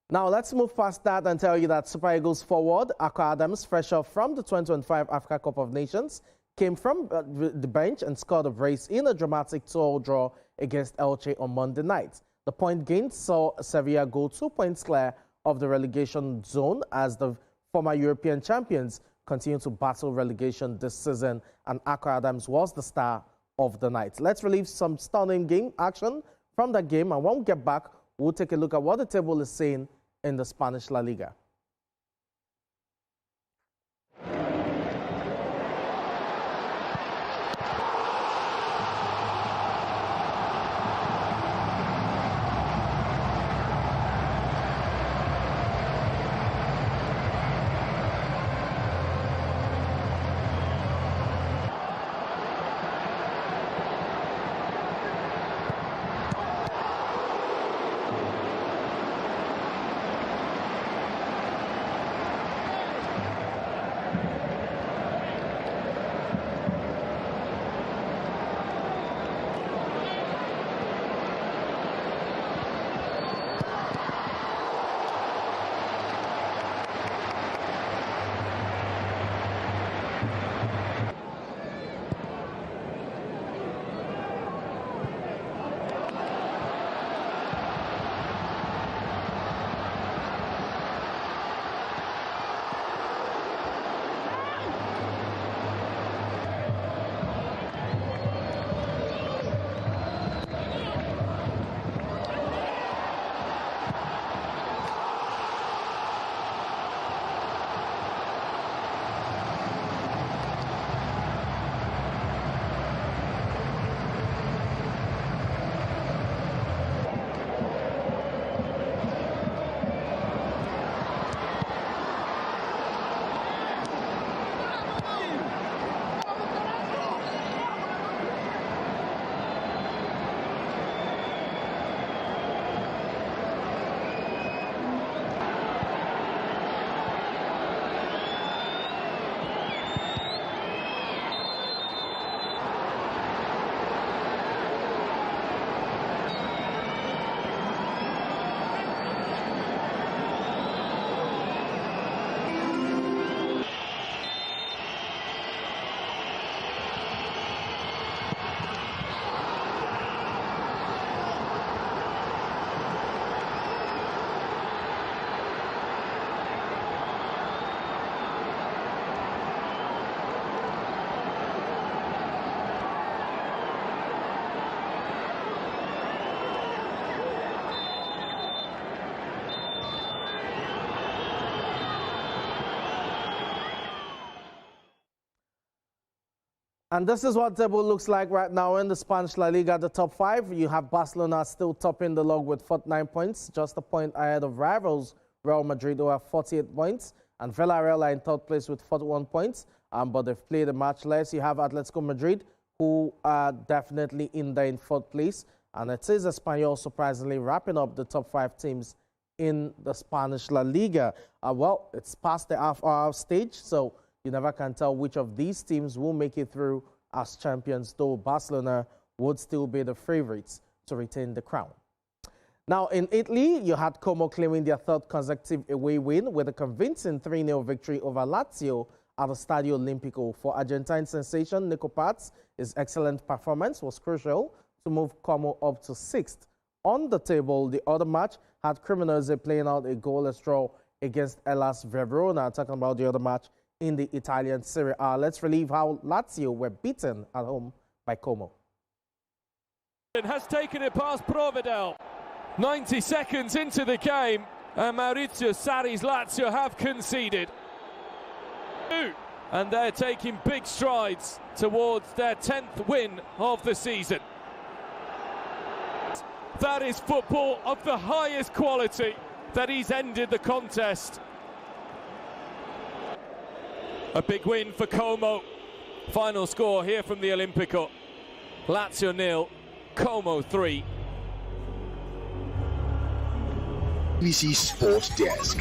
Now, let's move past that and tell you that Super Eagles forward Akwa Adams, fresh off from the 2025 Africa Cup of Nations, came from the bench and scored a brace in a dramatic 2-2 draw against Elche on Monday night. The point gained saw Sevilla go 2 points clear of the relegation zone as the former European champions continue to battle relegation this season, and Akwa Adams was the star of the night. Let's relive some stunning game action from that game, and when we get back, we'll take a look at what the table is saying in the Spanish La Liga. And this is what the table looks like right now in the Spanish La Liga. The top five, you have Barcelona still topping the log with 49 points, just a point ahead of rivals Real Madrid, who have 48 points, and Villarreal are in third place with 41 points, but they've played a match less. You have Atletico Madrid, who are definitely in there in fourth place, and it is Espanyol surprisingly wrapping up the top five teams in the Spanish La Liga. Well, it's past the half-hour stage, so you never can tell which of these teams will make it through as champions, though Barcelona would still be the favorites to retain the crown. Now, in Italy, you had Como claiming their third consecutive away win with a convincing 3-0 victory over Lazio at the Stadio Olimpico. For Argentine sensation Nico Paz, his excellent performance was crucial to move Como up to 6th. On the table, the other match had Cremonese playing out a goalless draw against Hellas Verona. Talking about the other match in the Italian Serie A. Let's relive how Lazio were beaten at home by Como.
It has taken it past Provedel. 90 seconds into the game, and Maurizio Sarri's Lazio have conceded. And they're taking big strides towards their 10th win of the season. That is football of the highest quality that he's ended the contest. A big win for Como. Final score here from the Olimpico. Lazio 0, Como 3.
TVC Sports Desk.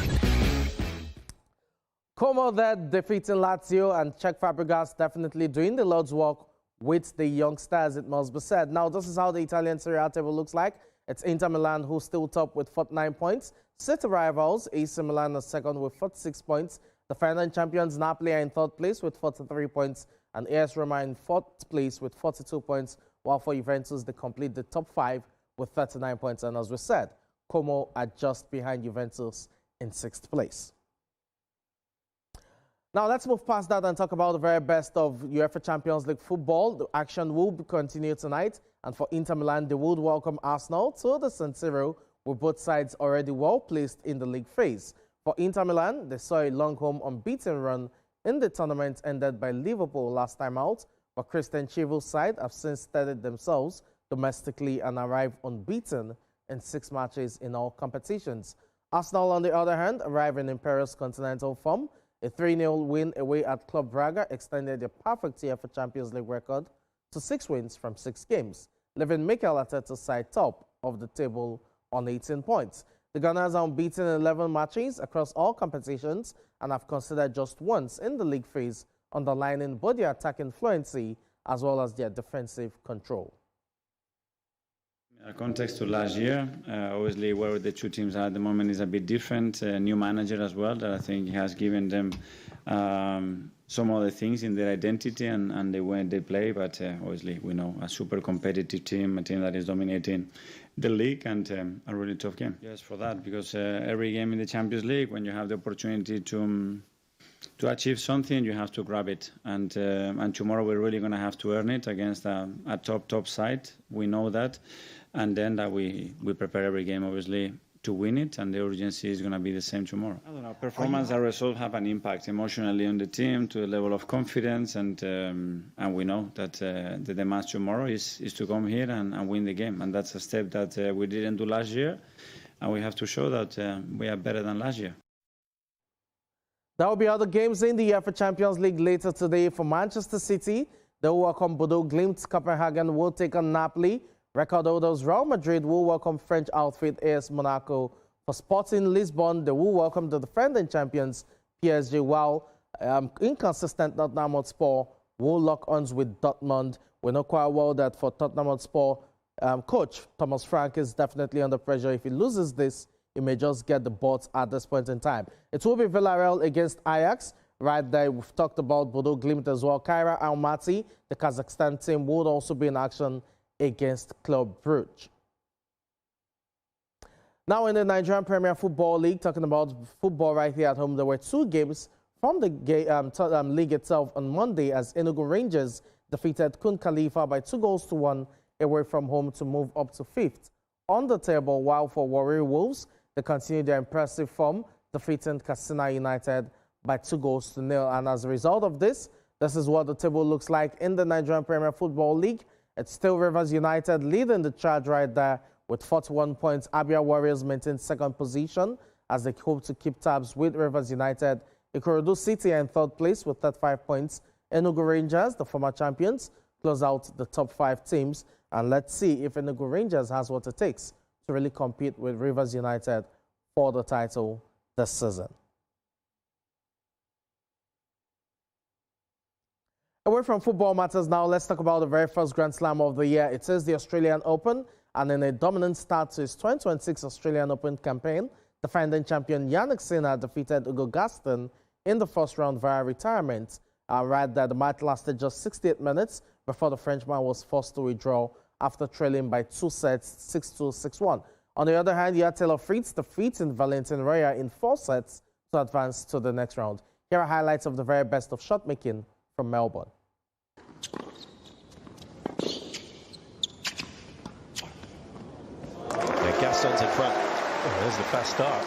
Como there defeating Lazio, and Czech Fabregas definitely doing the Lord's work with the youngsters, it must be said. Now, this is how the Italian Serie A table looks like. It's Inter Milan who still top with 49 points. City rivals, AC Milan is second with 46 points. The defending champions Napoli are in third place with 43 points, and AS Roma in fourth place with 42 points, while for Juventus, they complete the top five with 39 points. And as we said, Como are just behind Juventus in 6th place. Now, let's move past that and talk about the very best of UEFA Champions League football. The action will continue tonight, and for Inter Milan, they would welcome Arsenal to the San Siro, with both sides already well placed in the league phase. For Inter Milan, they saw a long home unbeaten run in the tournament ended by Liverpool last time out, but Christian Chivil's side have since steadied themselves domestically and arrived unbeaten in 6 matches in all competitions. Arsenal, on the other hand, arrived in imperious continental form. A 3-0 win away at Club Braga extended their perfect year for Champions League record to 6 wins from 6 games, leaving Mikel Arteta's side top of the table on 18 points. The Gunners are unbeaten in 11 matches across all competitions and have considered just once in the league phase, underlining both their attacking fluency as well as their defensive control.
Context to last year, obviously where the two teams are at the moment is a bit different. New manager as well, that I think has given them some other things in their identity and the way they play. But obviously we know a super competitive team, a team that is dominating the league, and a really tough game. Yes, for that, because every game in the Champions League, when you have the opportunity to achieve something, you have to grab it. And tomorrow we're really going to have to earn it against a top side. We know that. And then that we prepare every game, obviously, to win it, and the urgency is going to be the same tomorrow. I don't know, performance and results have an impact emotionally on the team, to a level of confidence, and we know that the match tomorrow is to come here and win the game, and that's a step that we didn't do last year, and we have to show that we are better than last year.
There will be other games in the UEFA Champions League later today. For Manchester City, they will welcome Bodo Glimt. Copenhagen will take on Napoli. Record holders Real Madrid will welcome French outfit AS Monaco. For Sporting Lisbon, they will welcome the defending champions PSG, while inconsistent Tottenham Hotspur will lock arms with Dortmund. We know quite well that for Tottenham Hotspur, coach Thomas Frank is definitely under pressure. If he loses this, he may just get the bots at this point in time. It will be Villarreal against Ajax. Right there, we've talked about Bodo Glimt as well. Kaira Almaty, the Kazakhstan team, would also be in action against Club Brugge. Now in the Nigerian Premier Football League, talking about football right here at home, there were 2 games from the league itself on Monday as Enugu Rangers defeated Kun Khalifa by 2-1 away from home to move up to 5th on the table, while for Warrior Wolves, they continued their impressive form, defeating Katsina United by 2-0. And as a result of this is what the table looks like in the Nigerian Premier Football League. It's still Rivers United leading the charge right there with 41 points. Abia Warriors maintain 2nd position as they hope to keep tabs with Rivers United. Ikorodu City are in 3rd place with 35 points. Enugu Rangers, the former champions, close out the top 5 teams. And let's see if Enugu Rangers has what it takes to really compete with Rivers United for the title this season. Away from football matters now, let's talk about the very first Grand Slam of the year. It is the Australian Open, and in a dominant start to his 2026 Australian Open campaign, defending champion Yannick Sinner defeated Ugo Gaston in the first round via retirement. Right there, the match lasted just 68 minutes before the Frenchman was forced to withdraw after trailing by 2 sets, 6-2, 6-1. On the other hand, you had Taylor Fritz defeating Valentin Rea in 4 sets to advance to the next round. Here are highlights of the very best of shot making from Melbourne.
Gaston's in front. Oh, there's the fast start.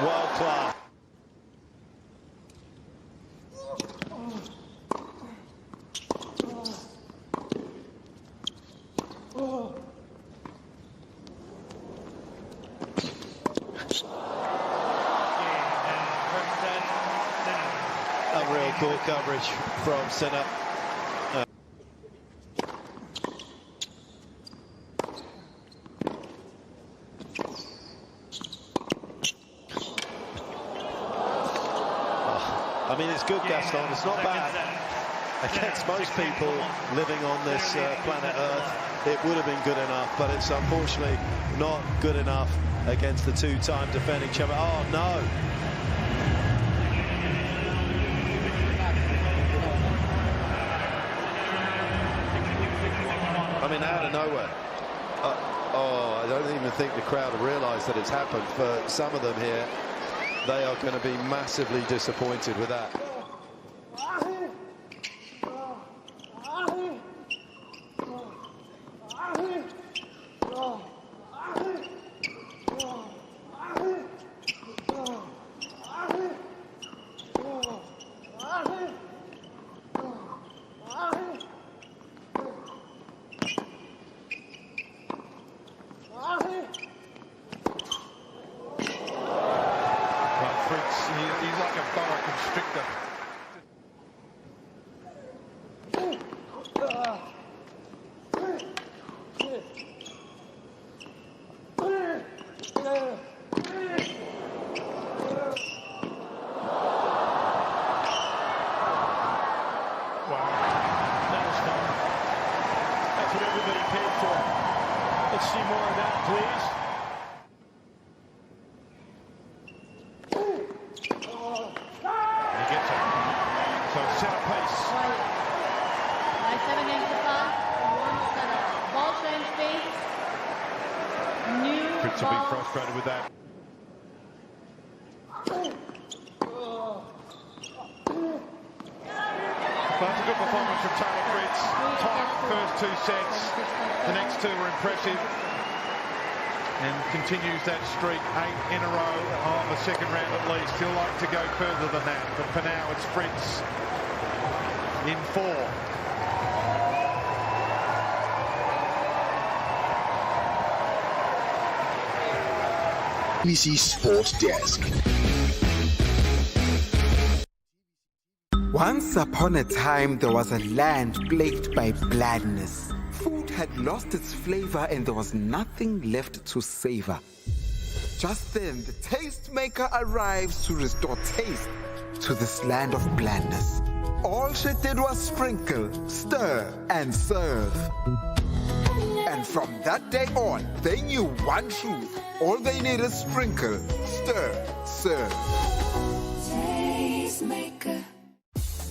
World class. Unreal court coverage from Sinner. I mean, it's good, Gaston. It's not bad. Against most people living on this planet Earth, it would have been good enough, but it's unfortunately not good enough against the 2-time defending champion. Oh, no. I mean, out of nowhere. I don't even think the crowd have realised that it's happened. For some of them here, they are going to be massively disappointed with that.
He's like a boa constrictor.
Let's see more of that, please.
He gets it. So set a pace.
By 7 games to 5, one center. Ball change speed. New
Fritz will be frustrated with that. That's a good performance from Taylor Fritz. Tight first 2 sets. The next 2 were impressive. And continues that streak, 8 in a row on the second round at least. He'll like to go further than that, but for now it's Fritz in 4.
TVC Sports Desk.
Once upon a time, there was a land plagued by blandness. Food had lost its flavor and there was nothing left to savor. Just then, the tastemaker arrives to restore taste to this land of blandness. All she did was sprinkle, stir, and serve. And from that day on, they knew one truth. All they need is sprinkle, stir, serve.
Tastemaker.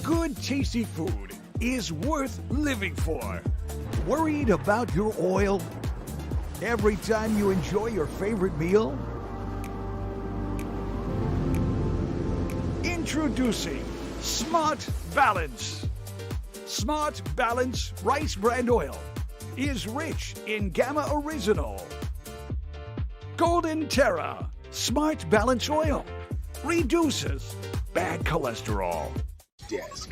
Good, tasty food is worth living for. Worried about your oil every time you enjoy your favorite meal? Introducing Smart Balance. Smart Balance Rice Bran Oil is rich in Gamma Original. Golden Terra Smart Balance Oil reduces bad cholesterol.
Desk.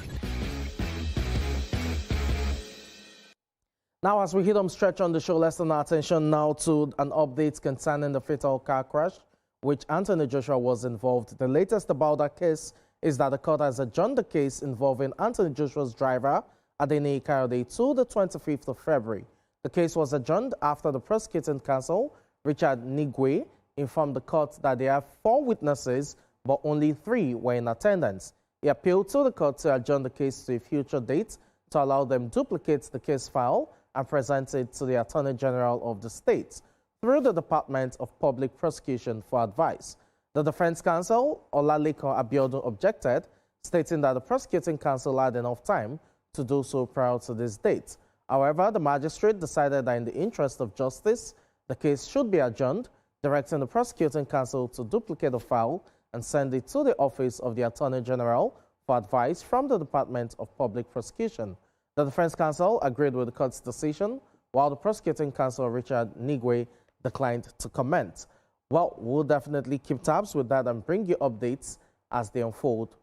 Now, as we hit home stretch on the show, let's turn our attention now to an update concerning the fatal car crash which Anthony Joshua was involved. The latest about that case is that the court has adjourned the case involving Anthony Joshua's driver, Adeniyi Kayode, to the 25th of February. The case was adjourned after the prosecuting counsel, Richard Nigwe, informed the court that there are 4 witnesses, but only 3 were in attendance. He appealed to the court to adjourn the case to a future date to allow them duplicate the case file and present it to the Attorney General of the state through the Department of Public Prosecution for advice. The defense counsel, Olaleko Abiodun, objected, stating that the prosecuting counsel had enough time to do so prior to this date. However, the magistrate decided that in the interest of justice, the case should be adjourned, directing the prosecuting counsel to duplicate the file and send it to the Office of the Attorney General for advice from the Department of Public Prosecution. The defense counsel agreed with the court's decision, while the prosecuting counsel, Richard Nigwe, declined to comment. Well, we'll definitely keep tabs with that and bring you updates as they unfold.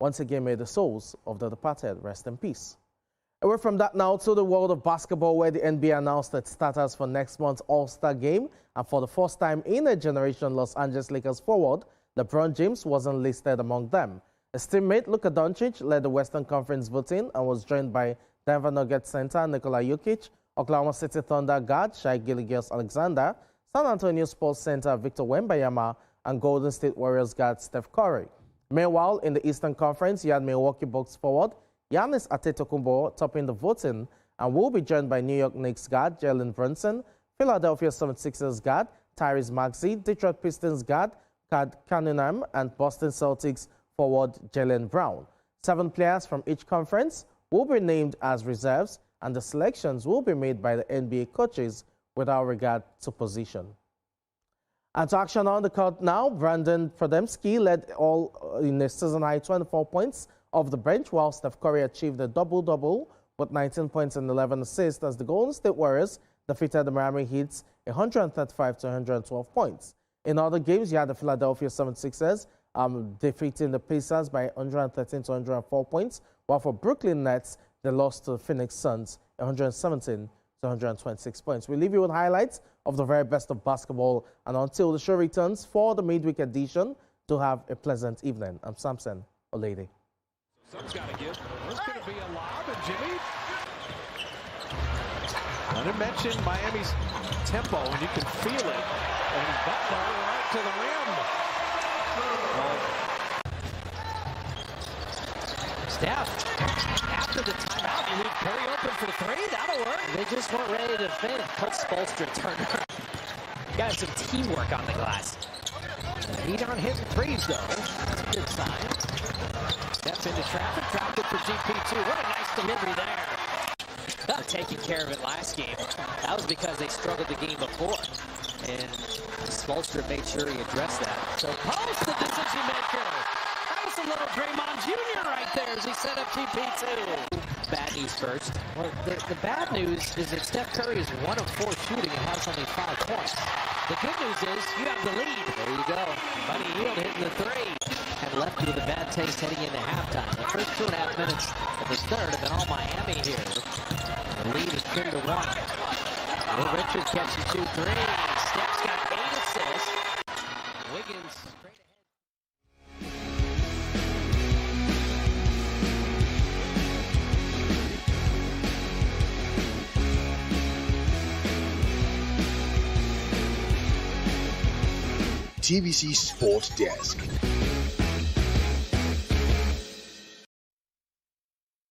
Once again, may the souls of the departed rest in peace. Away from that now to the world of basketball, where the NBA announced its starters for next month's All-Star game. And for the first time in a generation, Los Angeles Lakers forward LeBron James wasn't listed among them. His teammate Luka Doncic led the Western Conference voting and was joined by Denver Nuggets center Nikola Jokic, Oklahoma City Thunder guard Shai Gilgeous-Alexander, San Antonio Spurs center Victor Wembanyama, and Golden State Warriors guard Steph Curry. Meanwhile, in the Eastern Conference, you had Milwaukee Bucks forward Giannis Antetokounmpo topping the voting and will be joined by New York Knicks guard Jalen Brunson, Philadelphia 76ers guard Tyrese Maxey, Detroit Pistons guard Cade Cunningham, and Boston Celtics forward Jaylen Brown. 7 players from each conference will be named as reserves, and the selections will be made by the NBA coaches without regard to position. And to action on the court now, Brandon Podemski led all in a season-high 24 points off the bench, while Steph Curry achieved a double-double with 19 points and 11 assists as the Golden State Warriors defeated the Miami Heat 135 to 112 points. In other games, you had the Philadelphia 76ers defeating the Pacers by 113 to 104 points, while for Brooklyn Nets, they lost to the Phoenix Suns 117 to 126 points. We leave you with highlights of the very best of basketball, and until the show returns for the midweek edition, to have a pleasant evening. I'm Samson Olede.
Some's got to give. There's going to be a lob, and Jimmy. I didn't mention Miami's tempo, and you can feel it. And Butler right to the rim.
Steph, after the timeout, you leave Curry open for three. That'll work. They just weren't ready to finish. Coach Spoelstra turned around. Got some teamwork on the glass. Heat on hitting threes, though. That's a good sign. Steps into traffic, trapped it for GP2. What a nice delivery there. Taking care of it last game. That was because they struggled the game before. And Spoelstra made sure he addressed that. So Post, the decision maker. That was a little Draymond Jr. right there as he set up GP2. Bad news first. Well, the bad news is that Steph Curry is 1 of 4 shooting and has only 5 points. The good news is you have the lead. There you go. Buddy Hield hitting the three. And left with a bad taste heading into halftime. The first 2.5 minutes of the third have been all Miami here. The lead is 10-1. Will Richards catching 2 threes. Steph's got 8 assists. Wiggins straight ahead.
TVC Sport Desk.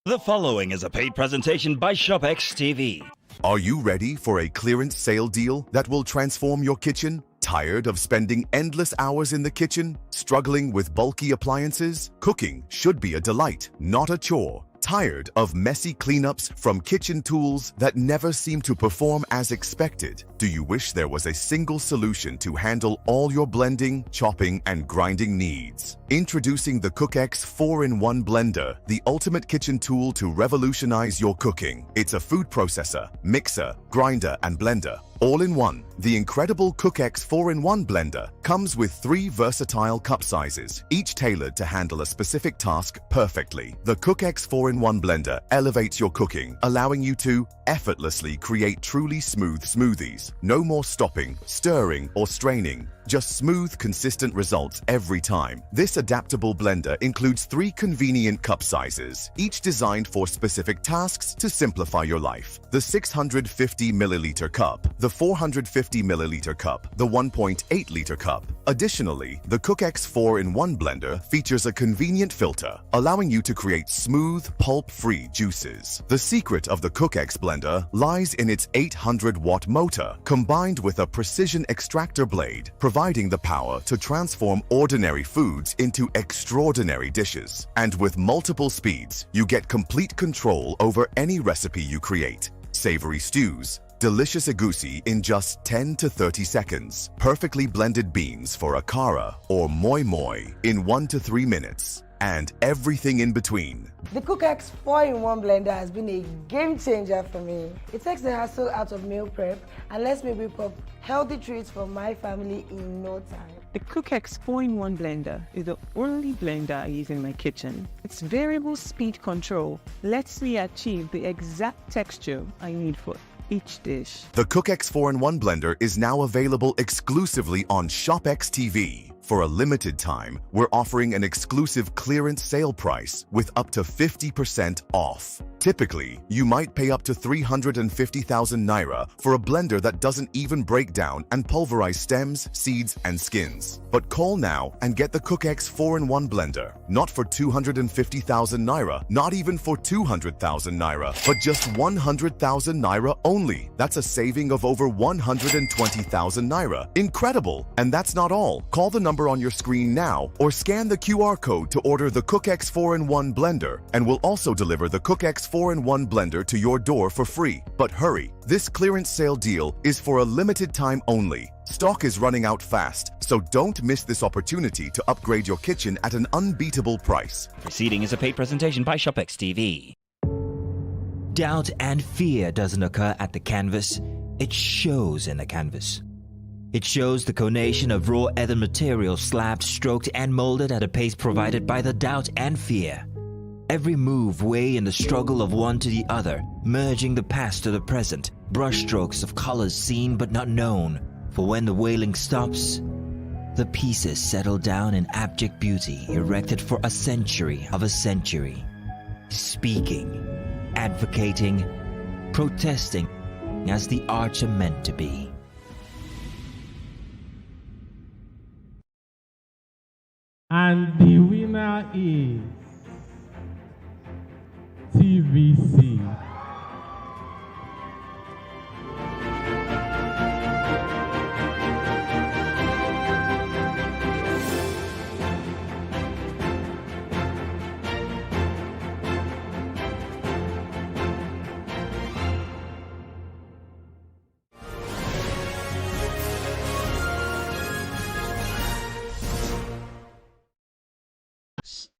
The following is a paid presentation by ShopX TV.
Are you ready for a clearance sale deal that will transform your kitchen? Tired of spending endless hours in the kitchen, struggling with bulky appliances? Cooking should be a delight, not a chore. Tired of messy cleanups from kitchen tools that never seem to perform as expected? Do you wish there was a single solution to handle all your blending, chopping, and grinding needs? Introducing the CookX 4-in-1 Blender, the ultimate kitchen tool to revolutionize your cooking. It's a food processor, mixer, grinder, and blender, all in one. The incredible CookX 4-in-1 Blender comes with 3 versatile cup sizes, each tailored to handle a specific task perfectly. The CookX 4-in-1 Blender elevates your cooking, allowing you to effortlessly create truly smooth smoothies. No more stopping, stirring, or straining. Just smooth, consistent results every time. This adaptable blender includes 3 convenient cup sizes, each designed for specific tasks to simplify your life. The 650 milliliter cup, the 450 milliliter cup, the 1.8 liter cup. Additionally, the CookX 4-in-1 Blender features a convenient filter, allowing you to create smooth, pulp-free juices. The secret of the CookX Blender lies in its 800-watt motor, combined with a precision extractor blade, providing the power to transform ordinary foods into extraordinary dishes. And with multiple speeds, you get complete control over any recipe you create. Savory stews, delicious egusi in just 10 to 30 seconds, perfectly blended beans for a kara or moi moi in 1 to 3 minutes, and everything in between.
The CookX 4-in-1 Blender has been a game changer for me. It takes the hassle out of meal prep and lets me whip up healthy treats for my family in no time.
The CookX 4-in-1 Blender is the only blender I use in my kitchen. Its variable speed control lets me achieve the exact texture I need for each dish.
The CookX 4-in-1 Blender is now available exclusively on ShopX TV. For a limited time, we're offering an exclusive clearance sale price with up to 50% off. Typically, you might pay up to 350,000 naira for a blender that doesn't even break down and pulverize stems, seeds, and skins. But call now and get the CookX 4-in-1 Blender. Not for 250,000 naira, not even for 200,000 naira, but just 100,000 naira only. That's a saving of over 120,000 naira. Incredible! And that's not all. Call the number number on your screen now or scan the QR code to order the CookX 4-in-1 blender, and we'll also deliver the CookX 4-in-1 blender to your door for free. But hurry, this clearance sale deal is for a limited time only. Stock is running out fast, so don't miss this opportunity to upgrade your kitchen at an unbeatable price.
Proceeding is a paid presentation by ShopX TV. Doubt and fear doesn't occur at the canvas, it shows in the canvas. It shows the conation of raw ether material slabbed, stroked, and molded at a pace provided by the doubt and fear. Every move way in the struggle of one to the other, merging the past to the present, brushstrokes of colors seen but not known. For when the wailing stops, the pieces settle down in abject beauty, erected for a century of a century. Speaking, advocating, protesting as the arts are meant to be.
And the winner is TVC.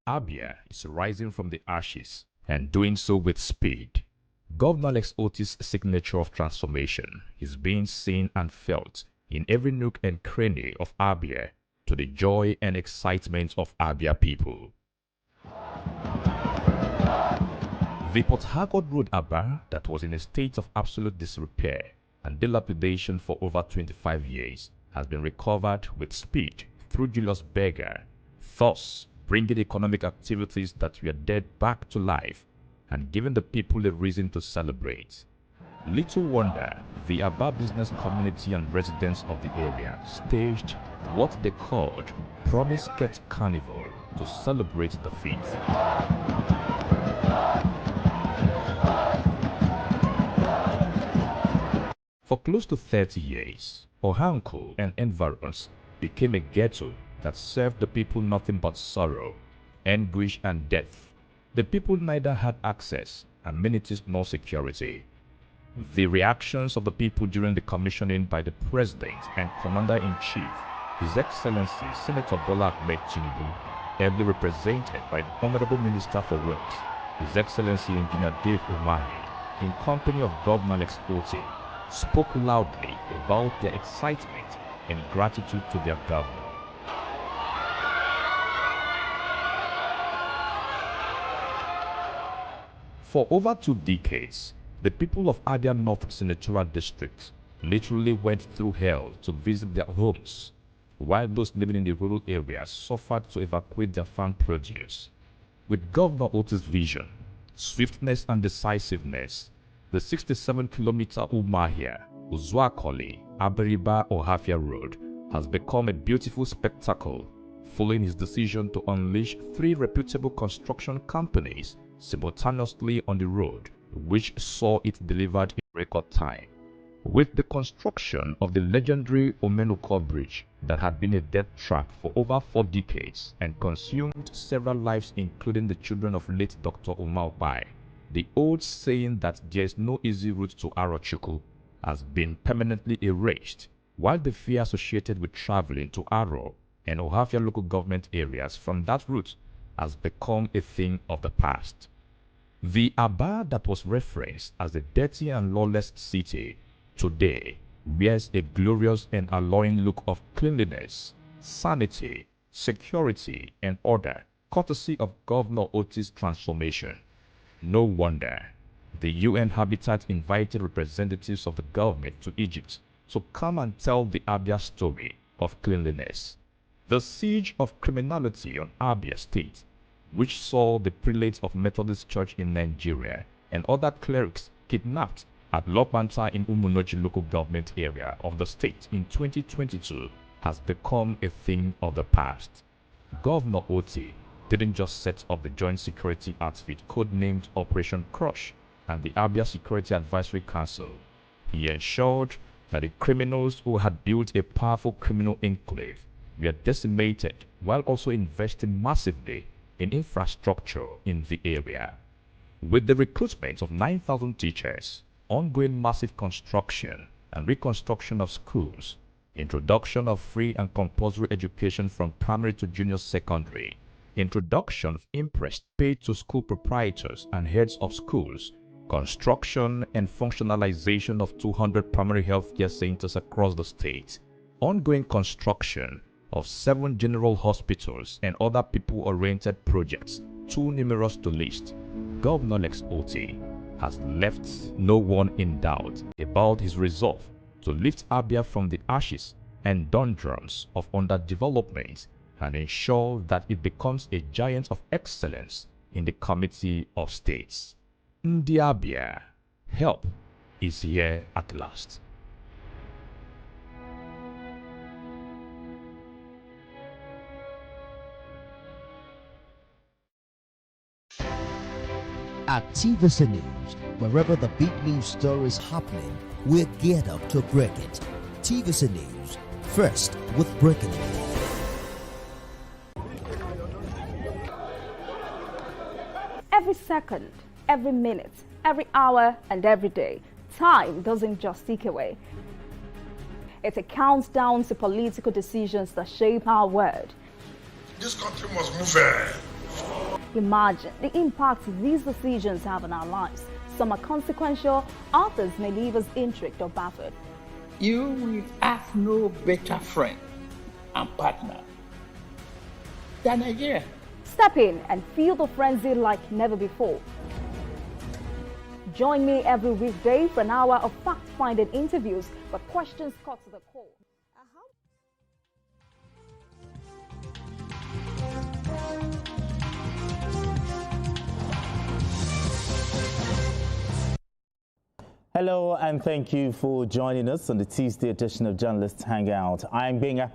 Abia is rising from the ashes and doing so with speed. Governor Alex Otis' signature of transformation is being seen and felt in every nook and cranny of Abia, to the joy and excitement of Abia people. The Port Harcourt Road Aba, that was in a state of absolute disrepair and dilapidation for over 25 years, has been recovered with speed through Julius Berger, thus bringing economic activities that were dead back to life and giving the people a reason to celebrate. Little wonder the Aba business community and residents of the area staged what they called Promise Kept Carnival to celebrate the feat. For close to 30 years, Ohanko and environs became a ghetto that served the people nothing but sorrow, anguish, and death. The people neither had access, amenities, nor security. The reactions of the people during the commissioning by the President and Commander-in-Chief, His Excellency Senator Bola Ahmed Tinubu, ably represented by the Honorable Minister for Works, His Excellency Engineer Dave Umahi, in company of Governor Alex Otis, spoke loudly about their excitement and gratitude to their governor. For over 2 decades, the people of Abia North Senatorial District literally went through hell to visit their homes, while those living in the rural areas suffered to evacuate their farm produce. With Governor Otis' vision, swiftness, and decisiveness, the 67-kilometer Umahia, Uzuakoli, Aberiba Ohafia Road has become a beautiful spectacle, following his decision to unleash 3 reputable construction companies simultaneously on the road, which saw it delivered in record time. With the construction of the legendary Omenuko Bridge that had been a death trap for over 4 decades and consumed several lives, including the children of late Dr. Umar Bai, the old saying that there is no easy route to Arochukwu has been permanently erased, while the fear associated with traveling to Aro and Ohafia local government areas from that route has become a thing of the past. The Aba that was referenced as a dirty and lawless city today wears a glorious and alluring look of cleanliness, sanity, security, and order, courtesy of Governor Otis' transformation. No wonder the UN Habitat invited representatives of the government to Egypt to come and tell the Abia story of cleanliness. The siege of criminality on Abia State, which saw the prelate of Methodist Church in Nigeria and other clerics kidnapped at Lopanta in Umunoji local government area of the state in 2022, has become a thing of the past. Governor Oti didn't just set up the Joint Security Outfit codenamed Operation Crush and the Abia Security Advisory Council. He ensured that the criminals who had built a powerful criminal enclave were decimated while also investing massively in infrastructure in the area. With the recruitment of 9,000 teachers, ongoing massive construction and reconstruction of schools, introduction of free and compulsory education from primary to junior secondary, introduction of interest paid to school proprietors and heads of schools, construction and functionalization of 200 primary healthcare centers across the state, ongoing construction of 7 general hospitals and other people-oriented projects, too numerous to list, Governor Lex Otti has left no one in doubt about his resolve to lift Abia from the ashes and doldrums of underdevelopment and ensure that it becomes a giant of excellence in the Committee of States. Ndi Abia, help is here at last.
At TVC News, wherever the big news story is happening, we're geared up to break it. TVC News, first with breaking news.
Every second, every minute, every hour, and every day, time doesn't just tick away. It counts down to political decisions that shape our world.
This country must move.
Imagine the impact these decisions have on our lives. Some are consequential, others may leave us intrigued or baffled.
You will have no better friend and partner than Nigeria.
Step in and feel the frenzy like never before. Join me every weekday for an hour of fact-finding interviews where questions cut to the core.
Hello and thank you for joining us on the Tuesday edition of Journalists Hangout. I'm Benga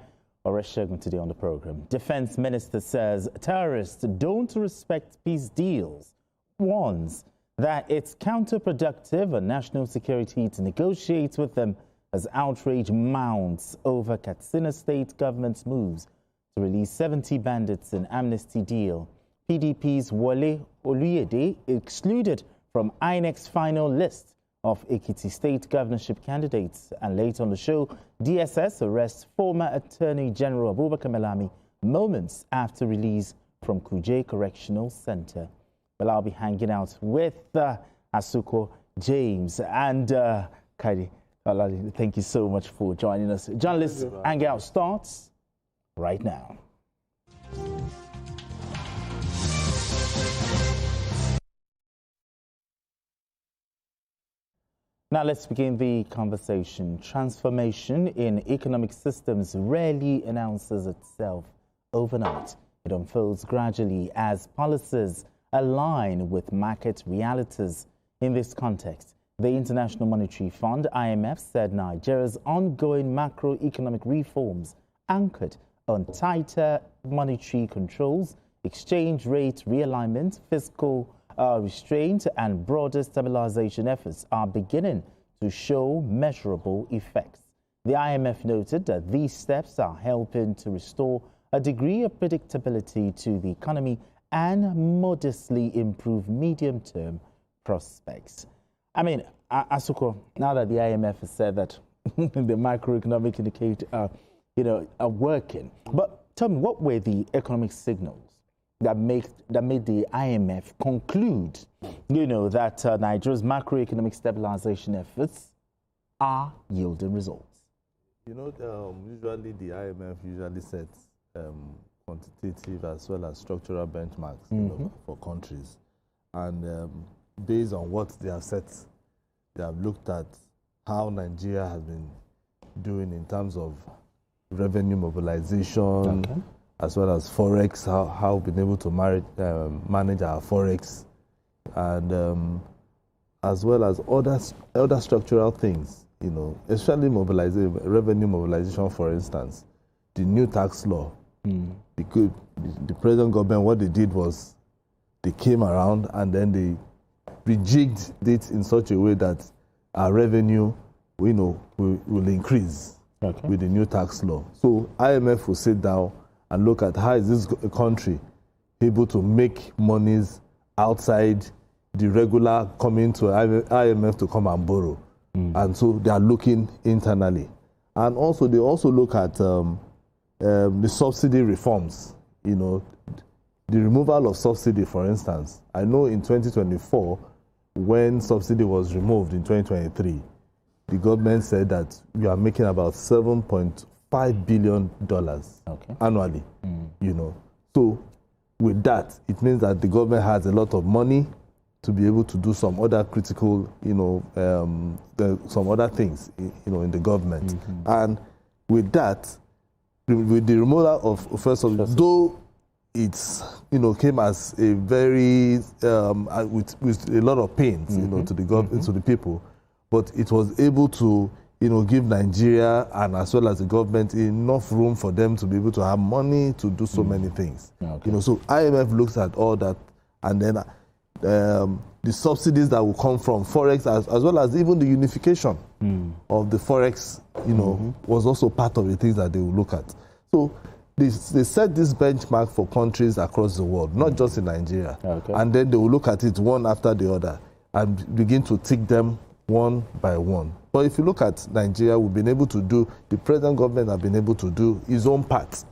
Oreshegun. Today on the program, Defense Minister says terrorists don't respect peace deals, warns that it's counterproductive on national security to negotiate with them as outrage mounts over Katsina State government's moves to release 70 bandits in amnesty deal. PDP's Wole Oluyede excluded from INEC's final list of Ekiti State governorship candidates. And later on the show, DSS arrests former Attorney General Abubakar Malami moments after release from Kuje Correctional Center. Well, I'll be hanging out with Asuko James and Kaidi. Thank you so much for joining us. Journalists Hangout starts right now. Now let's begin the conversation. Transformation in economic systems rarely announces itself overnight. It unfolds gradually as policies align with market realities. In this context, the International Monetary Fund, IMF, said Nigeria's ongoing macroeconomic reforms anchored on tighter monetary controls, exchange rate realignment, fiscal restraint and broader stabilization efforts are beginning to show measurable effects. The IMF noted that these steps are helping to restore a degree of predictability to the economy and modestly improve medium-term prospects. I mean, Asuko, now that the IMF has said that the macroeconomic indicators are working, but tell me, what were the economic signals that made the IMF conclude, that Nigeria's macroeconomic stabilization efforts are yielding results?
Usually the IMF usually sets quantitative as well as structural benchmarks for countries. And based on what they have set, they have looked at how Nigeria has been doing in terms of revenue mobilization, as well as Forex, how we've been able to manage our Forex, and as well as other structural things, especially revenue mobilization, for instance, the new tax law. The present government, what they did was they came around and then they rejigged it in such a way that our revenue, will increase. with the new tax law. So IMF will sit down and look at how is this country able to make monies outside the regular coming to IMF to come and borrow. And so they are looking internally. And also they also look at the subsidy reforms, you know, the removal of subsidy, for instance. I know in 2024, when subsidy was removed in 2023, the government said that we are making about $7.5 billion annually, you know. So with that, it means that the government has a lot of money to be able to do some other critical, you know, some other things, you know, in the government. And with that, with the removal of first subsidy, though it's, you know, came as a very, with a lot of pains, you know, to the government, to the people, but it was able to, you know, give Nigeria and as well as the government enough room for them to be able to have money to do so many things. You know, so IMF looks at all that, and then the subsidies that will come from Forex, as well as even the unification of the Forex, you know, was also part of the things that they will look at. So they set this benchmark for countries across the world, not just in Nigeria. And then they will look at it one after the other and begin to tick them one by one. But if you look at Nigeria, we've been able to do, the present government have been able to do its own part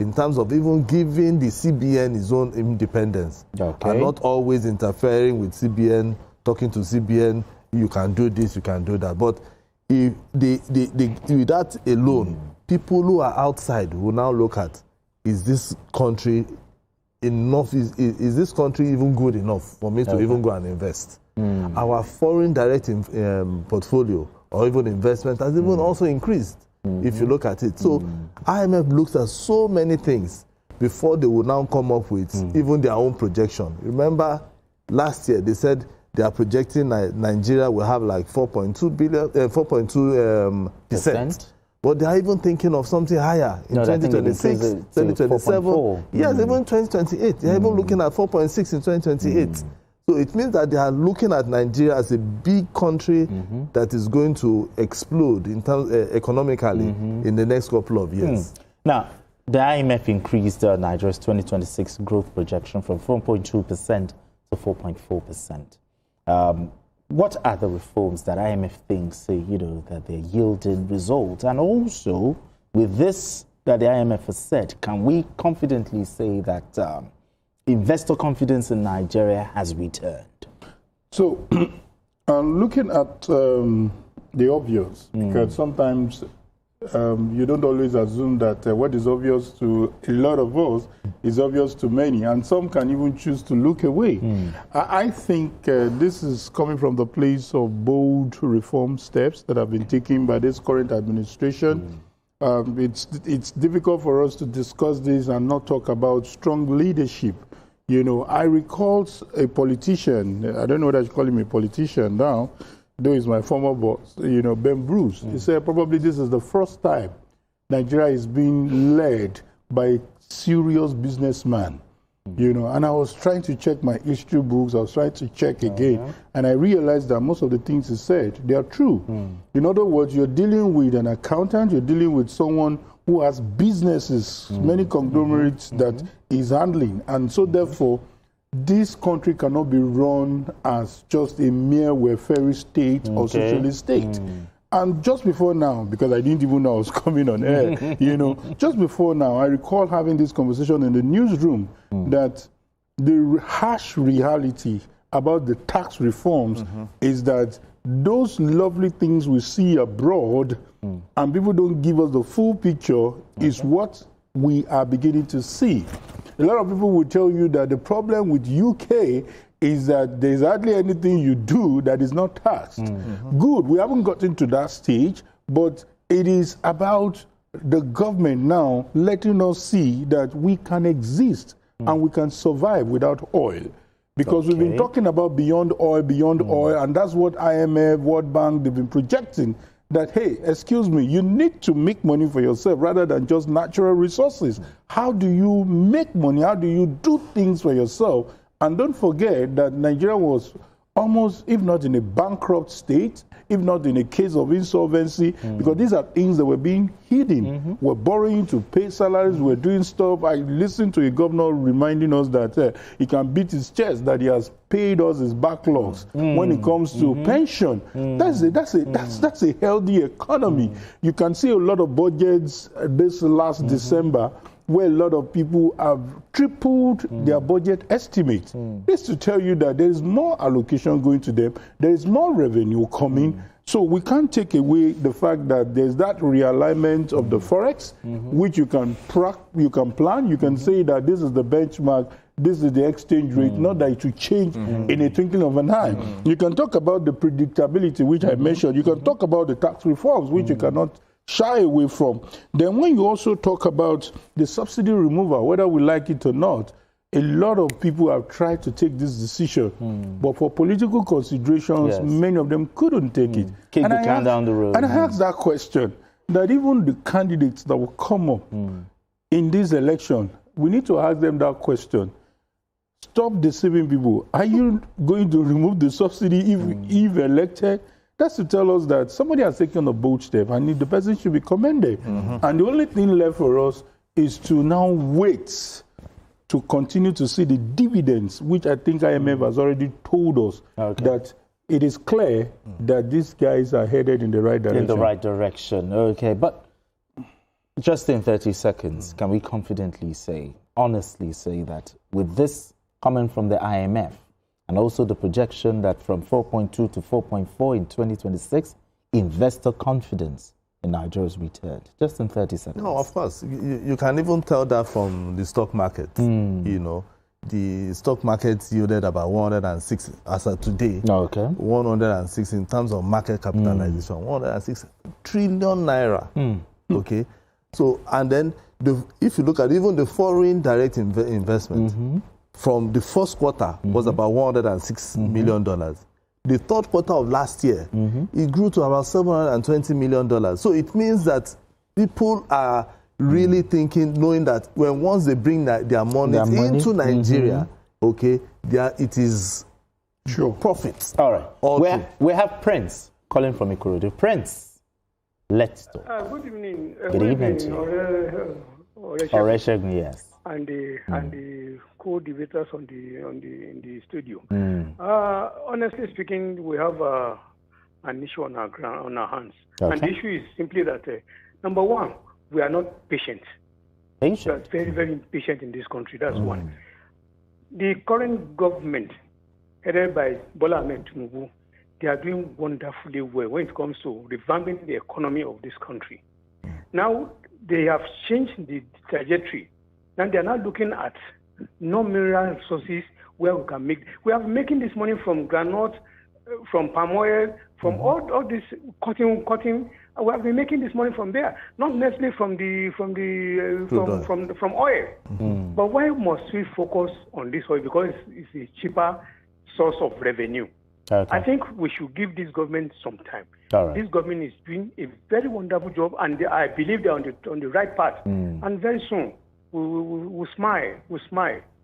in terms of even giving the CBN its own independence. And not always interfering with CBN, talking to CBN, you can do this, you can do that. But if with that alone, people who are outside will now look at, is this country enough, is this country even good enough for me to even go and invest? Our foreign direct portfolio or even investment has even also increased, if you look at it. So IMF looks at so many things before they will now come up with even their own projection. Remember, last year they said they are projecting Nigeria will have like 4.2%. But they are even thinking of something higher in 2026, 2027. Yes, even 2028. They are even looking at 4.6 in 2028. So it means that they are looking at Nigeria as a big country that is going to explode in terms economically in the next couple of years.
Now, the IMF increased Nigeria's 2026 growth projection from 4.2% to 4.4%. What are the reforms that IMF thinks, you know, that they're yielding results? And also, with this that the IMF has said, can we confidently say that investor confidence in Nigeria has returned?
So, looking at the obvious, because sometimes you don't always assume that what is obvious to a lot of us is obvious to many, and some can even choose to look away. I think this is coming from the place of bold reform steps that have been taken by this current administration. It's difficult for us to discuss this and not talk about strong leadership. You know, I recall a politician, I don't know whether I should call him a politician now, though he's my former boss, you know, Ben Bruce. He said probably this is the first time Nigeria is being led by a serious businessman. You know, and I was trying to check my history books, I was trying to check again, and I realized that most of the things he said, they are true. In other words, you're dealing with an accountant, you're dealing with someone who has businesses, many conglomerates that he's handling, and so therefore, this country cannot be run as just a mere welfare state or socialist state. And just before now, because I didn't even know I was coming on air, you know, just before now, I recall having this conversation in the newsroom that the harsh reality about the tax reforms is that those lovely things we see abroad and people don't give us the full picture is what we are beginning to see. A lot of people will tell you that the problem with UK is that there's hardly anything you do that is not taxed. Good, we haven't gotten to that stage, but it is about the government now letting us see that we can exist and we can survive without oil. Because we've been talking about beyond oil, and that's what IMF, World Bank, they've been projecting, that, hey, excuse me, you need to make money for yourself rather than just natural resources. How do you make money? How do you do things for yourself? And don't forget that Nigeria was almost, if not in a bankrupt state, if not in a case of insolvency, because these are things that were being hidden. We're borrowing to pay salaries, we're doing stuff. I listened to a governor reminding us that he can beat his chest that he has paid us his backlogs when it comes to pension. That's a healthy economy. You can see a lot of budgets this last December where a lot of people have tripled their budget estimate. This to tell you that there is more allocation going to them, there is more revenue coming. So we can't take away the fact that there's that realignment of the forex, which you can plan, you can say that this is the benchmark, this is the exchange rate, not that it will change in a twinkling of an eye. You can talk about the predictability, which I mentioned. You can talk about the tax reforms, which you cannot shy away from. Then when you also talk about the subsidy removal, whether we like it or not, a lot of people have tried to take this decision, but for political considerations, many of them couldn't take it.
Kick the can down the road.
And I asked that question, that even the candidates that will come up in this election, we need to ask them that question. Stop deceiving people. Are you going to remove the subsidy if elected? That's to tell us that somebody has taken a bold step and the person should be commended. And the only thing left for us is to now wait to continue to see the dividends, which I think IMF has already told us that it is clear that these guys are headed in the right direction.
In the right direction, okay. But just in 30 seconds, can we confidently say, honestly say that with this coming from the IMF, and also the projection that from 4.2 to 4.4 in 2026, investor confidence in Nigeria's returned? Just in 30 seconds.
No, of course. You can even tell that from the stock market. You know, the stock market yielded about 106 as of today. 106 in terms of market capitalization. 106 trillion naira. Okay. So, and then if you look at even the foreign direct investment, from the first quarter was about $106 million. The third quarter of last year, it grew to about $720 million. So it means that people are really thinking, knowing that once they bring their money into Nigeria, okay, it is profits.
All right. We have Prince calling from Ikorodu. Prince, let's talk.
Good evening.
Good evening to you. Oreshegun, yes.
And the co-debaters in the studio. Honestly speaking, we have an issue on our hands. And the issue is simply that number one, we are not patient. We are very, very impatient in this country. That's one. The current government, headed by Bola Ahmed Tinubu, they are doing wonderfully well when it comes to revamping the economy of this country. Now they have changed the trajectory. Now they are not looking at non-mineral resources where we can make. We are making this money from granite, from palm oil, from all this cotton. We have been making this money from there, not necessarily from oil. But why must we focus on this oil? Because it's a cheaper source of revenue. I think we should give this government some time. This government is doing a very wonderful job, and I believe they're on the right path. And very soon, we'll smile.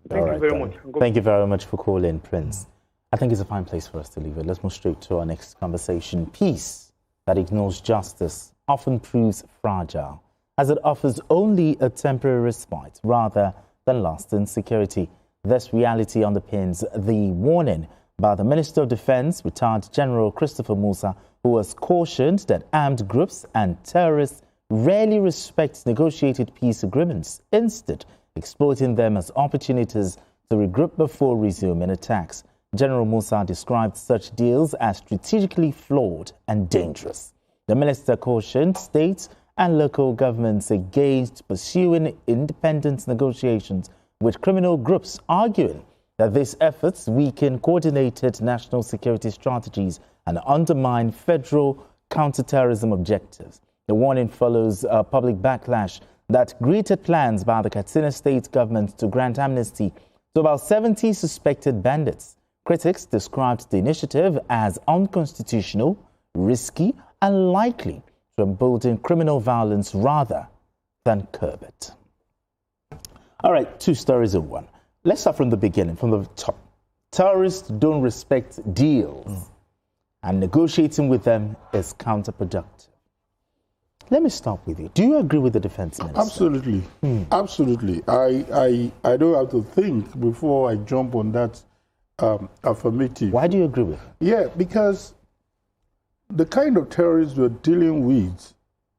Thank you very much.
Thank you very much for calling, Prince. I think it's a fine place for us to leave it. Let's move straight to our next conversation. Peace that ignores justice often proves fragile, as it offers only a temporary respite rather than lasting security. This reality underpins the warning by the Minister of Defense, retired General Christopher Musa, who has cautioned that armed groups and terrorists rarely respect negotiated peace agreements, instead exploiting them as opportunities to regroup before resuming attacks. General Musa described such deals as strategically flawed and dangerous. The minister cautioned states and local governments against pursuing independent negotiations with criminal groups, arguing that these efforts weaken coordinated national security strategies and undermine federal counterterrorism objectives. The warning follows a public backlash that greeted plans by the Katsina state government to grant amnesty to about 70 suspected bandits. Critics described the initiative as unconstitutional, risky, and likely to embolden criminal violence rather than curb it. All right, two stories in one. Let's start from the beginning, from the top. Terrorists don't respect deals, and negotiating with them is counterproductive. Let me start with you. Do you agree with the defense minister?
Absolutely. Absolutely. I don't have to think before I jump on that affirmative.
Why do you agree with it?
Yeah, because the kind of terrorists we're dealing with,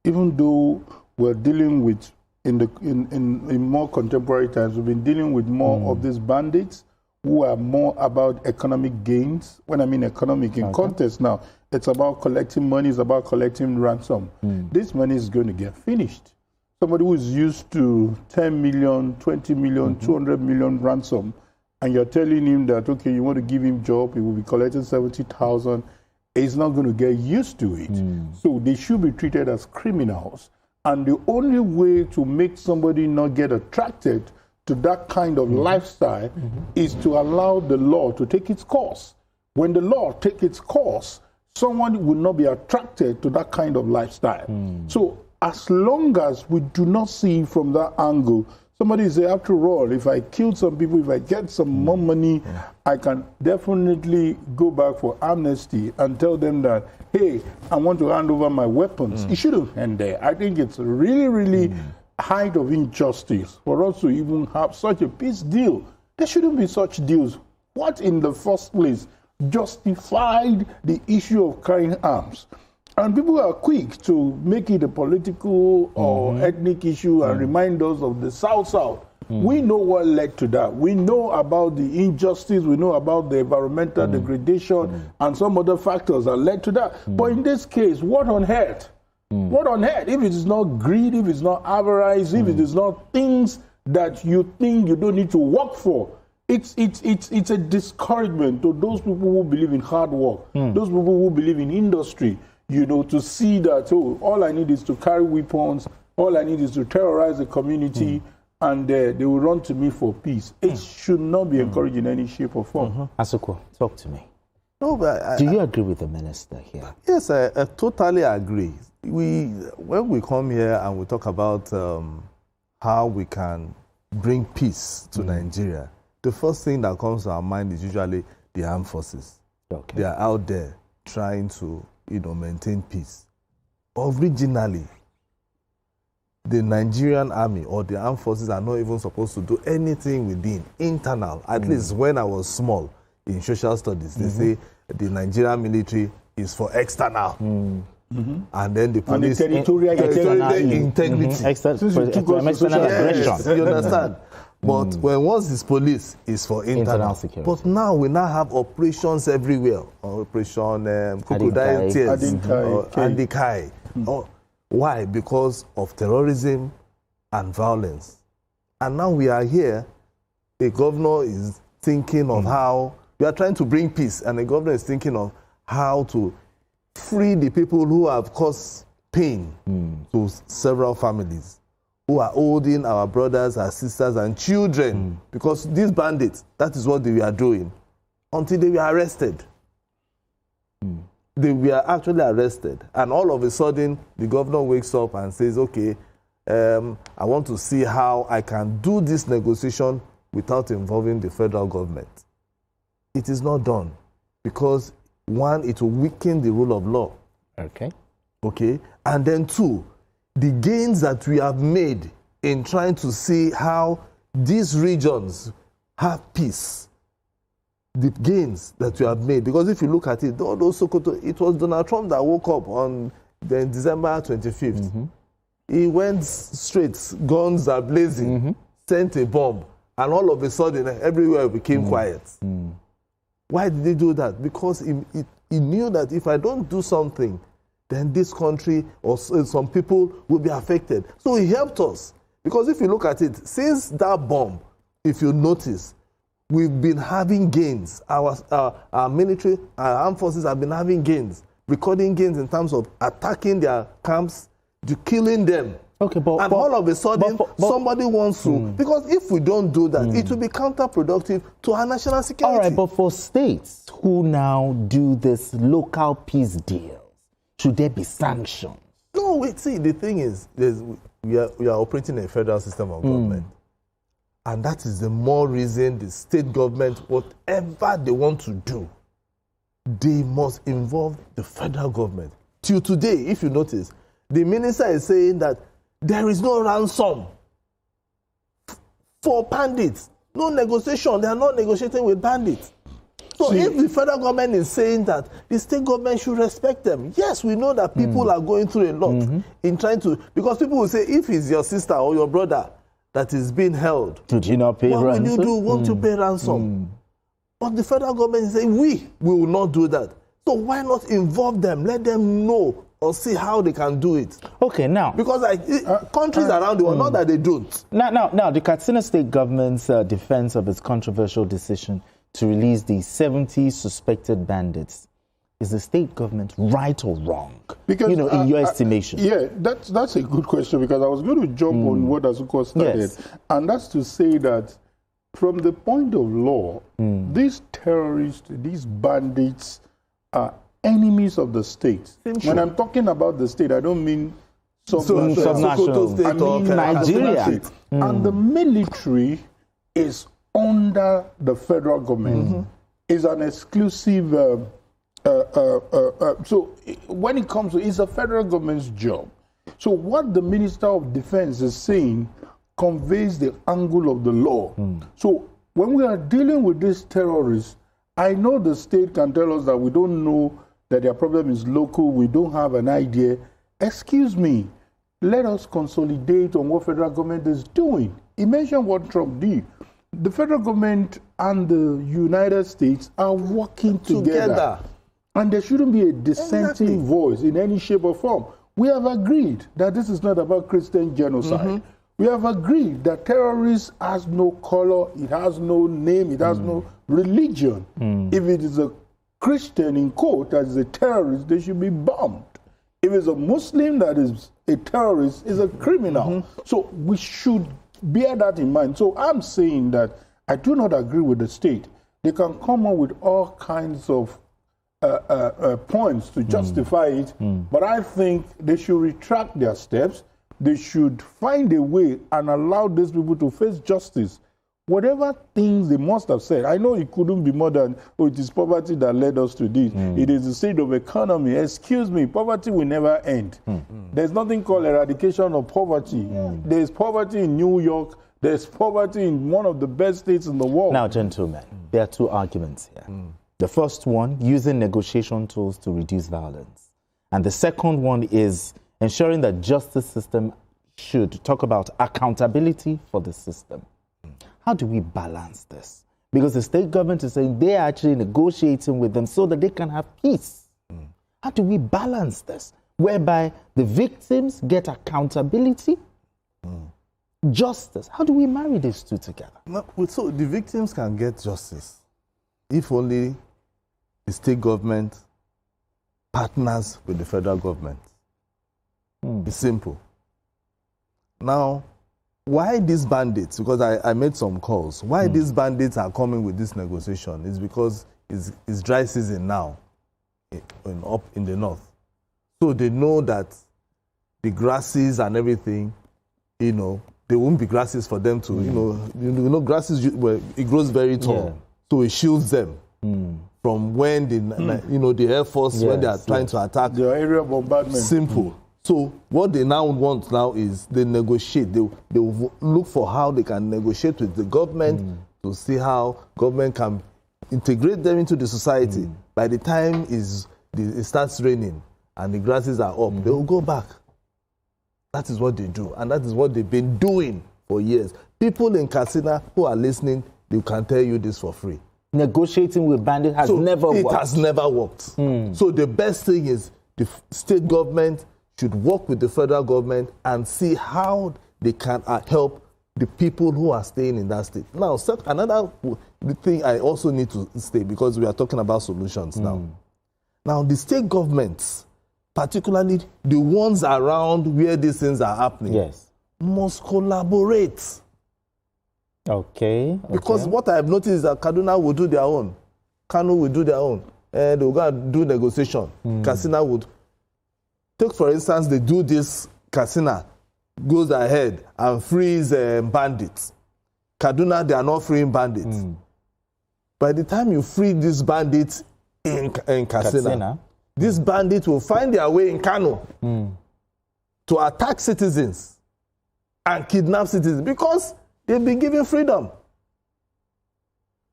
even though we're dealing with, in more contemporary times, we've been dealing with more of these bandits who are more about economic gains. When I mean economic, in context now, it's about collecting money, it's about collecting ransom. This money is going to get finished. Somebody who is used to 10 million, 20 million, 200 million ransom, and you're telling him that, okay, you want to give him job, he will be collecting 70,000, he's not going to get used to it. So they should be treated as criminals. And the only way to make somebody not get attracted to that kind of lifestyle is to allow the law to take its course. When the law takes its course, someone will not be attracted to that kind of lifestyle. So as long as we do not see from that angle, somebody say, after all, if I kill some people, if I get some more money, I can definitely go back for amnesty and tell them that, hey, I want to hand over my weapons. It shouldn't end there. I think it's really, really height of injustice for us to even have such a peace deal. There shouldn't be such deals. What in the first place justified the issue of carrying arms? And people are quick to make it a political or ethnic issue and remind us of the South. We know what led to that. We know about the injustice, we know about the environmental degradation and some other factors that led to that. But in this case, what on earth? What on earth? If it is not greed, if it's not avarice, if it is not things that you think you don't need to work for, it's a discouragement to those people who believe in hard work, those people who believe in industry, you know, to see that, oh, all I need is to carry weapons, all I need is to terrorize the community, and they will run to me for peace. It should not be encouraged in any shape or form.
Asuko, talk to me.
No, but
do you agree with the minister here?
Yes, I totally agree. When we come here and we talk about how we can bring peace to Nigeria, the first thing that comes to our mind is usually the armed forces. They are out there trying to, maintain peace. Originally, the Nigerian army or the armed forces are not even supposed to do anything within internal. At least when I was small in social studies, they say the Nigerian military is for external. And then the police,
and the territorial
integrity.
External aggression.
You understand? But once it's police, it's for internal
security.
But now we now have operations everywhere. Operation Crocodile Tears, Andikai. Why? Because of terrorism and violence. And now we are here, the governor is thinking of how, we are trying to bring peace, and the governor is thinking of how to free the people who have caused pain to several families, who are holding our brothers, our sisters, and children. Because these bandits, that is what they were doing, until they were arrested. They were actually arrested. And all of a sudden, the governor wakes up and says, okay, I want to see how I can do this negotiation without involving the federal government. It is not done because, one, it will weaken the rule of law. Okay. And then two, the gains that we have made in trying to see how these regions have peace, the gains that we have made, because if you look at it, all those Sokoto, it was Donald Trump that woke up on December 25th. He went straight, guns are blazing, sent a bomb, and all of a sudden, everywhere became quiet. Why did he do that? Because he knew that if I don't do something, then this country or some people will be affected. So he helped us. Because if you look at it, since that bomb, if you notice, we've been having gains. Our military, our armed forces have been having gains, recording gains in terms of attacking their camps, to killing them. And all of a sudden, somebody wants to, because if we don't do that, it will be counterproductive to our national security.
All right, but for states who now do this local peace deal, should there be sanctions?
No, wait, see, the thing is, we are operating a federal system of government. And that is the more reason the state government, whatever they want to do, they must involve the federal government. Till today, if you notice, the minister is saying that there is no ransom for bandits. No negotiation. They are not negotiating with bandits. So if the federal government is saying that the state government should respect them, yes, we know that people are going through a lot in trying to, because people will say, if it's your sister or your brother that is being held,
should you not pay ransom?
What will you do? Won't you pay ransom? But the federal government is saying, we will not do that. So why not involve them? Let them know or see how they can do it.
Okay, now.
Because countries around the world, not that they don't.
Now, the Katsina state government's defense of its controversial decision to release the 70 suspected bandits, is the state government right or wrong? Because, in your estimation.
Yeah, that's a good question, because I was going to jump on what Azuko started.
Yes.
And that's to say that from the point of law, these terrorists, these bandits are enemies of the state. When I'm talking about the state, I don't mean
subnational state,
I mean
Nigeria.
State. And the military is under the federal government, is an exclusive, so when it comes to, it's a federal government's job. So what the Minister of Defense is saying conveys the angle of the law. So when we are dealing with these terrorists, I know the state can tell us that we don't know that their problem is local, we don't have an idea. Excuse me, let us consolidate on what federal government is doing. He mentioned what Trump did. The federal government and the United States are working together. And there shouldn't be a dissenting voice in any shape or form. We have agreed that this is not about Christian genocide. We have agreed that terrorist has no color, it has no name, it has no religion. If it is a Christian, in quote, that is a terrorist, they should be bombed. If it's a Muslim that is a terrorist, is a criminal. So we should bear that in mind. So I'm saying that I do not agree with the state. They can come up with all kinds of points to justify it, but I think they should retract their steps. They should find a way and allow these people to face justice. Whatever things they must have said, I know it couldn't be more than, oh, it is poverty that led us to this. It is the state of economy. Excuse me, poverty will never end. There's nothing called eradication of poverty. There's poverty in New York. There's poverty in one of the best states in the world.
Now, gentlemen, there are two arguments here. The first one, using negotiation tools to reduce violence. And the second one is ensuring that justice system should talk about accountability for the system. How do we balance this? Because the state government is saying they're actually negotiating with them so that they can have peace. How do we balance this? Whereby the victims get accountability, justice. How do we marry these two together?
No, so the victims can get justice if only the state government partners with the federal government. It's simple. Now, why these bandits, because I made some calls, why these bandits are coming with this negotiation is because it's dry season now up in the north. So they know that the grasses and everything, there won't be grasses for them to, grasses, it grows very tall. Yeah. So it shields them from when the Air Force, when they are trying to attack.
The area bombardment.
Simple. So what they now want now is they negotiate. They will look for how they can negotiate with the government to see how government can integrate them into the society. By the time it starts raining and the grasses are up, they will go back. That is what they do. And that is what they've been doing for years. People in Katsina who are listening, they can tell you this for free.
Negotiating with bandits has never worked.
It has never worked. So the best thing is the state government should work with the federal government and see how they can help the people who are staying in that state. Now, another thing I also need to state, because we are talking about solutions now. Now, the state governments, particularly the ones around where these things are happening, must collaborate.
Okay.
Because what I've noticed is that Kaduna will do their own. Kano will do their own. And they will go and do negotiation. Katsina would. Take, for instance, they do this, Katsina goes ahead and frees bandits. Kaduna, they are not freeing bandits. By the time you free these bandits in Katsina, these bandits will find their way in Kano to attack citizens and kidnap citizens because they've been given freedom.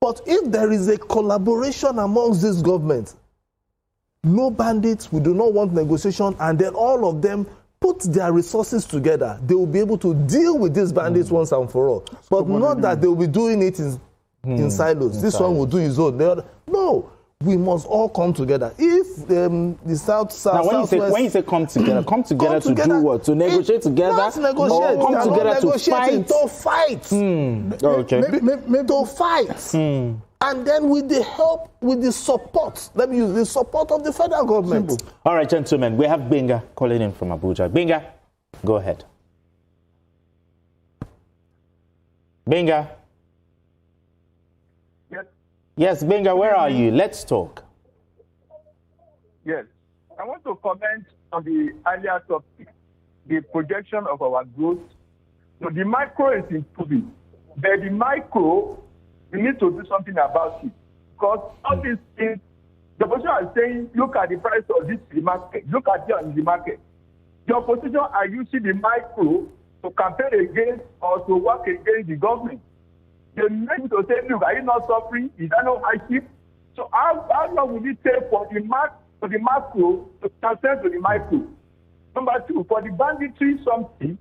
But if there is a collaboration amongst these governments, no bandits, we do not want negotiation, and then all of them put their resources together, they will be able to deal with these bandits once and for all. But not that they will be doing it in silos. This one will do his own. The other, no. We must all come together. If the South,
now, when you say come together to do what? To negotiate together?
Not negotiate.
Or come together to fight?
To fight.
Okay.
To fight. And then with the help, with the support, let me use the support of the federal government.
Simple. All right, gentlemen, we have Benga calling in from Abuja. Benga, go ahead. Benga. Yes, Benga, where are you? Let's talk.
Yes. I want to comment on the earlier topic, the projection of our growth. So the micro is improving, but the micro, we need to do something about it. Because all these things, the opposition is saying, look at the price of this in the market, look at it on the market. The opposition are using the micro to campaign against or to work against the government. They need to say, look, are you not suffering? Is there no hardship? So how long will it take for the macro to transcend to the micro? Number two, for the banditry something,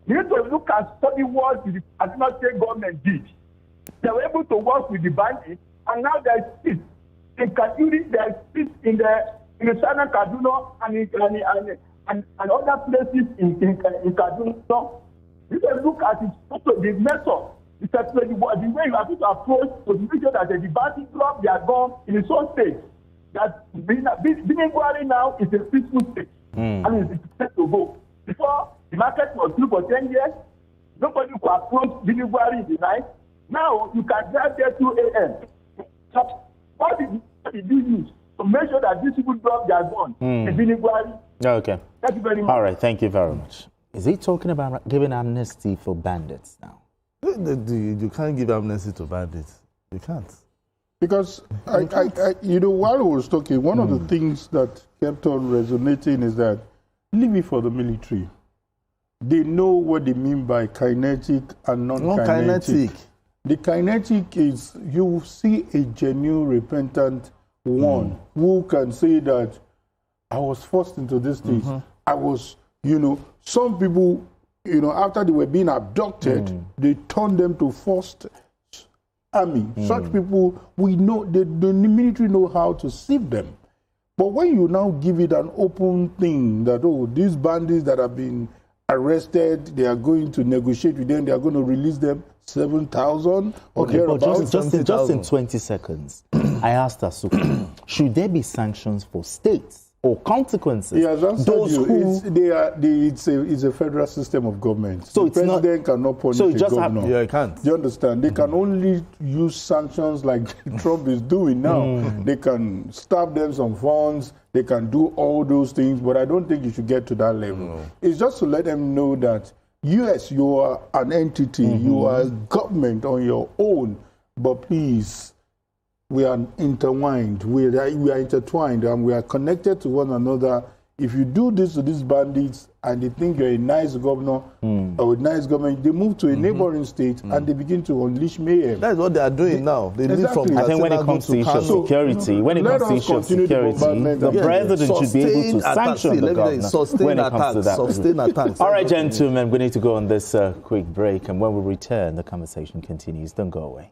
you need to look and study what the Kaduna State government did. They were able to work with the bandits, and now there is peace. In Kaduna, there is peace in the southern Kaduna and other places in Kaduna. So you can look at it, also the method. It's actually the way you have to approach to make sure that the bandit club, they are gone in its own state. That Dignitary now is a peaceful state. And it's set to go. Before, the market was through for 10 years. Nobody could approach Dignitary in the night. Now, you can drive there 2 a.m. So, what did you use to make sure that these people drop their gun in Dignitary?
Okay.
Thank you very much.
All right, thank you very much. Is he talking about giving amnesty for bandits now?
You can't give amnesty to bandits. You can't.
Because, while I was talking, one of the things that kept on resonating is that leave it for the military. They know what they mean by kinetic and non-kinetic. The kinetic is, you see a genuine repentant one who can say that I was forced into these things. I was, some people, after they were being abducted, they turned them to forced army. Such people, we know, the military know how to sieve them. But when you now give it an open thing that, these bandits that have been arrested, they are going to negotiate with them, they are going to release them, 7,000 or thereabouts.
Just in 20 seconds, I asked Asuka, should there be sanctions for states or consequences?
Yeah, as I said it's a federal system of government. So the president cannot punish the governor.
Yeah, I can't.
Do you understand? They can only use sanctions like Trump is doing now. They can stab them some funds. They can do all those things, but I don't think you should get to that level. It's just to let them know that, yes, you are an entity, you are a government on your own, but please, we are intertwined, we are intertwined, and we are connected to one another. If you do this to these bandits and they think you're a nice governor or a nice government, they move to a neighboring state and they begin to unleash mayhem.
That's what they are doing now. They leave from
I think when it comes to issue of security, the president should be able to sanction the governor when it comes to that.
Sustain attacks.
All right, gentlemen, we need to go on this quick break, and when we return, the conversation continues. Don't go away.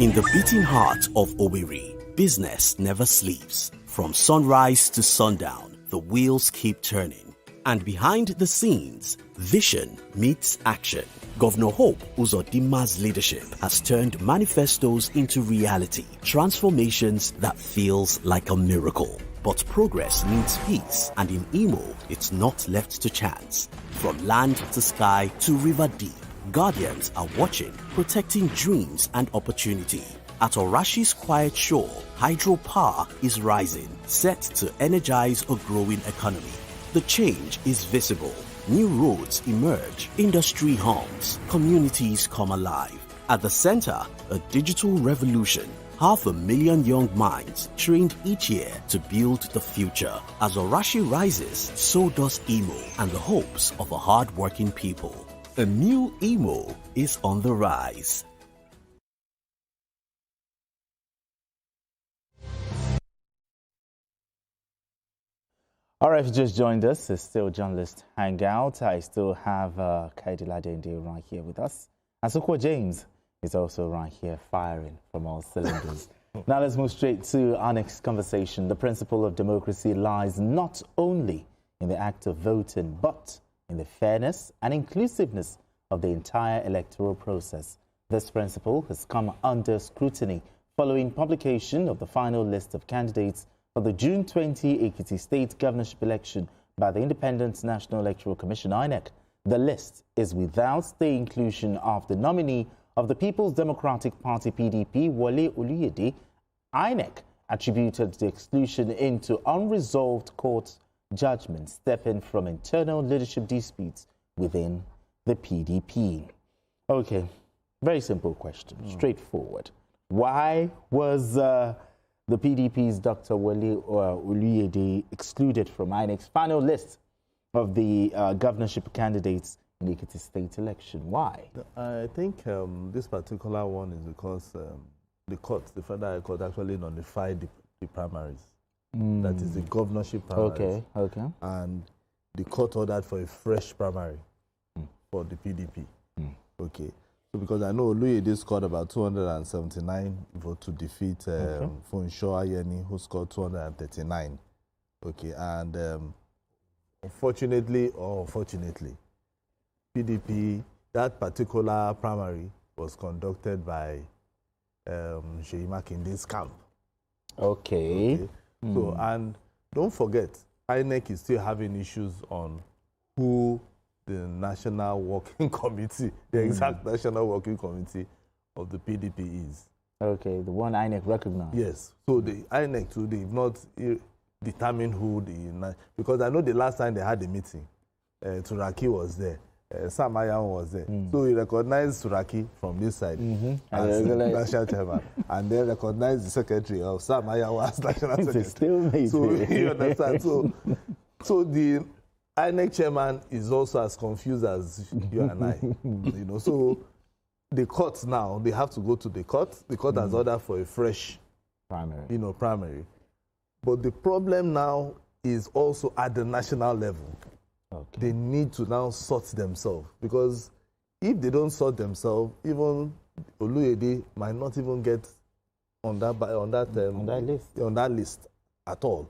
In the beating heart of Owerri, business never sleeps. From sunrise to sundown, the wheels keep turning. And behind the scenes, vision meets action. Governor Hope Uzodimma's leadership has turned manifestos into reality, transformations that feels like a miracle. But progress needs peace, and in Imo, it's not left to chance. From land to sky to river deep, Guardians are watching, protecting dreams and opportunity. At Orashi's quiet shore, hydropower is rising, set to energize a growing economy. The change is visible. New roads emerge, industry hums, communities come alive. At the center, a digital revolution. 500,000 young minds trained each year to build the future. As Orashi rises, so does Imo and the hopes of a hard-working people. A new Imo is on the rise.
All right, if you just joined us, it's still Journalist Hangout. I still have Kaidi Laderin-Pro right here with us. And Sukwa James is also right here firing from all cylinders. Now let's move straight to our next conversation. The principle of democracy lies not only in the act of voting, but in the fairness and inclusiveness of the entire electoral process. This principle has come under scrutiny following publication of the final list of candidates for the June 20 Ekiti State governorship election by the Independent National Electoral Commission, INEC. The list is without the inclusion of the nominee of the People's Democratic Party PDP, Wole Oluyede. INEC attributed the exclusion into unresolved court judgment stemming from internal leadership disputes within the PDP. Okay, very simple question, straightforward. Why was the PDP's Dr. Wole Oluyede excluded from INEC's final list of the governorship candidates in the Ekiti State election? Why?
I think this particular one is because the court, the Federal Court, actually nullified the primaries. That is the governorship primaries.
Okay.
And the court ordered for a fresh primary for the PDP. Okay. So because I know Oluyede scored about 279 votes to defeat Funsho Ayeni, who scored 239. Okay. And unfortunately or unfortunately, PDP, that particular primary was conducted by Seyi Makinde's camp.
Okay.
So, and don't forget, INEC is still having issues on who the National Working Committee, the exact National Working Committee of the PDP is.
Okay, the one INEC recognized.
Yes. So the INEC too, they've not determined who the, because I know the last time they had a meeting, Turaki was there. Sam Ayan was there. So he recognized Turaki from this side as national chairman, and then recognized the secretary of Sam Ayan as national secretary. So you understand? So the INEC chairman is also as confused as you and I. You know, so the courts now, they have to go to the court. The court has ordered for a fresh primary. But the problem now is also at the national level. Okay. They need to now sort themselves, because if they don't sort themselves, even Oluyede might not even get on that list at all.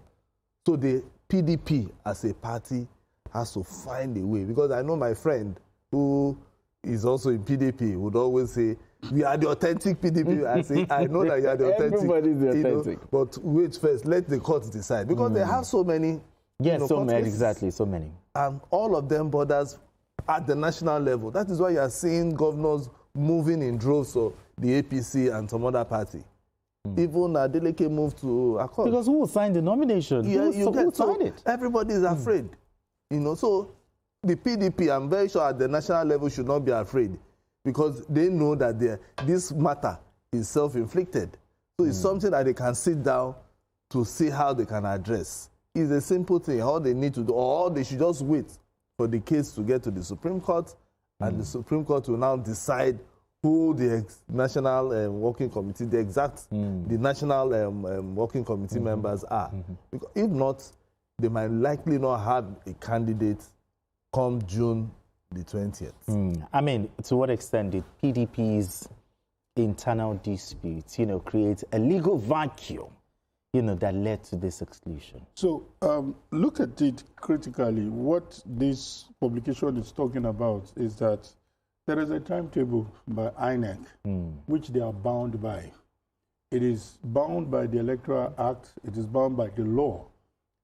So the PDP as a party has to find a way, because I know my friend who is also in PDP would always say, we are the authentic PDP. I say, I know that you are the authentic.
Everybody's the authentic.
You know, but wait first, let the courts decide, because they have so many.
Yes, so many, exactly, so many.
And all of them borders at the national level. That is why you are seeing governors moving in droves of the APC and some other party. Even Adeleke moved to Accord.
Because who will sign the nomination?
Yeah,
who signed it?
Everybody is afraid. You know, so the PDP, I'm very sure at the national level, should not be afraid, because they know that this matter is self-inflicted. So it's something that they can sit down to see how they can address. It's a simple thing. All they need to do, or they should just wait for the case to get to the Supreme Court, and the Supreme Court will now decide who the National Working Committee, the National Working Committee members are. Because if not, they might likely not have a candidate come June the 20th.
I mean, to what extent did PDP's internal disputes, create a legal vacuum, that led to this exclusion?
So look at it critically. What this publication is talking about is that there is a timetable by INEC, which they are bound by. It is bound by the Electoral Act. It is bound by the law.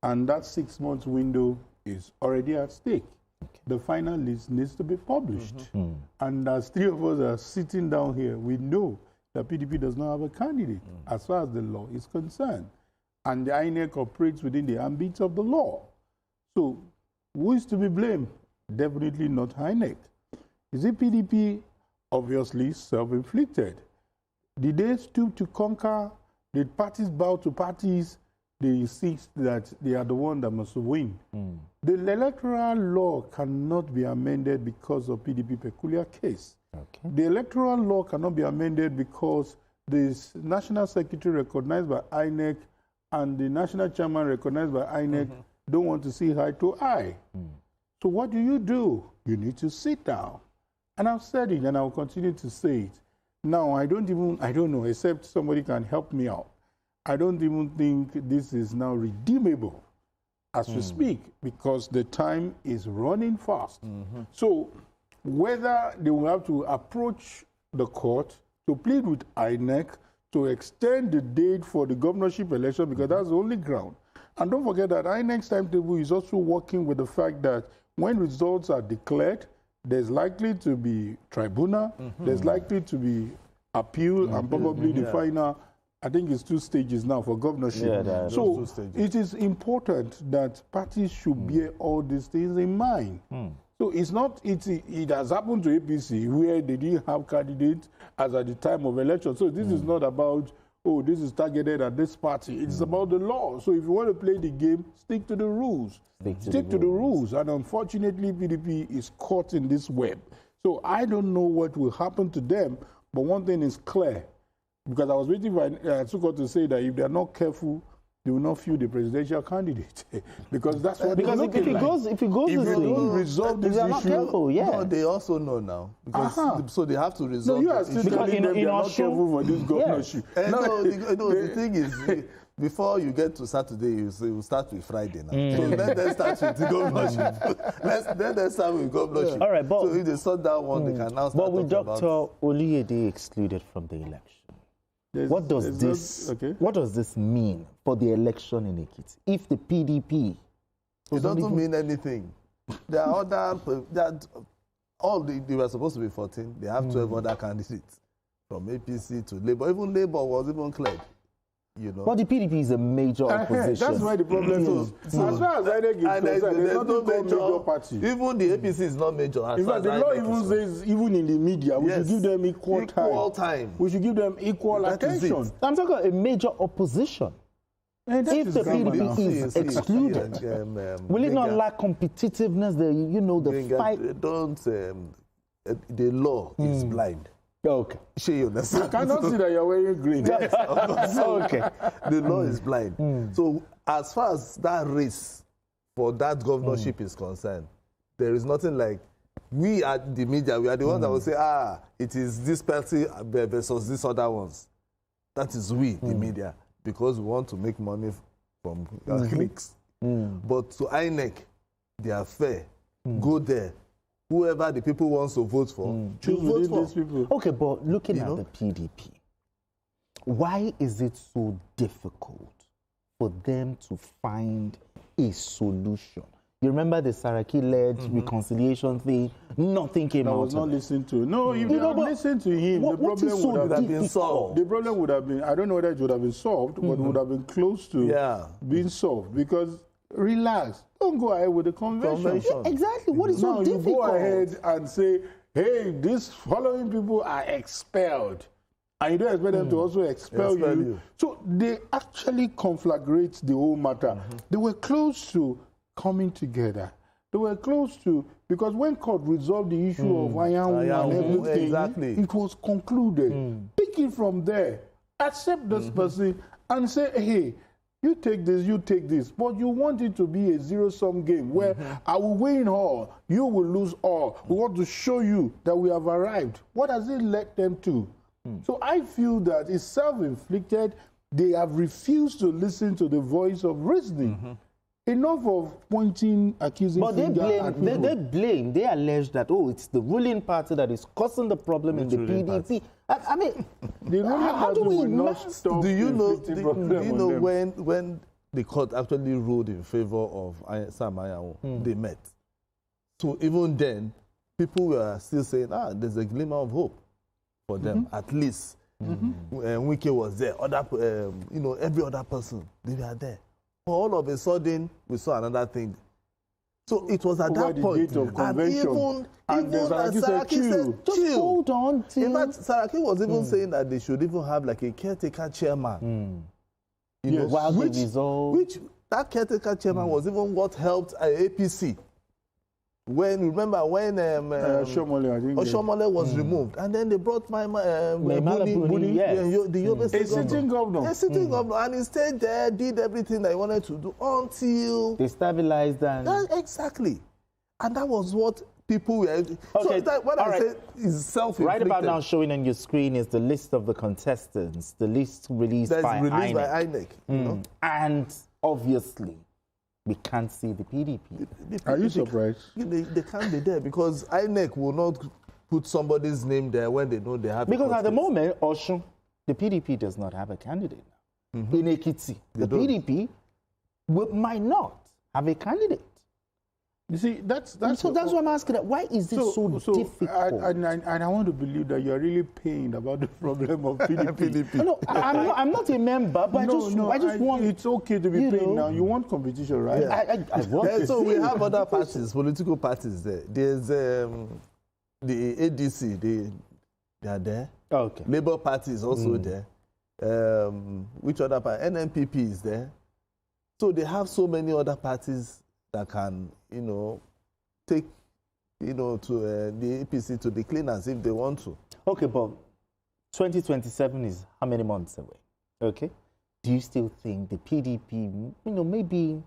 And that 6-month window is already at stake. The final list needs to be published. And as three of us are sitting down here, we know that PDP does not have a candidate as far as the law is concerned. And the INEC operates within the ambit of the law. So Who is to be blamed? Definitely not INEC. Is it PDP? Obviously self-inflicted. Did they stoop to conquer? Did parties bow to parties? They insist that they are the one that must win. The electoral law cannot be amended because of PDP peculiar case. The electoral law cannot be amended because the national secretary recognized by INEC and the national chairman recognized by INEC don't want to see eye to eye. So what do? You need to sit down. And I've said it and I'll continue to say it. Now, I don't know, except somebody can help me out. I don't even think this is now redeemable as we speak, because the time is running fast. So whether they will have to approach the court to plead with INEC to extend the date for the governorship election, because that's the only ground. And don't forget that INEC's timetable is also working with the fact that when results are declared, there's likely to be tribunal, there's likely to be appeal, and probably the final, I think it's 2 stages now for governorship. So it is important that parties should bear all these things in mind. So it's not, it has happened to APC where they didn't have candidates as at the time of election. So this is not about, oh, this is targeted at this party. It's about the law. So if you want to play the game, stick to the rules. Stick to the rules. And unfortunately, PDP is caught in this web. So I don't know what will happen to them, but one thing is clear. Because I was waiting for Sukkot to say that if they are not careful, they will not feel the presidential candidate. Because that's what
because if it goes
if you don't resolve this issue,
careful,
no, they also know now. Because so they have to resolve.
No, you are still telling them they are not careful for this governorship.
No, the thing is, before you get to Saturday, you start with Friday now. So let them start with the governorship. Let them start with governorship.
All right, but
so if they sort that one, they can now start.
But with Dr. Oluyede excluded from the election, what does this mean for the election in Ekiti? If the PDP...
It doesn't mean anything. There are other... They were supposed to be 14. They have 12 other candidates from APC to Labour. Even Labour was even cleared. You know.
But the PDP is a major opposition.
That's why the problem is. As far as INEC is concerned, there's no major party.
Even the APC is not major.
In fact, the law even says, even in the media, we should give them equal time. We should give them equal attention.
I'm talking about a major opposition. If the PDP is excluded, will it not lack competitiveness? The fight.
The law is blind.
Okay.
Sure, you understand.
I cannot see that you're wearing green.
Yes, okay. The law is blind. So as far as that race for that governorship is concerned, there is nothing like we at the media, we are the ones that will say, it is this party versus these other ones. That is we, the media, because we want to make money from clicks. But to INEC, they are fair. Go there. Whoever the people wants to vote for, choose vote for these people.
Okay, but looking at the PDP, why is it so difficult for them to find a solution? You remember the Saraki-led reconciliation thing? Nothing came out.
I was not listening to. No, if you listened to him, the problem would have been solved. The problem would have been, I don't know whether it would have been solved, but it would have been close to being solved. Because, relax, don't go ahead with the convention.
Yeah, exactly. What is so difficult?
You go ahead and say, hey, these following people are expelled. And you don't expect them to also expel you. So they actually conflagrate the whole matter. They were close to coming together. They were close to, because when court resolved the issue of Ayahu and everything, it was concluded. Pick it from there. Accept this person and say, hey, you take this, but you want it to be a zero-sum game where I will win all, you will lose all. We want to show you that we have arrived. What has it led them to? So I feel that it's self-inflicted. They have refused to listen to the voice of reasoning. Enough of pointing, accusing.
But they allege that, it's the ruling party that is causing the problem in the PDP. I mean, how do we not stop?
Do you know when the court actually ruled in favor of Sam Ayahu, they met? So even then, people were still saying, there's a glimmer of hope for them, at least. Wike was there, every other person, they were there. All of a sudden, we saw another thing. So it was at that point,
of convention.
And even Saraki said,
just hold on till...
In fact, Saraki was even saying that they should even have like a caretaker chairman. You know,
while
which that caretaker chairman was even what helped APC. Remember when Oshomole was removed, and then they brought Buni, the Yobe State
sitting governor.
A sitting governor, and he stayed there, did everything that he wanted to do until
they stabilized and
exactly, and that was what people were.
Okay.
So that what I say is self-inflicted.
Right about now, showing on your screen is the list of the contestants, the list released by INEC.
You know?
And obviously, we can't see the PDP.
Are you surprised?
They can't be there because INEC will not put somebody's name there when they know they have.
Because at the moment, Oshun, the PDP does not have a candidate now. In Ekiti, the PDP might not have a candidate.
You see, that's
why I'm asking that. Why is it so difficult?
And I want to believe that you are really pained about the problem of PDP.
No, I'm not a member, but I just want.
It's okay to be pained now. You want competition, right?
Yeah. I want.
So we have other parties, political parties there. There's the ADC. They are there.
Okay.
Labour Party is also there. Which other party? NNPP is there. So they have so many other parties that can, take, to the APC to the cleaners if they want to.
Okay, but 2027 is how many months away? Okay. Do you still think the PDP, maybe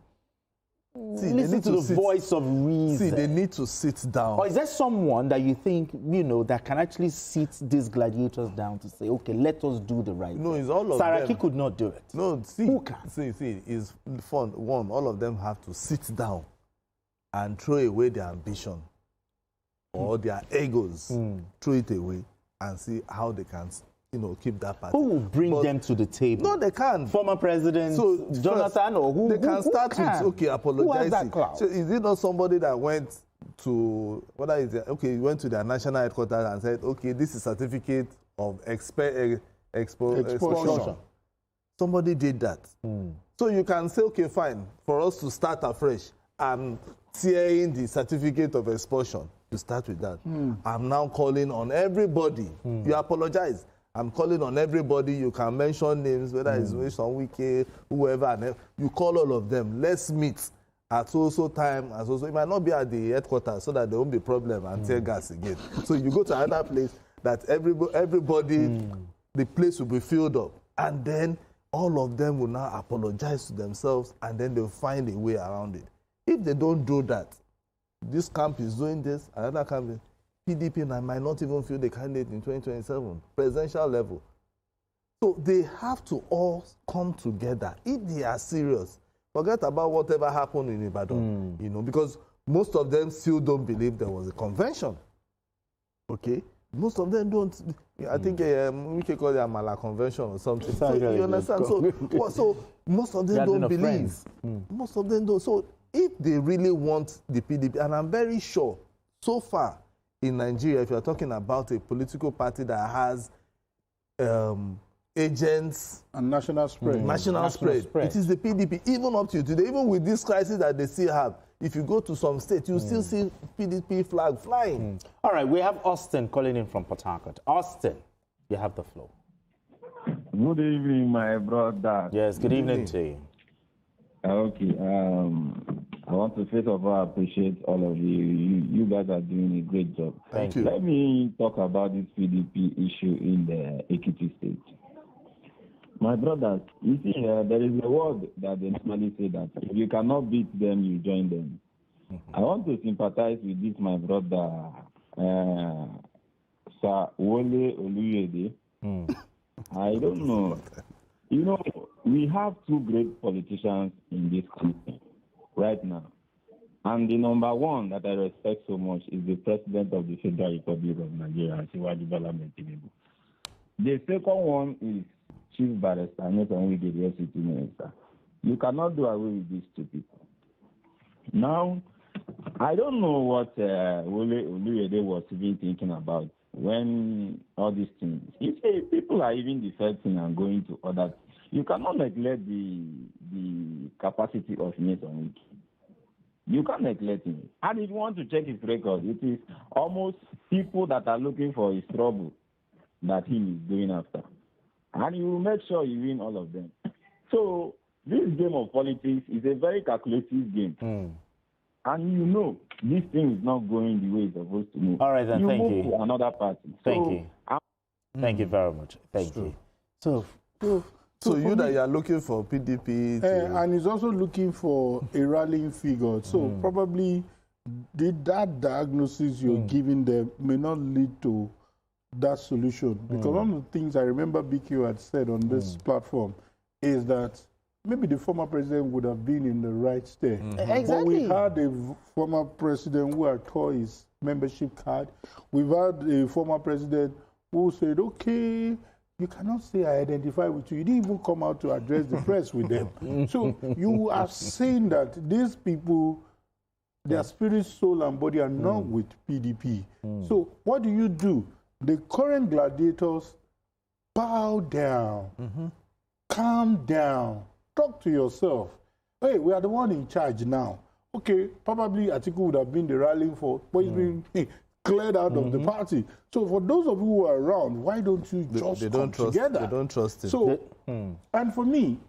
listen to the voice of reason?
See, they need to sit down.
Or is there someone that you think, that can actually sit these gladiators down to say, okay, let us do the right thing?
No, it's all of them.
Saraki could not do it.
No, see.
Who can?
See, it's fun. One, all of them have to sit down and throw away their ambition or their egos. Throw it away and see how they can, keep that party.
Who will bring them to the table?
No, they can't.
Former President Jonathan, or who?
They can start with, apologizing.
Who has that clout?
So is it not somebody that went to, he went to their national headquarters and said, okay, this is certificate of exposure. Somebody did that. So you can say, okay, fine, for us to start afresh, I'm tearing the certificate of expulsion. You start with that. I'm now calling on everybody. You apologize. I'm calling on everybody. You can mention names, whether it's Wilson Wike, whoever, and you call all of them. Let's meet at so time. It might not be at the headquarters so that there won't be problem and tear gas again. So you go to another place that everybody, the place will be filled up. And then all of them will now apologize to themselves and then they'll find a way around it. If they don't do that, this camp is doing this, another camp is, PDP might not even field the candidate in 2027, presidential level. So they have to all come together. If they are serious, forget about whatever happened in Ibadan, because most of them still don't believe there was a convention. Okay? Most of them don't. I think we can call it a Mala convention or something. So, you understand? So most of them don't believe. Most of them don't. So if they really want the PDP, and I'm very sure, so far in Nigeria, if you're talking about a political party that has agents and national spread, it is the PDP. Even up to today, even with this crisis that they still have, if you go to some states, you still see PDP flag flying.
All right, we have Austin calling in from Port Harcourt. Austin, you have the floor.
Good evening, my brother.
Yes, good evening to you.
Okay, I want to first of all appreciate all of you. You guys are doing a great job.
Thank you.
Let me talk about this PDP issue in the Ekiti state. My brothers, you see, there is a word that they normally say that if you cannot beat them, you join them. I want to sympathize with this, my brother, Sir Wole Oluyede. I don't know. We have two great politicians in this country right now. And the number one that I respect so much is the President of the Federal Republic of Nigeria, Asiwaju Bola Ahmed Tinubu. The second one is Chief Barrister Nyesom Wike, the FCT Minister. You cannot do away with these two people. Now, I don't know what Wole Oluyede was even thinking about when all these things. You say people are even defecting and going to other. You cannot neglect the capacity of Nyesom Wike. You can't neglect him. And if you want to check his record, it is almost people that are looking for his trouble that he is going after. And you will make sure you win all of them. So this game of politics is a very calculative game. And you know this thing is not going the way it's supposed to move.
All right, then,
you
thank
move
you.
to another party.
Thank
So,
you. Thank you very much. Thank you. So
you that you are looking for PDP
and he's also looking for a rallying figure. So probably that diagnosis you're giving them may not lead to that solution. Because one of the things I remember BQ had said on this platform is that maybe the former president would have been in the right stead.
Exactly.
But we had a former president who had tore his membership card. We've had a former president who said, okay, you cannot say I identify with you. You didn't even come out to address the press with them. So you are saying that these people, their spirit, soul, and body are not with PDP. So what do? The current gladiators bow down, calm down, talk to yourself. Hey, we are the one in charge now. Okay, probably Atiku would have been the rallying for, but he's been cleared out of the party. So for those of you who are around, why don't you just come together?
They don't trust him.
So, and for me,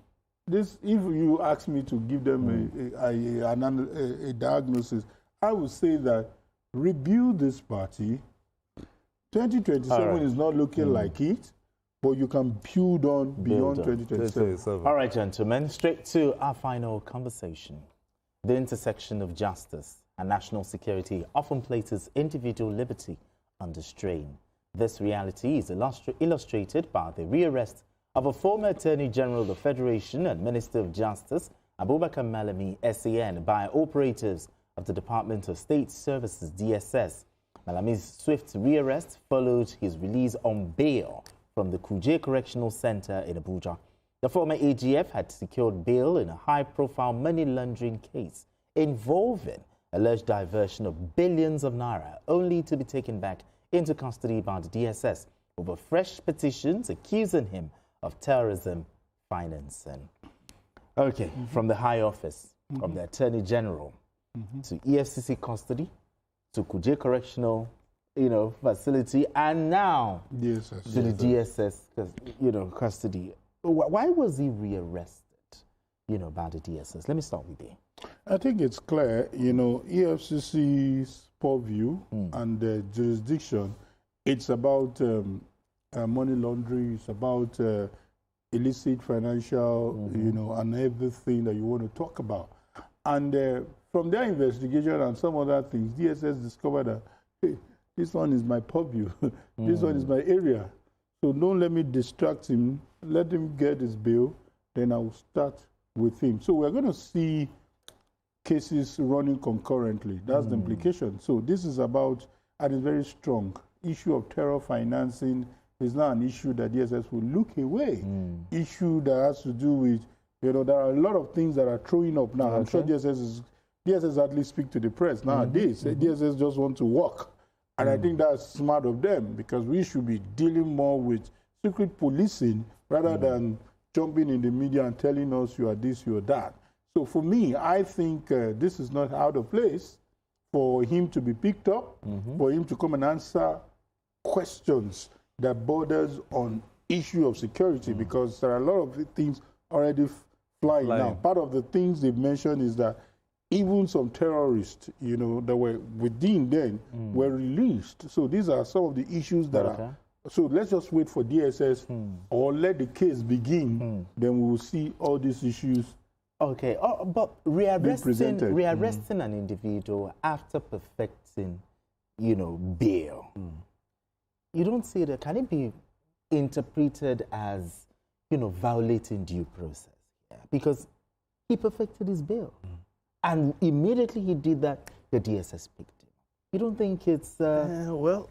this, if you ask me to give them a diagnosis, I would say that rebuild this party. 2027 is not looking like it, but you can build on beyond 2027.
All right, gentlemen, straight to our final conversation. The intersection of justice and national security often places individual liberty under strain. This reality is illustrated by the rearrest of a former Attorney General of the Federation and Minister of Justice, Abubakar Malami, SAN, by operators of the Department of State Services, DSS. Malami's swift rearrest followed his release on bail from the Kuje Correctional Center in Abuja. The former AGF had secured bail in a high-profile money laundering case involving alleged diversion of billions of naira, only to be taken back into custody by the DSS over fresh petitions accusing him of terrorism financing. Okay, from the high office, from the Attorney General to EFCC custody, to Kuje Correctional, facility, and now to the DSS, custody. Why was he rearrested, by the DSS? Let me start with you.
I think it's clear, EFCC's purview and the jurisdiction, it's about money laundering, it's about illicit financial, and everything that you want to talk about. And from their investigation and some other things, DSS discovered that, hey, this one is my purview, this one is my area. So don't let me distract him, let him get his bail, then I will start with him. So we're going to see cases running concurrently. That's the implication. So this is about, and it's very strong, issue of terror financing is not an issue that DSS will look away. Issue that has to do with, there are a lot of things that are throwing up now. I'm sure DSS hardly speak to the press nowadays. DSS just want to work. And I think that's smart of them, because we should be dealing more with secret policing rather than jumping in the media and telling us you are this, you are that. So for me, I think this is not out of place for him to be picked up, for him to come and answer questions that borders on issue of security, because there are a lot of things already flying now. Part of the things they've mentioned is that even some terrorists, that were within then were released. So these are some of the issues that are. So let's just wait for DSS or let the case begin. Then we will see all these issues.
Okay, but rearresting an individual after perfecting, bail. You don't see that. Can it be interpreted as, violating due process? Yeah. Because he perfected his bail. And immediately he did that, the DSS picked him. You don't think it's...
well,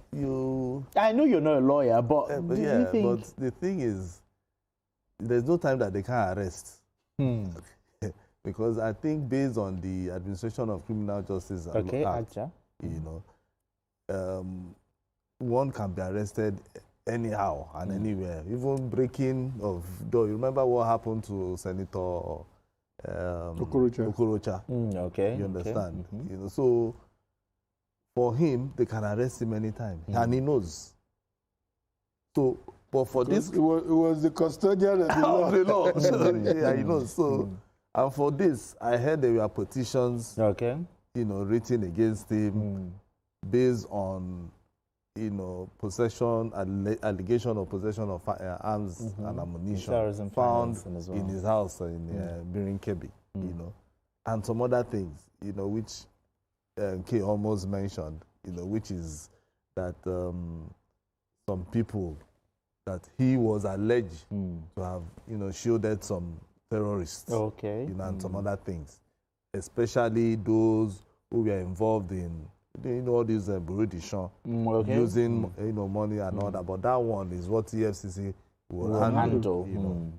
I know you're not a lawyer, but do you think...
But the thing is, there's no time that they can't arrest. Because I think based on the Administration of Criminal Justice Act, one can be arrested anyhow and anywhere, even breaking of door. You remember what happened to Senator Okorocha.
Okay.
You understand? You know, so for him, they can arrest him anytime, and he knows. So, but for this,
it was the custodian of the law.
The law. Yeah, he knows. So, and for this, I heard there were petitions, you know, written against him based on, you know, allegation of possession of arms and ammunition found in his house in Birin Kebbi, you know, and some other things, you know, which Kay almost mentioned, you know, which is that some people that he was alleged to have, you know, shielded some terrorists, you know, and some other things, especially those who were involved in, you know, all these Burudishon, using, you know, money and all that. But that one is what EFCC will handle, you know.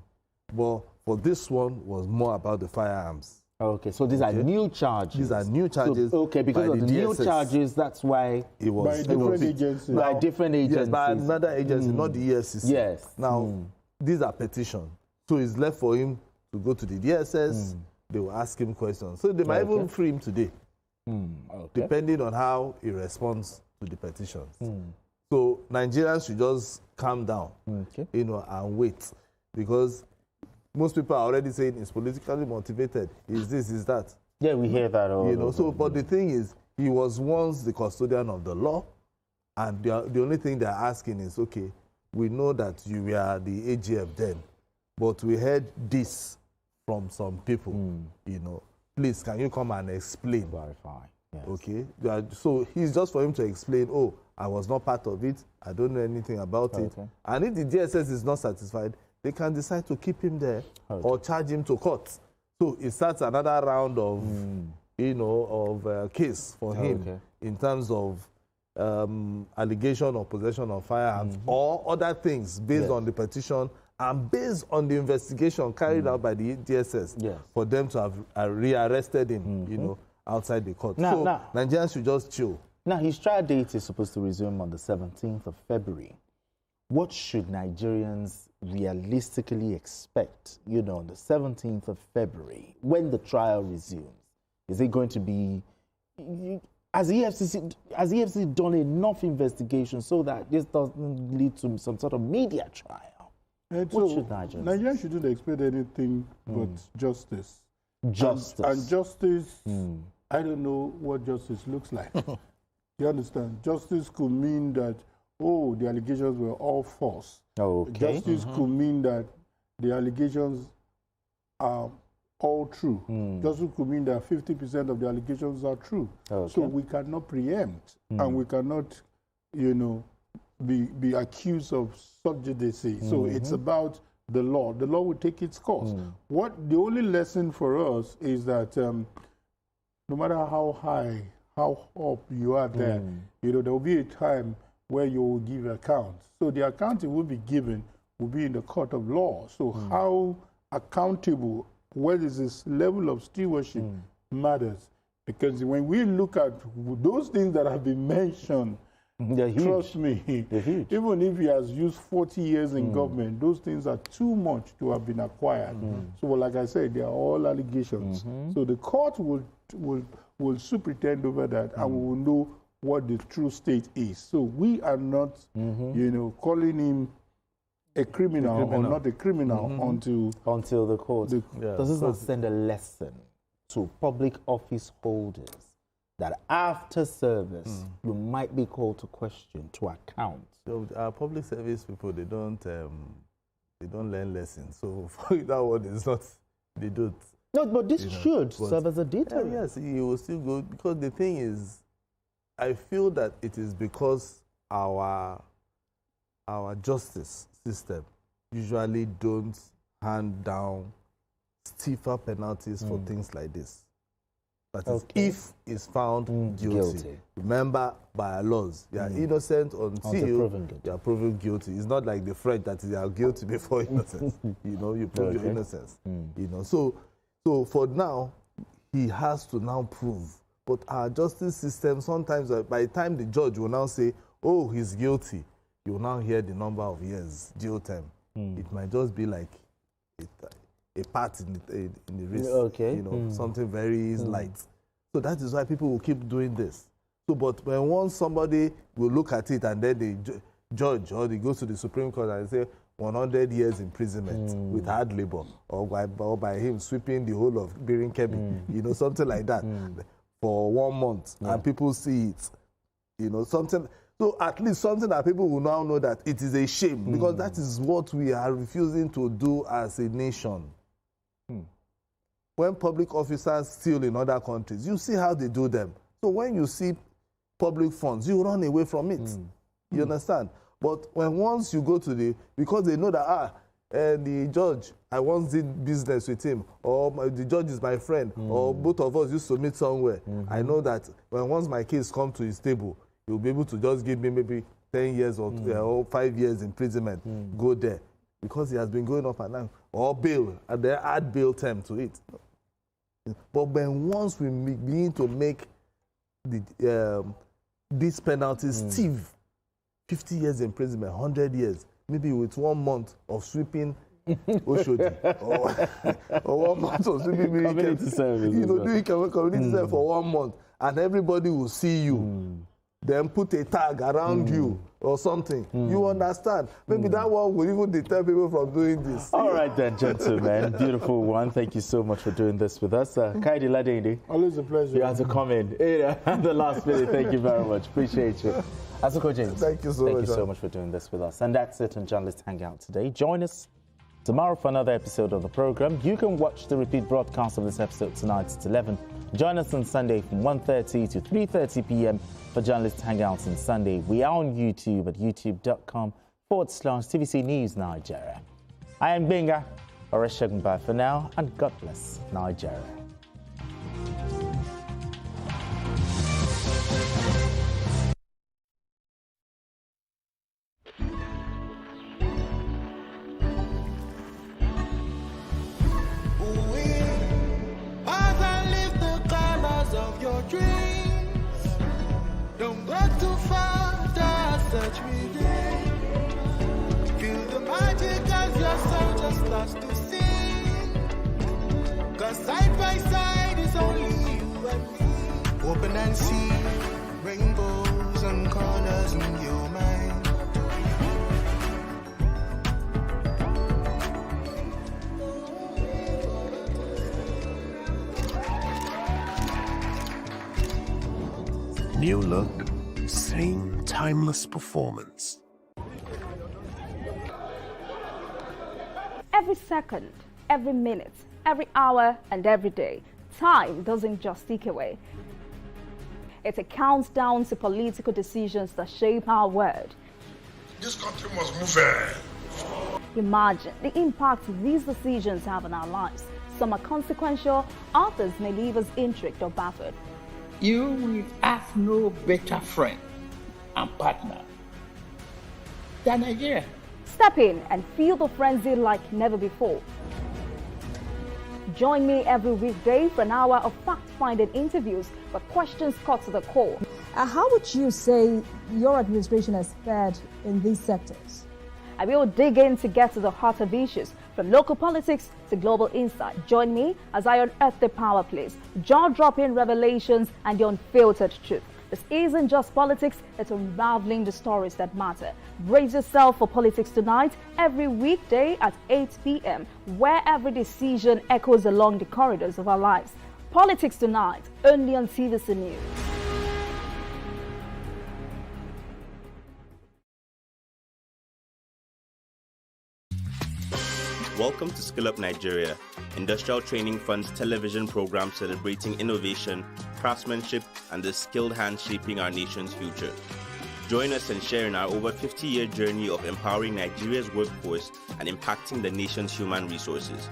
But for this one was more about the firearms.
Okay, so these are new charges.
These are new charges.
So, because of the new charges, that's why
it was by different agencies.
By different agencies.
Yes, by another agency, not the EFCC.
Yes.
Now, these are petitions. So it's left for him to go to the DSS. They will ask him questions. So they might even free him today, depending on how he responds to the petitions. So Nigerians should just calm down, you know, and wait, because most people are already saying it's politically motivated. Is this, is that?
Yeah, we hear that all.
You know, so, but the thing is, he was once the custodian of the law, and the only thing they're asking is, okay, we know that you were the AGF then, but we heard this from some people, you know. Please, can you come and explain?
Clarify. Yes.
Okay? So it's just for him to explain, oh, I was not part of it, I don't know anything about it. And if the DSS is not satisfied, they can decide to keep him there or charge him to court. So it starts another round of, you know, of case for him in terms of allegation of possession of firearms or other things based on the petition and based on the investigation carried out by the DSS for them to have rearrested him, you know, outside the court. So Nigerians should just chill.
Now, his trial date is supposed to resume on the 17th of February. What should Nigerians realistically expect, you know, on the 17th of February, when the trial resumes? Is it going to be, has EFCC done enough investigation so that this doesn't lead to some sort of media trial? What should
Nigerians shouldn't expect anything but justice.
Justice.
And justice, I don't know what justice looks like. You understand? Justice could mean that, oh, the allegations were all false. Justice could mean that the allegations are all true. Justice could mean that 50% of the allegations are true. So we cannot preempt and we cannot, you know, be accused of subjudice. So it's about the law. The law will take its course. The only lesson for us is that no matter how high, how up you are there, you know, there will be a time where you will give account. So the account it will be given will be in the court of law. So how accountable, what is this level of stewardship matters. Because when we look at those things that have been mentioned, trust me, even if he has used 40 years in government, those things are too much to have been acquired. So like I said, they are all allegations. So the court will superintend over that and we will know what the true state is. So we are not, you know, calling him a criminal or not a criminal
until the court. Does this not send a lesson to public office holders that after service you might be called to question, to account?
So our public service people, they don't learn lessons. So for that one, it's not, they don't.
No, but this should serve as a deterrent.
Yes, he will still go, because the thing is, I feel that it is because our justice system usually don't hand down stiffer penalties for things like this. That is, if is found guilty. Remember, by our laws, you are innocent until you are proven guilty. It's not like the French that you are guilty before innocence. You know, you prove your innocence. You know, so for now, he has to now prove. But our justice system, sometimes by the time the judge will now say, oh, he's guilty, you will now hear the number of years, jail time. It might just be like a part in the race.
Okay.
You know, something very light. So that is why people will keep doing this. So, but when once somebody will look at it and then they judge, or they go to the Supreme Court and say 100 years imprisonment with hard labor, or by him sweeping the whole of Birin Kebbi, you know, something like that for 1 month, and people see it, you know, something. So at least something that people will now know that it is a shame, because that is what we are refusing to do as a nation. When public officers steal in other countries, you see how they do them. So when you see public funds, you run away from it. You understand? But when once you go to because they know that, the judge, I once did business with him, or the judge is my friend, or both of us used to meet somewhere. I know that when once my case comes to his table, he'll be able to just give me maybe 10 years or 5 years imprisonment. Go there. Because he has been going up and down. Or bail, and they add bail term to it. But when once we begin to make these penalties stiff, 50 years imprisonment, 100 years, maybe with 1 month of sweeping Oshodi, or 1 month of sweeping community service, you know, doing community service for 1 month, and everybody will see you. Then put a tag around you or something. You understand? Maybe that one will even deter people from doing this.
All right then, gentlemen. Beautiful one. Thank you so much for doing this with us. Kaidi Ladende.
Always a pleasure.
You had to come in at the last minute. Thank you very much. Appreciate you. Asuko James.
Thank you so much.
Thank you so much for doing this with us. And that's it on Journalist Hangout today. Join us tomorrow for another episode of the program. You can watch the repeat broadcast of this episode tonight at 11. Join us on Sunday from 1:30 to 3:30 p.m. for Journalist Hangouts on Sunday. We are on YouTube at youtube.com/TVC News Nigeria. I am Benga. Bye for now, and God bless Nigeria.
Don't go too far, just search within. Feel the magic as your soul just starts to sing. 'Cause side by side is only you and me. Open and see rainbows and colors in your mind.
New look, same timeless performance.
Every second, every minute, every hour, and every day, time doesn't just tick away. It's a countdown to political decisions that shape our world.
This country must move ahead.
Imagine the impact these decisions have on our lives. Some are consequential, others may leave us intrigued or baffled.
You will have no better friend and partner than Nigeria.
Step in and feel the frenzy like never before. Join me every weekday for an hour of fact-finding interviews where questions cut to the core.
How would you say your administration has fared in these sectors?
I will dig in to get to the heart of issues, from local politics to global insight. Join me as I unearth the power plays, jaw-dropping revelations, and the unfiltered truth. This isn't just politics, it's unraveling the stories that matter. Brace yourself for Politics Tonight every weekday at 8 p.m., where every decision echoes along the corridors of our lives. Politics Tonight, only on TVC News.
Welcome to Skill Up Nigeria, Industrial Training Fund's television program celebrating innovation, craftsmanship, and the skilled hands shaping our nation's future. Join us and share in our over 50-year journey of empowering Nigeria's workforce and impacting the nation's human resources.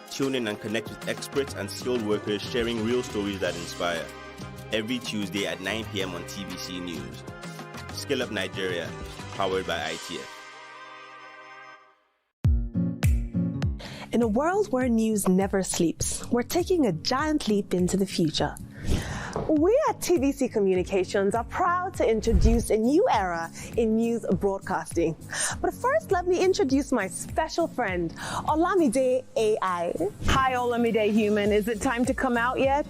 Tune in and connect with experts and skilled workers sharing real stories that inspire. Every Tuesday at 9 p.m. on TVC News. Skill Up Nigeria, powered by ITF.
In a world where news never sleeps, we're taking a giant leap into the future.
We at TVC Communications are proud to introduce a new era in news broadcasting. But first, let me introduce my special friend, Olamide AI. Hi, Olamide Human. Is it time to come out yet?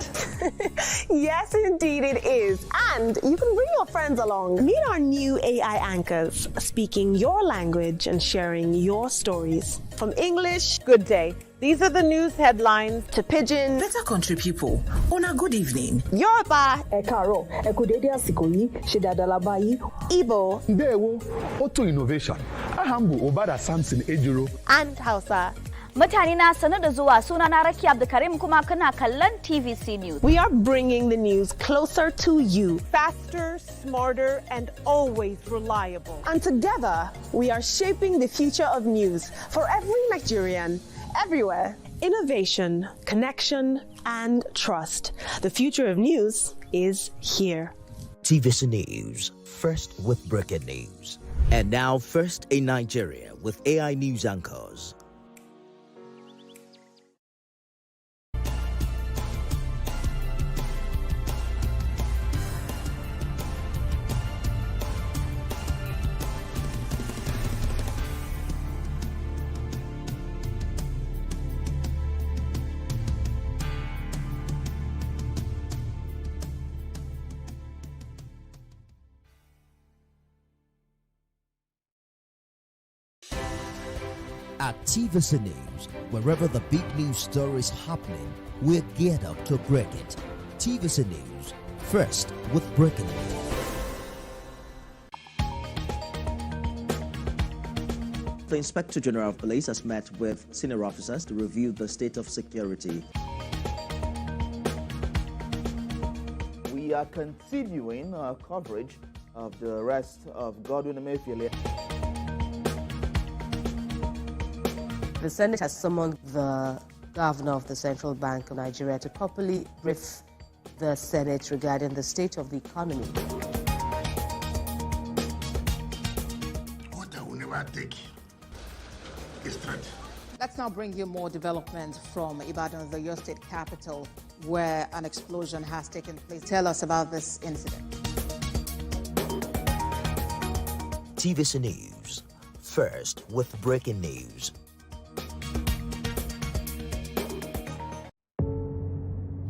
Yes, indeed it is. And you can bring your friends along. Meet our new AI anchors, speaking your language and sharing your stories. From English, good day. These are the news headlines. To Pidgin, better country people. On a good evening. Yoruba, Ekaro, Ekudede Asikoyi, Shidadalabayi, Igbo,
Ndewo, Auto Innovation, Ahambu Obada Samson Ejiro,
and Hausa.
Mutane na sanar da zuwa, sunana Rakia Abdulkarim kuma kana kallon TVC News.
We are bringing the news closer to you. Faster, smarter, and always reliable. And together, we are shaping the future of news for every Nigerian, everywhere. Innovation, connection, and trust. The future of news is here.
TVC News, first with breaking news. And now, first in Nigeria with AI news anchors. At TVC News, wherever the big news story is happening, we're geared up to break it. TVC News, first with breaking news.
The Inspector General of Police has met with senior officers to review the state of security.
We are continuing our coverage of the arrest of Godwin Emefiele.
The Senate has summoned the governor of the Central Bank of Nigeria to properly brief the Senate regarding the state of the economy.
What I will never take is threat.
Let's now bring you more developments from Ibadan, the Oyo State capital, where an explosion has taken place. Tell us about this incident.
TVC News, first with breaking news.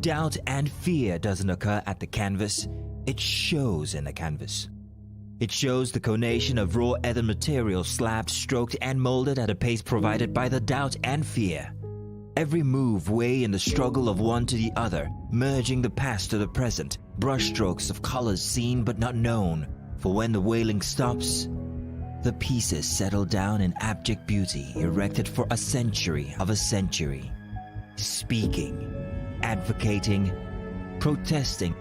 Doubt and fear doesn't occur at the canvas, it shows in the canvas. It shows the conation of raw earthen material slabbed, stroked, and molded at a pace provided by the doubt and fear. Every move way in the struggle of one to the other, merging the past to the present, brushstrokes of colors seen but not known. For when the wailing stops, the pieces settle down in abject beauty erected for a century of a century. Speaking, advocating, protesting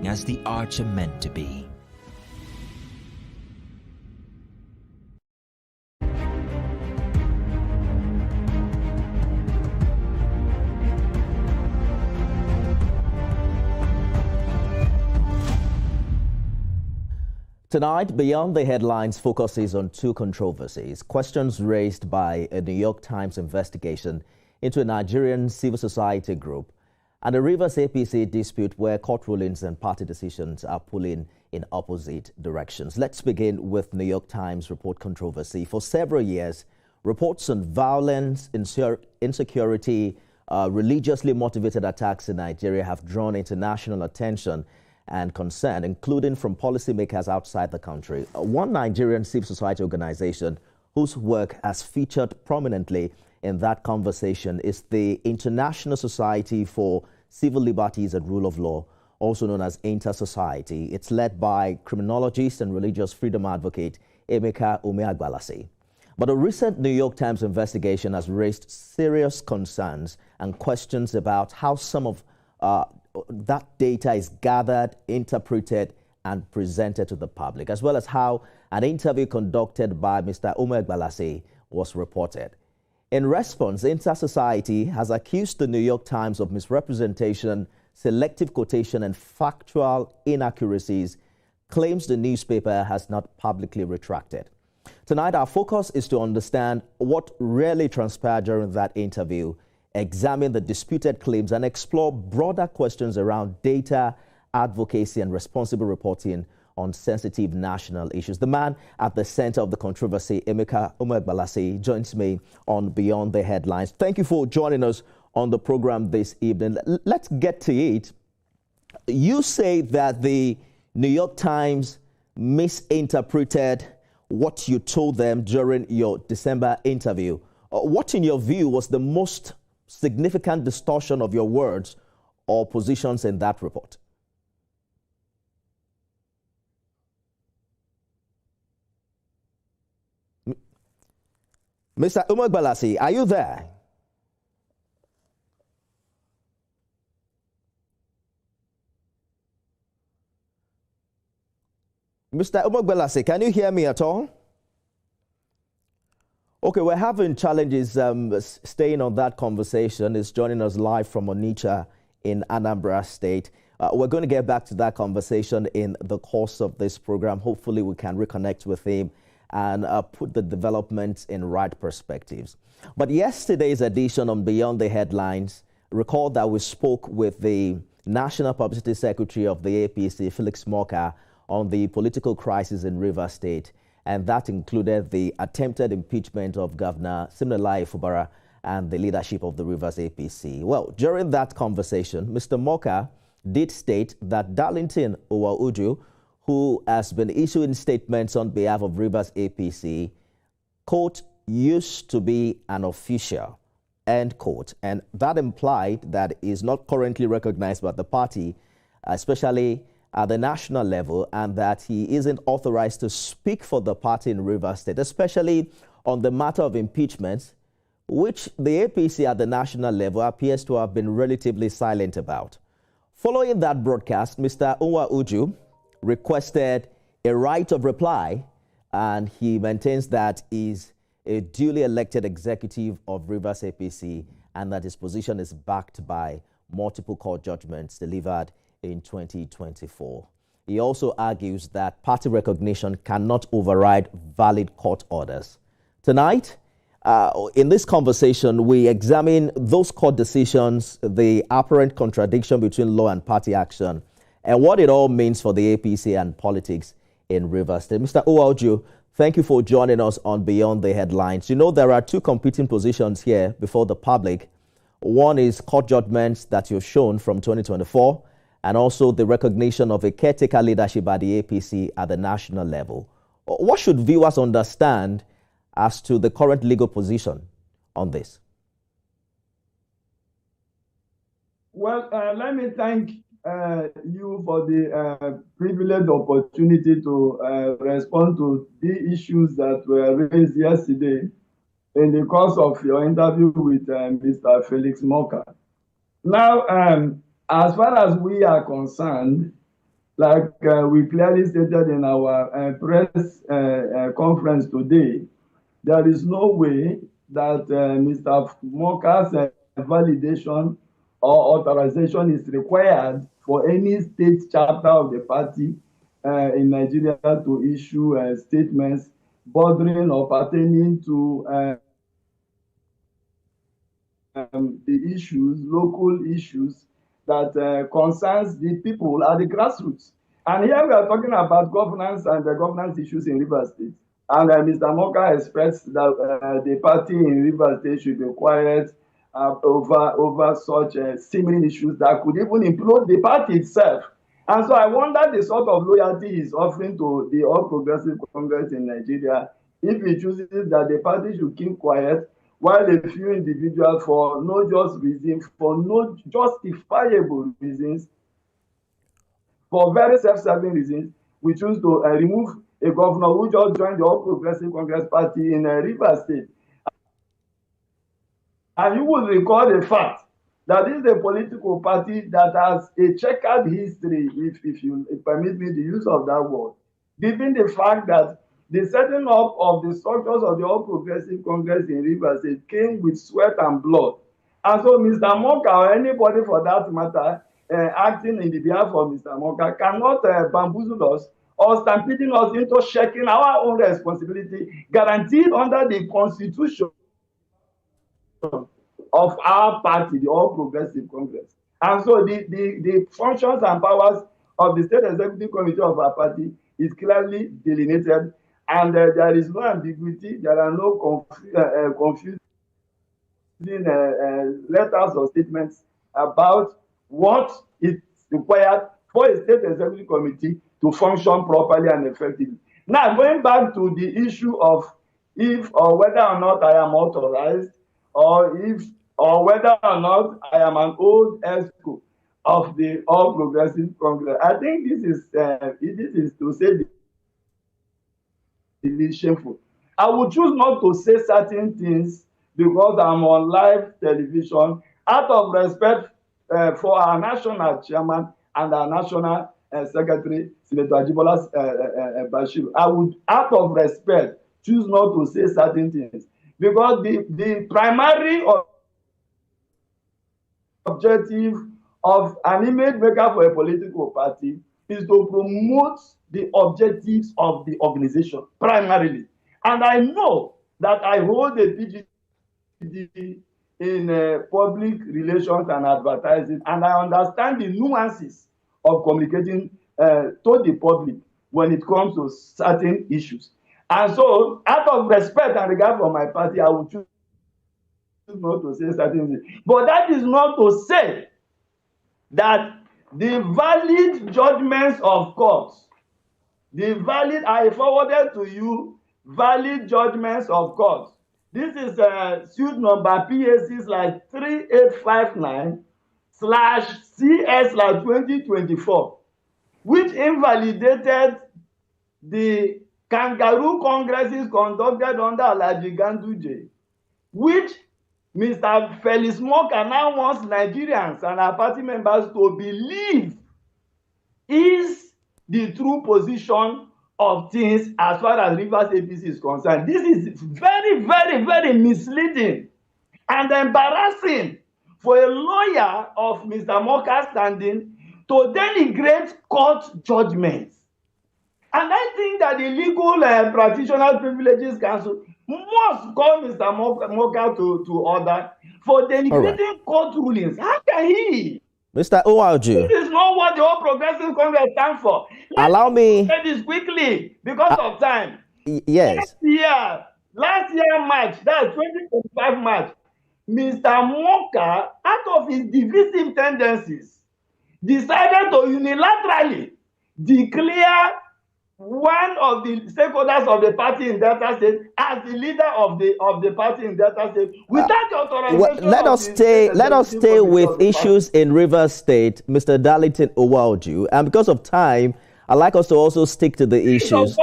as the arts are meant to be.
Tonight, Beyond the Headlines focuses on two controversies. Questions raised by a New York Times investigation into a Nigerian civil society group and a Rivers APC dispute where court rulings and party decisions are pulling in opposite directions. Let's begin with New York Times report controversy. For several years, reports on violence, insecurity, religiously motivated attacks in Nigeria have drawn international attention and concern, including from policymakers outside the country. One Nigerian civil society organization whose work has featured prominently in that conversation is the International Society for Civil Liberties and Rule of Law, also known as Inter-Society. It's led by criminologist and religious freedom advocate Emeka Umeagbalase. But a recent New York Times investigation has raised serious concerns and questions about how some of that data is gathered, interpreted, and presented to the public, as well as how an interview conducted by Mr. Umeagbalase was reported. In response, Inter-Society has accused the New York Times of misrepresentation, selective quotation, and factual inaccuracies, claims the newspaper has not publicly retracted. Tonight, our focus is to understand what really transpired during that interview, examine the disputed claims, and explore broader questions around data
advocacy and responsible reporting on sensitive national issues. The man at the center of the controversy, Emeka Umegbalase, joins me on Beyond the Headlines. Thank you for joining us on the program this evening. Let's get to it. You say that the New York Times misinterpreted what you told them during your December interview. What, in your view, was the most significant distortion of your words or positions in that report? Mr. Umegbalase, are you there? Mr. Umegbalase, can you hear me at all? Okay, we're having challenges staying on that conversation. It's joining us live from Onitsha in Anambra State. We're going to get back to that conversation in the course of this program. Hopefully we can reconnect with him and put the developments in right perspectives. But yesterday's edition on Beyond the Headlines, recall that we spoke with the National Publicity Secretary of the APC, Felix Morka, on the political crisis in Rivers State, and that included the attempted impeachment of Governor Siminalayi Fubara and the leadership of the Rivers APC. Well, during that conversation, Mr. Morka did state that Darlington Uju, who has been issuing statements on behalf of Rivers APC, quote, used to be an official, end quote. And that implied that he is not currently recognized by the party, especially at the national level, and that he isn't authorized to speak for the party in Rivers State, especially on the matter of impeachments, which the APC at the national level appears to have been relatively silent about. Following that broadcast, Mr. Uju requested a right of reply, and he maintains that he's a duly elected executive of Rivers APC and that his position is backed by multiple court judgments delivered in 2024. He also argues that party recognition cannot override valid court orders. Tonight, in this conversation, we examine those court decisions, the apparent contradiction between law and party action, and what it all means for the APC and politics in Rivers State. Mr. Uju, thank you for joining us on Beyond the Headlines. You know, there are two competing positions here before the public. One is court judgments that you've shown from 2024, and also the recognition of a caretaker leadership by the APC at the national level. What should viewers understand as to the current legal position on this?
Well, let me thank you for the privileged opportunity to respond to the issues that were raised yesterday in the course of your interview with Mr. Felix Morka. Now, as far as we are concerned, like we clearly stated in our press conference today, there is no way that Mr. Morka's validation or authorization is required for any state chapter of the party in Nigeria to issue statements bordering or pertaining to the issues, local issues that concerns the people at the grassroots. And here we are talking about governance and the governance issues in Rivers State. And Mr. Morka expressed that the party in Rivers State should be quiet over such simmering issues that could even implode the party itself. And so I wonder the sort of loyalty he's offering to the All Progressive Congress in Nigeria if he chooses that the party should keep quiet while a few individuals, for no just reason, for no justifiable reasons, for very self-serving reasons, we choose to remove a governor who just joined the All Progressive Congress Party in Rivers State. And you will recall the fact that this is a political party that has a checkered history, if you permit me the use of that word, given the fact that the setting up of the structures of the All Progressive Congress in Rivers State came with sweat and blood. And so Mr. Morka, or anybody for that matter, acting in the behalf of Mr. Morka, cannot bamboozle us or stampeding us into shaking our own responsibility guaranteed under the Constitution of our party, the All Progressive Congress. And so the functions and powers of the State Executive Committee of our party is clearly delineated, and there is no ambiguity. There are no confusing letters or statements about what is required for a State Executive Committee to function properly and effectively. Now, going back to the issue of if or whether or not I am authorized, or whether or not I am an old ESCO of the All Progressive Congress, I think this is to say the shameful. I would choose not to say certain things because I'm on live television out of respect for our national chairman and our national secretary, Senator Ajibola Bashir. I would, out of respect, choose not to say certain things because the primary objective of an image maker for a political party is to promote the objectives of the organization primarily. And I know that I hold a PhD in public relations and advertising, and I understand the nuances of communicating to the public when it comes to certain issues. And so, out of respect and regard for my party, I would choose not to say certain things. But that is not to say that the valid judgments of courts, I forwarded to you valid judgments of courts. This is suit number PAC/3859/CS/2024, which invalidated the kangaroo congresses conducted under Alhaji Ganduje, which Mr. Felix Moka now wants Nigerians and our party members to believe is the true position of things as far as Rivers APC is concerned. This is very, very, very misleading and embarrassing for a lawyer of Mr. Moka's standing to denigrate court judgments. And I think that the Legal Practitioners Privileges Council must call Mr. Moka to order for denigrating court rulings. How can he?
Mr. Uwaju.
This is not what the All Progressive Congress stands for.
Allow me.
Say this quickly because of time.
Yes.
Last year March, that's 2025 March, Mr. Moka, out of his divisive tendencies, decided to unilaterally declare one of the stakeholders of the party in Delta State as the leader of the party in Delta State without the authorization.
Let us stay with issues in Rivers State, Mr. Darlington Uwaju, and because of time, I'd like us to also stick to the issues.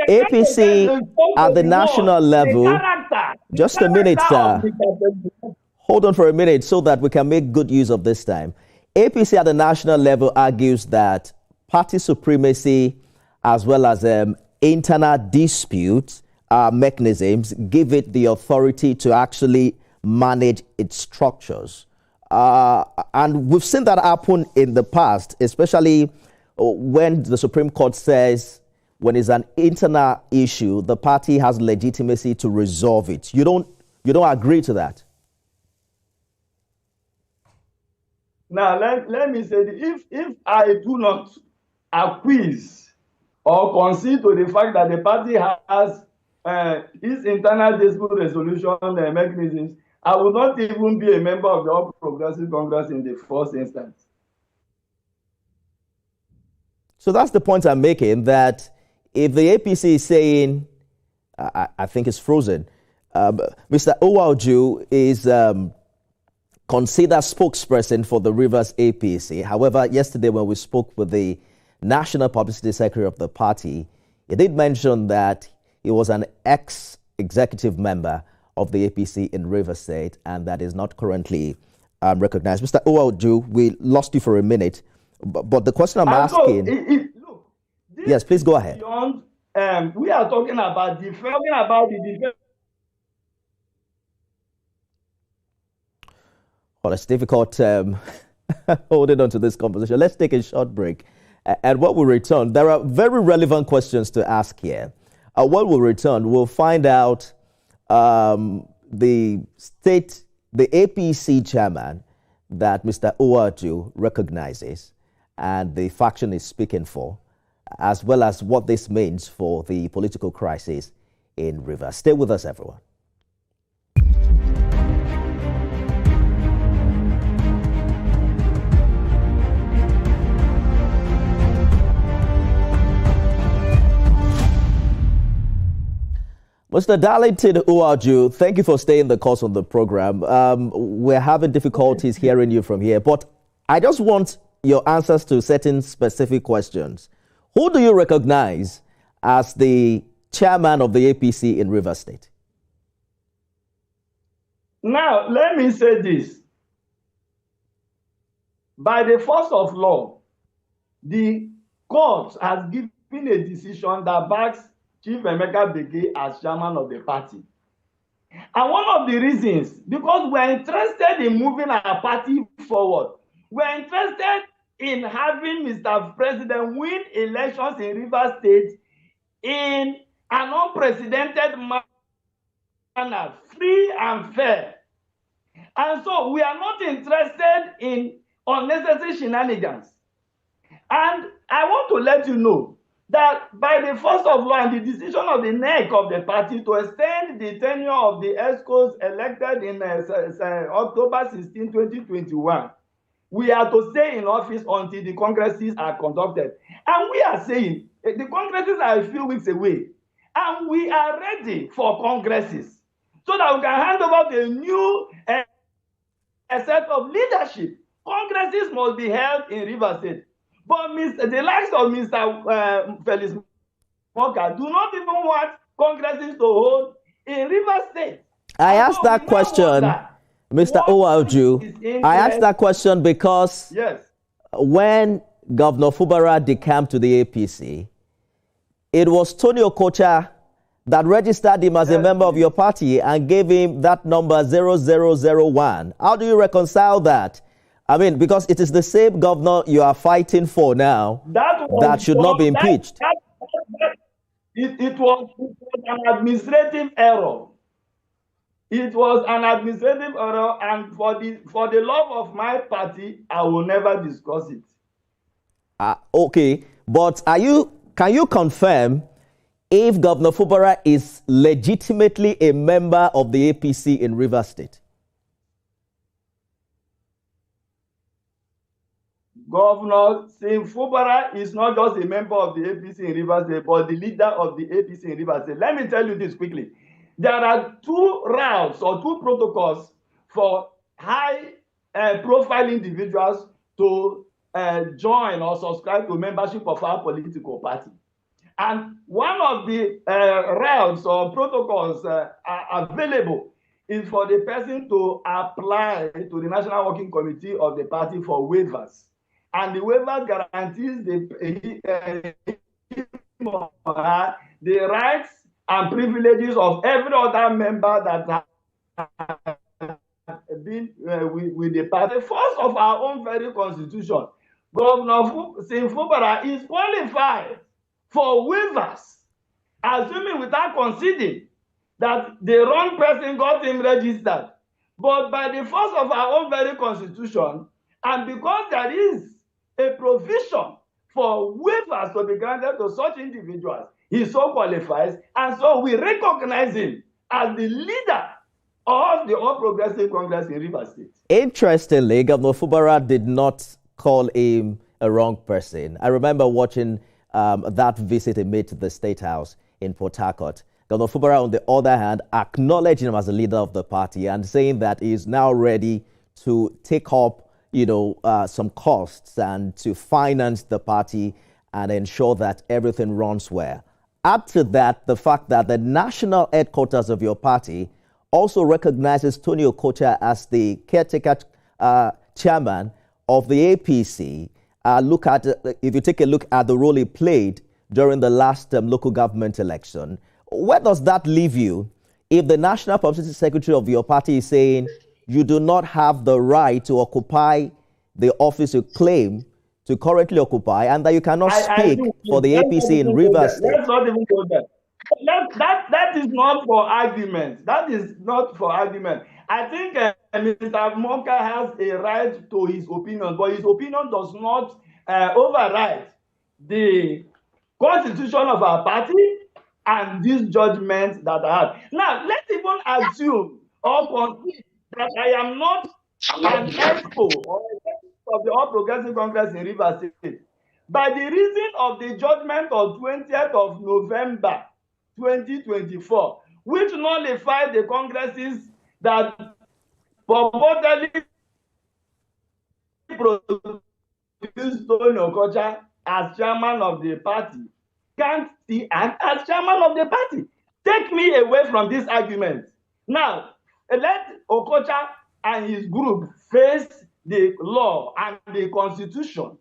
APC at the national level. Just a minute, sir. Hold on for a minute so that we can make good use of this time. APC at the national level argues that party supremacy as well as internal dispute mechanisms give it the authority to actually manage its structures. And we've seen that happen in the past, especially when the Supreme Court says when it's an internal issue, the party has legitimacy to resolve it. You don't agree to that?
Now, let me say, if I do not acquiesce or concede to the fact that the party has its internal dispute resolution mechanisms, I will not even be a member of the All Progressive Congress in the first instance.
So that's the point I'm making, that if the APC is saying, I think it's frozen, Mr. Uwaju is considered spokesperson for the Rivers APC. However, yesterday when we spoke with the National Publicity Secretary of the party, he did mention that he was an ex-executive member of the APC in Rivers State and that is not currently recognized. Mr. Uwaju, we lost you for a minute, but the question I'm asking...
Look,
yes, please go ahead.
Beyond, we are talking about the defense.
Well, it's difficult holding on to this conversation. Let's take a short break. And when we return, there are very relevant questions to ask here. When we return, we'll find out the APC chairman that Mr. Uwaju recognizes and the faction is speaking for, as well as what this means for the political crisis in Rivers. Stay with us, everyone. Mr. Darlington Uwaju, thank you for staying the course on the program. We're having difficulties hearing you from here, but I just want your answers to certain specific questions. Who do you recognize as the chairman of the APC in Rivers State?
Now, let me say this. By the force of law, the court has given a decision that backs Chief Emeka Bege as chairman of the party. And one of the reasons, because we're interested in moving our party forward, we're interested in having Mr. President win elections in Rivers State in an unprecedented manner, free and fair. And so we are not interested in unnecessary shenanigans. And I want to let you know that by the force of law and the decision of the NEC of the party to extend the tenure of the ESCOs elected in October 16, 2021, we are to stay in office until the congresses are conducted. And we are saying the congresses are a few weeks away, and we are ready for congresses so that we can hand over the new set of leadership. Congresses must be held in Rivers State. But the likes of Mr. Felix Moka do not even want congresses to hold in Rivers State.
I asked that question, Mr. Uwaju. I asked that question because when Governor Fubara decamped to the APC, it was Tony Okocha that registered him as a member of your party and gave him that number 0001. How do you reconcile that? I mean, because it is the same governor you are fighting for now that should not be impeached.
It was an administrative error. It was an administrative error, and for the love of my party, I will never discuss it.
Okay, but can you confirm if Governor Fubara is legitimately a member of the APC in Rivers State?
Governor Fubara is not just a member of the APC in Rivers State, but the leader of the APC in Rivers State. Let me tell you this quickly. There are two routes or two protocols for high-profile individuals to join or subscribe to membership of our political party. And one of the routes or protocols available is for the person to apply to the National Working Committee of the party for waivers. And the waiver guarantees the rights and privileges of every other member that has been with the party. First of our own very constitution, Governor Fubara is qualified for waivers, assuming without conceding that the wrong person got him registered. But by the force of our own very constitution, and because there is a provision for waivers to be granted to such individuals, he so qualifies, and so we recognize him as the leader of the All Progressive Congress in Rivers State.
Interestingly, Governor Fubara did not call him a wrong person. I remember watching that visit he made to the State House in Port Harcourt. Governor Fubara, on the other hand, acknowledged him as a leader of the party and saying that he is now ready to take up some costs and to finance the party and ensure that everything runs well. Add to that the fact that the national headquarters of your party also recognizes Tony Okocha as the caretaker chairman of the APC. If you take a look at the role he played during the last local government election, where does that leave you if the national publicity secretary of your party is saying you do not have the right to occupy the office you claim to currently occupy, and that you cannot speak for the APC in Rivers State?
Let's not even go there. That is not for argument. That is not for argument. I think Mr. Moka has a right to his opinion, but his opinion does not override the constitution of our party and these judgments that I have. Now, let's even assume or concede that I am not an expo or of the All Progressive Congress in Rivers State. By the reason of the judgment of 20th of November 2024, which nullified the congresses that purportedly produced Tony Okocha as chairman of the party, can't see and as chairman of the party. Take me away from this argument. Now, let Okocha and his group face the law and the constitution.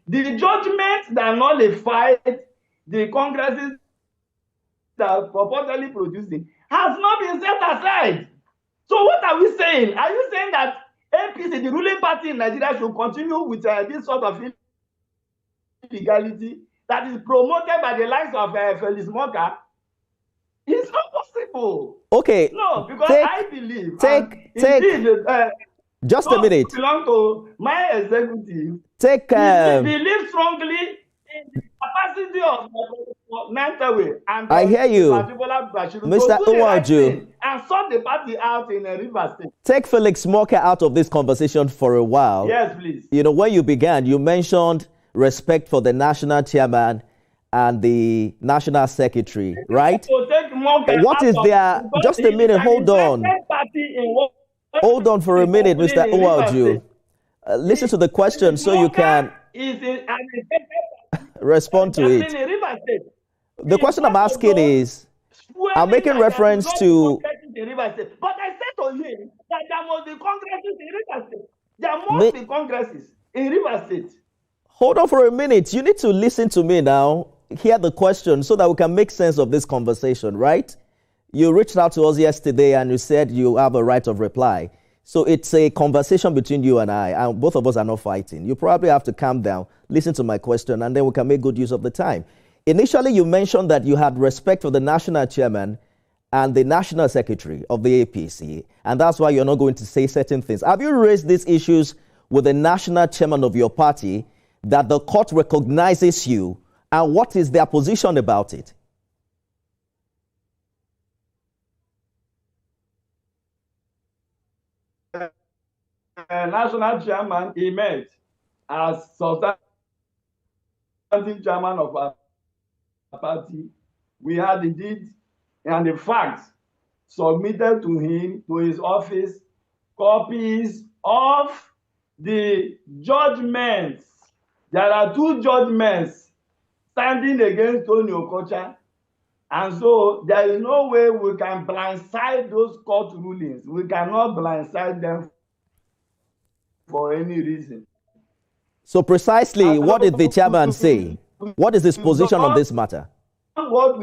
The judgment that nullified the congresses that purportedly producing has not been set aside. So what are we saying? Are you saying that APC, the ruling party in Nigeria, should continue with this sort of illegality that is promoted by the likes of Felix Moka? It's not possible.
Okay.
No, because I believe.
Just a minute.
Belong to my executive.
Believe
strongly in the capacity of Nantaway and
I hear you, Mr. Uwaju,
and sort the party out in a River State.
Take Felix Moka out of this conversation for a while.
Yes, please.
You know, when you began, you mentioned respect for the national chairman and the national secretary, right? What is their? Just a minute. Hold on. Hold on for a minute, Mr. Uwaju. Listen to the question so you can respond to it. The question I'm asking is, I'm making reference to.
But I said to him that there must be congresses in River State. There must be congresses in River State.
Hold on for a minute. You need to listen to me now. Hear the question so that we can make sense of this conversation, right? You reached out to us yesterday and you said you have a right of reply. So it's a conversation between you and I, and both of us are not fighting. You probably have to calm down, listen to my question, and then we can make good use of the time. Initially, you mentioned that you had respect for the national chairman and the national secretary of the APC, and that's why you're not going to say certain things. Have you raised these issues with the national chairman of your party, that the court recognizes you, and what is their position about it?
National chairman, he met as substantive chairman of our party. We had the deed and the facts submitted to him, to his office, copies of the judgments. There are 2 judgments standing against Tony Okocha. And so there is no way we can blindside those court rulings. We cannot blindside them for any reason.
So precisely, what did the chairman say? What is his position on this matter?
What we